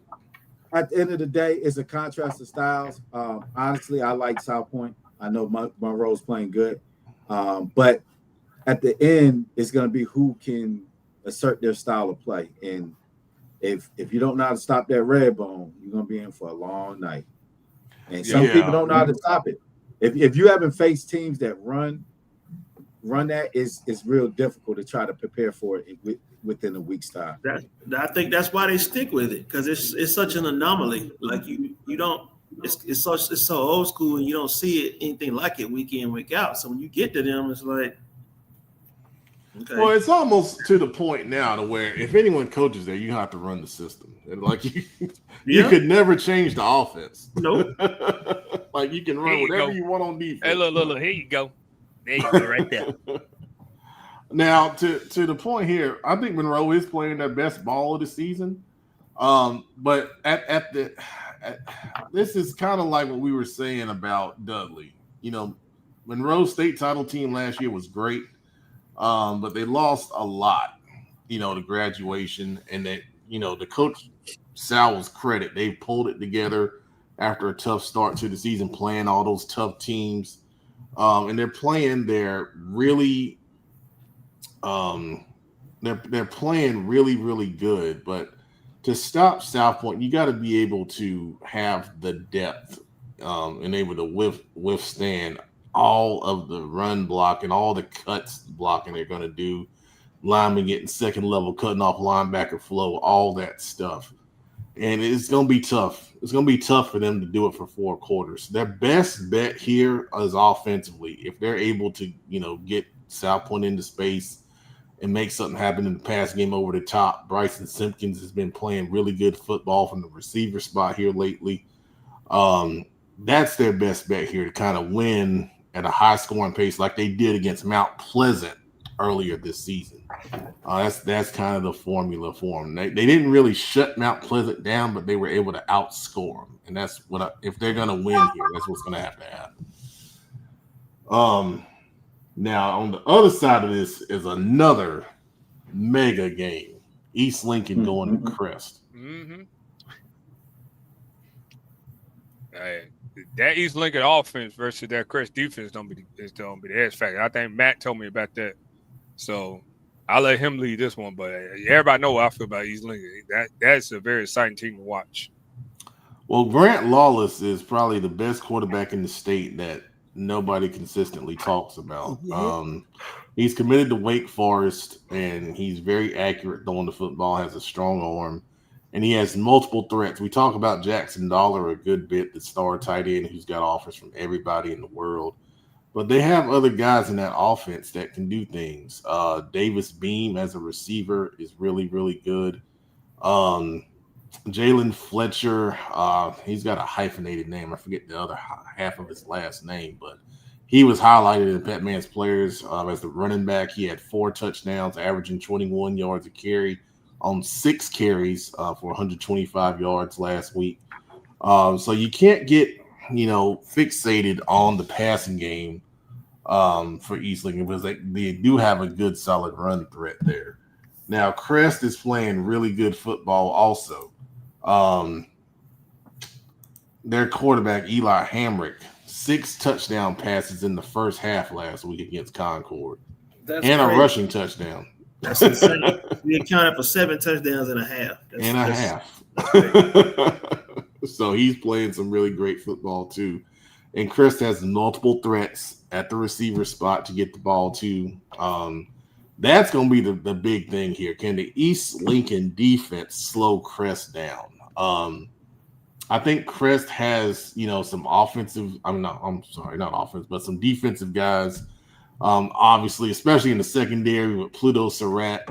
D: At the end of the day, it's a contrast of styles. Honestly, I like South Point. I know Monroe's playing good, but at the end, it's going to be who can assert their style of play. And if you don't know how to stop that red bone, you're going to be in for a long night. And some people don't know how to stop it. If you haven't faced teams that run that, it's real difficult to try to prepare for it within a week's time.
E: I think that's why they stick with it, because it's such an anomaly. Like you don't. It's so old school, and you don't see it anything like it week in, week out. So when you get to them, it's like, okay.
A: Well, it's almost to the point now to where if anyone coaches there, you have to run the system. And like you could never change the offense.
E: Nope.
A: Like you can run whatever you want on defense.
B: Hey, look, here you go. There you go, right there.
A: Now, to the point here, I think Monroe is playing their best ball of the season. But this is kind of like what we were saying about Dudley. You know, Monroe's state title team last year was great, but they lost a lot. You know, the graduation, and that, you know, the coach Sal's credit, they pulled it together after a tough start to the season, playing all those tough teams, and they're playing their really. They're playing really, really good, but to stop South Point, you got to be able to have the depth and able to withstand all of the run block and all the cuts blocking they're going to do, linemen getting second level, cutting off linebacker flow, all that stuff. And it's going to be tough. It's going to be tough for them to do it for 4 quarters. Their best bet here is offensively. If they're able to, you know, get South Point into space and make something happen in the pass game over the top. Bryson Simpkins has been playing really good football from the receiver spot here lately. That's their best bet here to kind of win at a high scoring pace like they did against Mount Pleasant earlier this season. That's kind of the formula for them. They didn't really shut Mount Pleasant down, but they were able to outscore them. And that's if they're going to win here, that's what's going to happen. Now, on the other side of this is another mega game. East Lincoln going to Crest.
B: Mm-hmm. That East Lincoln offense versus that Crest defense don't be the X factor. I think Matt told me about that. So I'll let him lead this one. But everybody know what I feel about East Lincoln. That's a very exciting team to watch.
A: Well, Grant Lawless is probably the best quarterback in the state that nobody consistently talks about. He's committed to Wake Forest, and he's very accurate throwing the football, has a strong arm, and he has multiple threats. We talk about Jackson Dollar a good bit, the star tight end who's got offers from everybody in the world. But they have other guys in that offense that can do things. Davis Beam as a receiver is really, really good. Jalen Fletcher, he's got a hyphenated name. I forget the other half of his last name, but he was highlighted in Batman's players as the running back. He had 4 touchdowns, averaging 21 yards a carry on 6 carries for 125 yards last week. So you can't get, fixated on the passing game for East Lincoln because they do have a good solid run threat there. Now, Crest is playing really good football also. Their quarterback, Eli Hamrick, 6 touchdown passes in the first half last week against Concord.
E: That's
A: and
E: crazy.
A: A rushing touchdown.
E: That's insane. We accounted for 7 touchdowns and a half.
A: Half. So he's playing some really great football too. And Crest has multiple threats at the receiver spot to get the ball to. That's going to be the big thing here. Can the East Lincoln defense slow Crest down? I think Crest has, some offensive. Not offense, but some defensive guys. Obviously, especially in the secondary with Pluto Surratt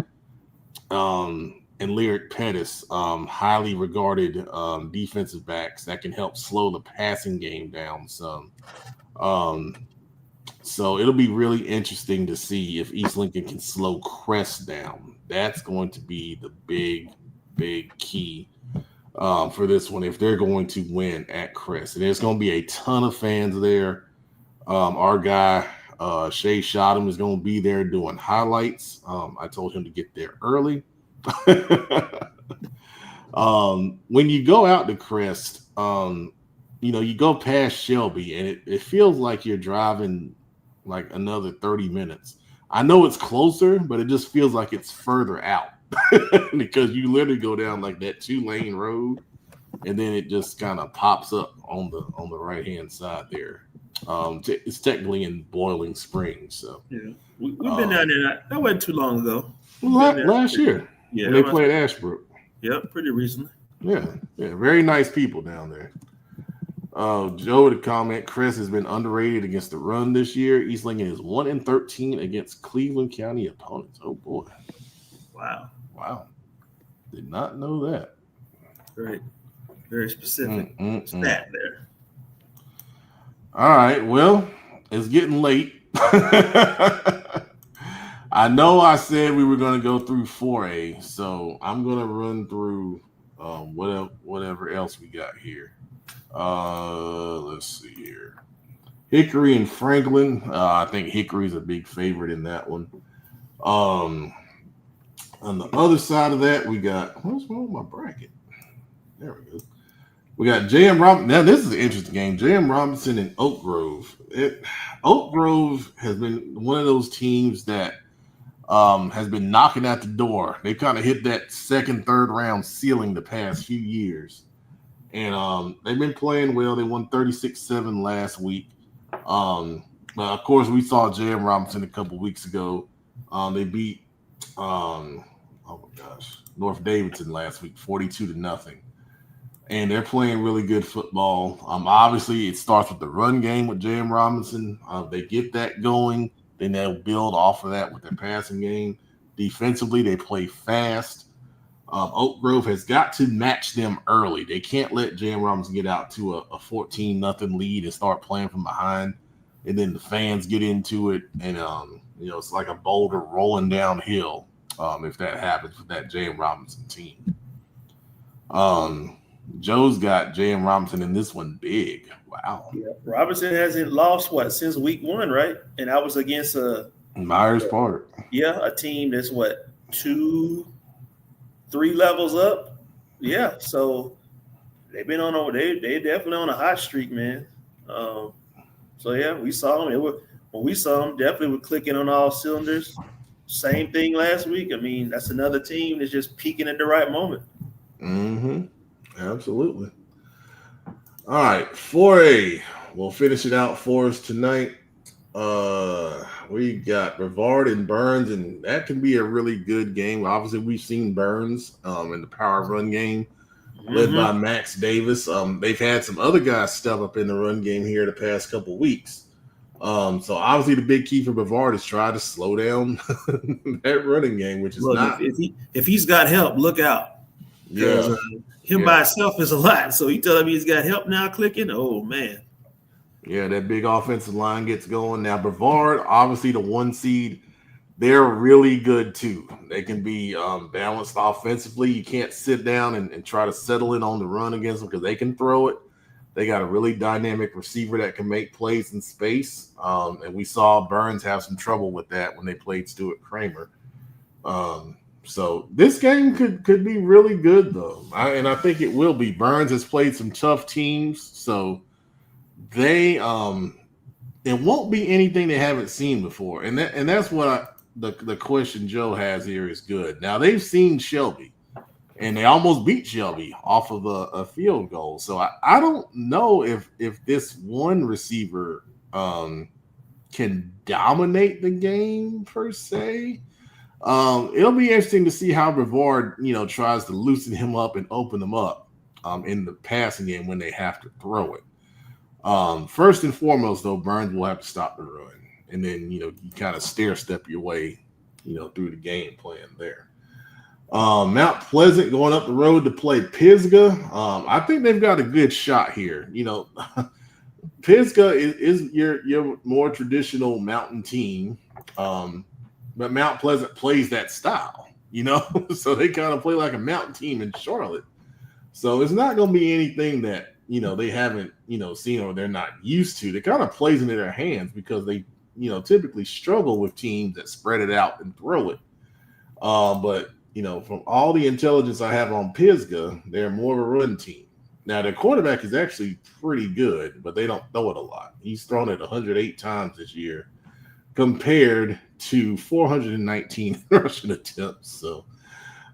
A: and Lyric Pettis, highly regarded defensive backs that can help slow the passing game down some. So it'll be really interesting to see if East Lincoln can slow Crest down. That's going to be the big, big key for this one if they're going to win at Crest. And there's going to be a ton of fans there. Our guy, Shay Shottam, is going to be there doing highlights. I told him to get there early. When you go out to Crest, you go past Shelby, and it feels like you're driving like another 30 minutes. I know it's closer, but it just feels like it's further out because you literally go down like that 2-lane road, and then it just kind of pops up on the right-hand side there. It's technically in Boiling Springs, so
E: yeah, we've been down there. That wasn't too long ago.
A: Last year,
E: yeah,
A: when they played Ashbrook.
E: Yeah, pretty recently.
A: Yeah, very nice people down there. Joe, the comment, Chris has been underrated against the run this year. East Lincoln is 1-13 against Cleveland County opponents. Oh boy. Wow. Did not know that.
E: Very specific stat there.
A: All right. Well, it's getting late. I know I said we were going to go through 4A, so I'm going to run through whatever else we got here. Let's see here. Hickory and Franklin. I think Hickory's a big favorite in that one. On the other side of that, we got what's wrong with my bracket? There we go. We got J.M. Robinson. Now, this is an interesting game. J.M. Robinson and Oak Grove. Oak Grove has been one of those teams that has been knocking at the door. They kind of hit that second, third round ceiling the past few years. And they've been playing well. They won 36-7 last week. But of course, we saw J.M. Robinson a couple weeks ago. They beat North Davidson last week, 42-0. And they're playing really good football. Obviously, it starts with the run game with J.M. Robinson. They get that going. Then they'll build off of that with their passing game. Defensively, they play fast. Oak Grove has got to match them early. They can't let J.M. Robinson get out to a 14-0 lead and start playing from behind. And then the fans get into it. And, it's like a boulder rolling downhill if that happens with that J.M. Robinson team. Joe's got J.M. Robinson in this one big. Wow.
E: Yeah. Robinson hasn't lost since week 1, right? And I was against
A: Myers Park.
E: Yeah, a team that's 2-3 levels up. Yeah, so they've been they definitely on a hot streak, man. So yeah, we saw them. When we saw them, definitely were clicking on all cylinders. Same thing last week. I mean, that's another team that's just peaking at the right moment.
A: Mm-hmm. Absolutely. All right, 4A. We'll finish it out for us tonight. We got Brevard and Burns, and that can be a really good game. Obviously, we've seen Burns in the power run game led by Max Davis. They've had some other guys step up in the run game here the past couple of weeks. So obviously the big key for Brevard is try to slow down that running game, which is not.
E: If he's got help, look out.
A: Yeah.
E: Him by himself is a lot. So you telling me he's got help now clicking? Oh, man.
A: Yeah, that big offensive line gets going. Now, Brevard, obviously the 1 seed, they're really good too. They can be balanced offensively. You can't sit down and try to settle in on the run against them because they can throw it. They got a really dynamic receiver that can make plays in space. And we saw Burns have some trouble with that when they played Stuart Kramer. So this game could be really good, though. And I think it will be. Burns has played some tough teams, so it won't be anything they haven't seen before. And that's what the question Joe has here is good. Now, they've seen Shelby, and they almost beat Shelby off of a field goal. So I don't know if this one receiver can dominate the game per se. It'll be interesting to see how Brevard, tries to loosen him up and open them up in the passing game when they have to throw it. First and foremost, though, Burns will have to stop the run, and then you kind of stair step your way, through the game plan there. Mount Pleasant going up the road to play Pisgah. I think they've got a good shot here. Pisgah is your more traditional mountain team. But Mount Pleasant plays that style, so they kind of play like a mountain team in Charlotte. So it's not going to be anything that, they haven't, seen or they're not used to. It kind of plays into their hands because they, typically struggle with teams that spread it out and throw it. But, from all the intelligence I have on Pisgah, they're more of a run team. Now, their quarterback is actually pretty good, but they don't throw it a lot. He's thrown it 108 times this year compared to 419 rushing attempts. So,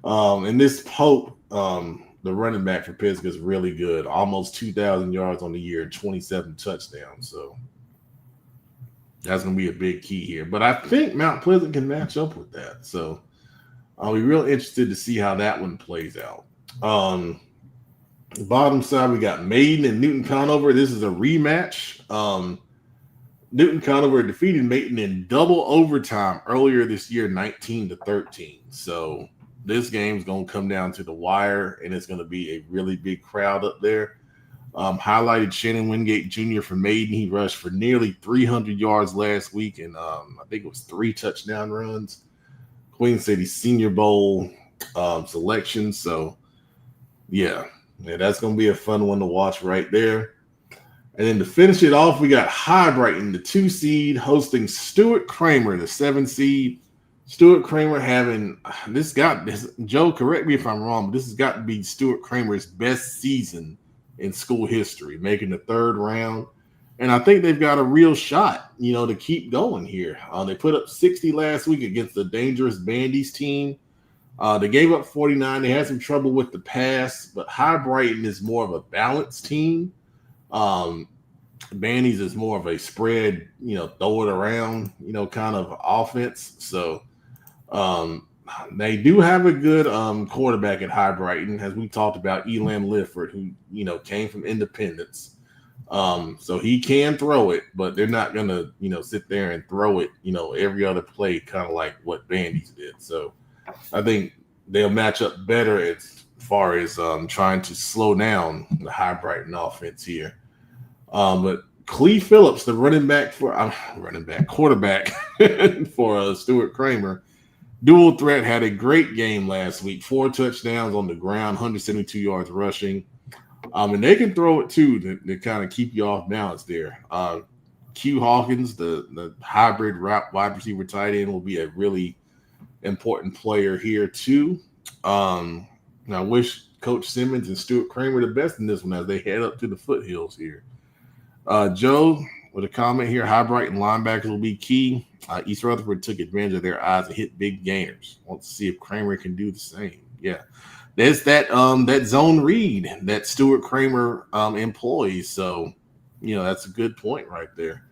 A: and this Pope, the running back for Pisgah, is really good. Almost 2,000 yards on the year, 27 touchdowns. So that's going to be a big key here. But I think Mount Pleasant can match up with that. So I'll be real interested to see how that one plays out. The bottom side, we got Maiden and Newton Conover. This is a rematch. Newton Conover defeated Maiden in double overtime earlier this year, 19-13. So this game's going to come down to the wire, and it's going to be a really big crowd up there. Highlighted Shannon Wingate Jr. for Maiden. He rushed for nearly 300 yards last week, and I think it was 3 touchdown runs. Queen City Senior Bowl selection. So, yeah, that's going to be a fun one to watch right there. And then to finish it off, we got High Brighton, the 2 seed, hosting Stuart Kramer, the 7 seed. Stuart Kramer having this. Joe, correct me if I'm wrong, but this has got to be Stuart Kramer's best season in school history, making the 3rd round. And I think they've got a real shot, to keep going here. They put up 60 last week against the dangerous Bandies team. They gave up 49. They had some trouble with the pass, but High Brighton is more of a balanced team. Bandies is more of a spread, throw it around, kind of offense. So they do have a good quarterback at High Brighton, as we talked about, Elam Lifford, who, came from Independence. So he can throw it, but they're not going to, sit there and throw it, every other play, kind of like what Bandies did. So I think they'll match up better as far as trying to slow down the High Brighton offense here. But Clee Phillips, the quarterback for Stuart Kramer, dual threat, had a great game last week. 4 touchdowns on the ground, 172 yards rushing. And they can throw it too to kind of keep you off balance there. Q Hawkins, the hybrid wide receiver tight end, will be a really important player here too. And I wish Coach Simmons and Stuart Kramer the best in this one as they head up to the foothills here. Joe, with a comment here, High Brighton linebackers will be key. East Rutherford took advantage of their eyes and hit big gainers. Want to see if Kramer can do the same. Yeah. There's that zone read that Stuart Kramer employs. So, that's a good point right there.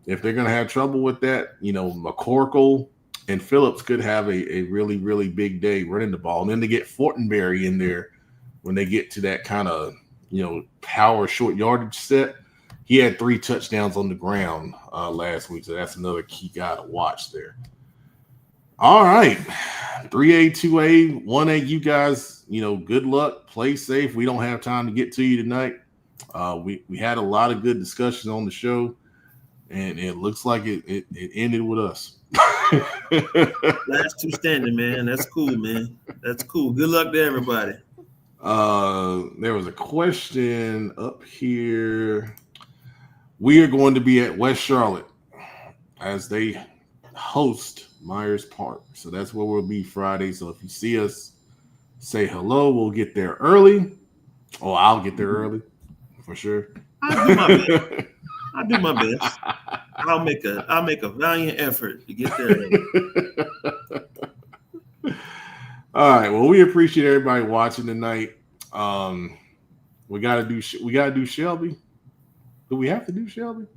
A: If they're going to have trouble with that, McCorkle and Phillips could have a really, really big day running the ball. And then they get Fortenberry in there when they get to that kind of, power short yardage set. He had 3 touchdowns on the ground last week. So that's another key guy to watch there. All right. 3A, 2A, 1A, you guys, good luck. Play safe. We don't have time to get to you tonight. We had a lot of good discussions on the show, and it looks like it ended with us.
E: Last 2 standing, man. That's cool, man. That's cool. Good luck to everybody.
A: There was a question up here. We are going to be at West Charlotte as they host Myers Park. So that's where we'll be Friday. So if you see us, say hello. We'll get there early. Oh, I'll get there early for sure.
E: I'll do my best. I'll make a valiant effort to get there early.
A: All right. Well, we appreciate everybody watching tonight. We gotta do Shelby. Do we have to do Shelby?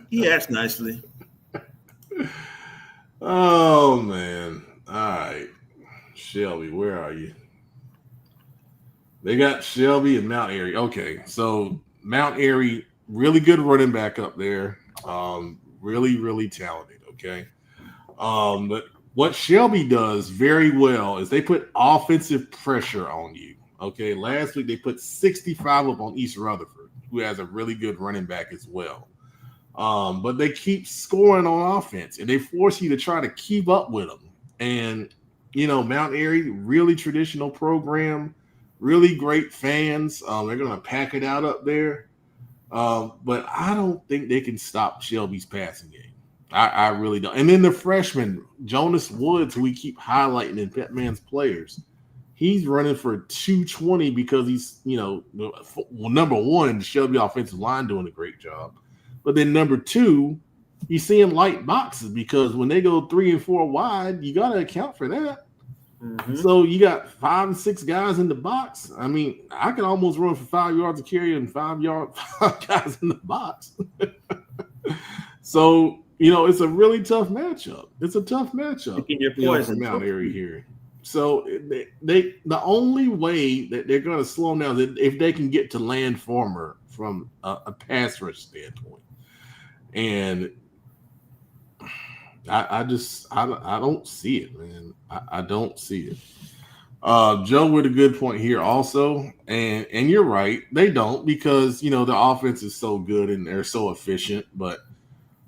E: He asked nicely.
A: Oh man. All right. Shelby, where are you? They got Shelby and Mount Airy. Okay. So Mount Airy, really good running back up there. Really, really talented. Okay. But what Shelby does very well is they put offensive pressure on you. Okay. Last week they put 65 up on East Rutherford, who has a really good running back as well. But they keep scoring on offense, and they force you to try to keep up with them. And Mount Airy, really traditional program, really great fans. They're going to pack it out up there. But I don't think they can stop Shelby's passing game. I really don't. And then the freshman, Jonas Woods, who we keep highlighting in Petman's players, he's running for 220 because he's, number one, the Shelby offensive line doing a great job. But then number two, he's seeing light boxes because when they go 3 and 4 wide, you got to account for that. Mm-hmm. So you got 5 and 6 guys in the box. I mean, I can almost run for 5 yards of carry and 5 guys in the box. So, it's a really tough matchup. It's a tough matchup for Mount Airy here. So the only way that they're going to slow them down is if they can get to Land Farmer from a pass rush standpoint. And I don't see it, man. I don't see it. Joe with a good point here also. And you're right. They don't because, the offense is so good and they're so efficient. But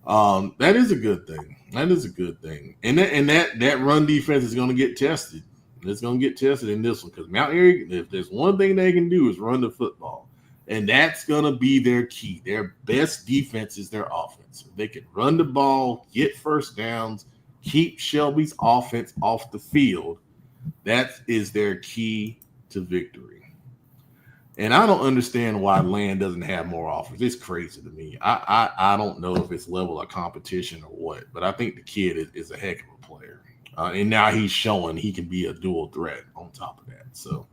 A: that is a good thing. That is a good thing. And that run defense is going to get tested. It's going to get tested in this one because Mount Airy, if there's one thing they can do is run the football. And that's going to be their key. Their best defense is their offense. They can run the ball, get first downs, keep Shelby's offense off the field. That is their key to victory. And I don't understand why Land doesn't have more offers. It's crazy to me. I don't know if it's level of competition or what, but I think the kid is a heck of a player. And now he's showing he can be a dual threat on top of that. So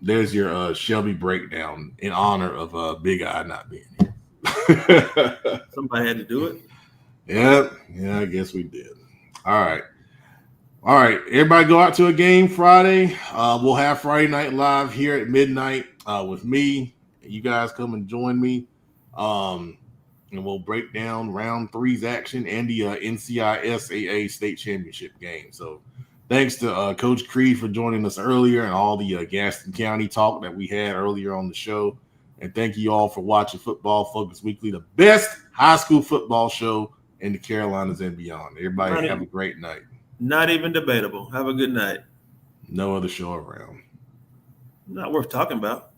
A: there's your Shelby breakdown in honor of Big Eye not being here.
E: Somebody had to do it.
A: Yep. Yeah, I guess we did. All right. Everybody go out to a game Friday. We'll have Friday Night Live here at midnight with me. You guys come and join me. And we'll break down round 3's action and the NCHSAA state championship game. So thanks to Coach Creed for joining us earlier and all the Gaston County talk that we had earlier on the show. And thank you all for watching Football Focus Weekly, the best high school football show in the Carolinas and beyond. Everybody have a great night.
E: Not even debatable. Have a good night.
A: No other show around.
E: Not worth talking about.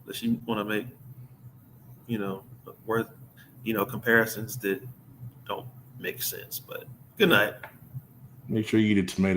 E: Unless you want to make, worth, comparisons that don't make sense. But good night.
A: Make sure you eat a tomato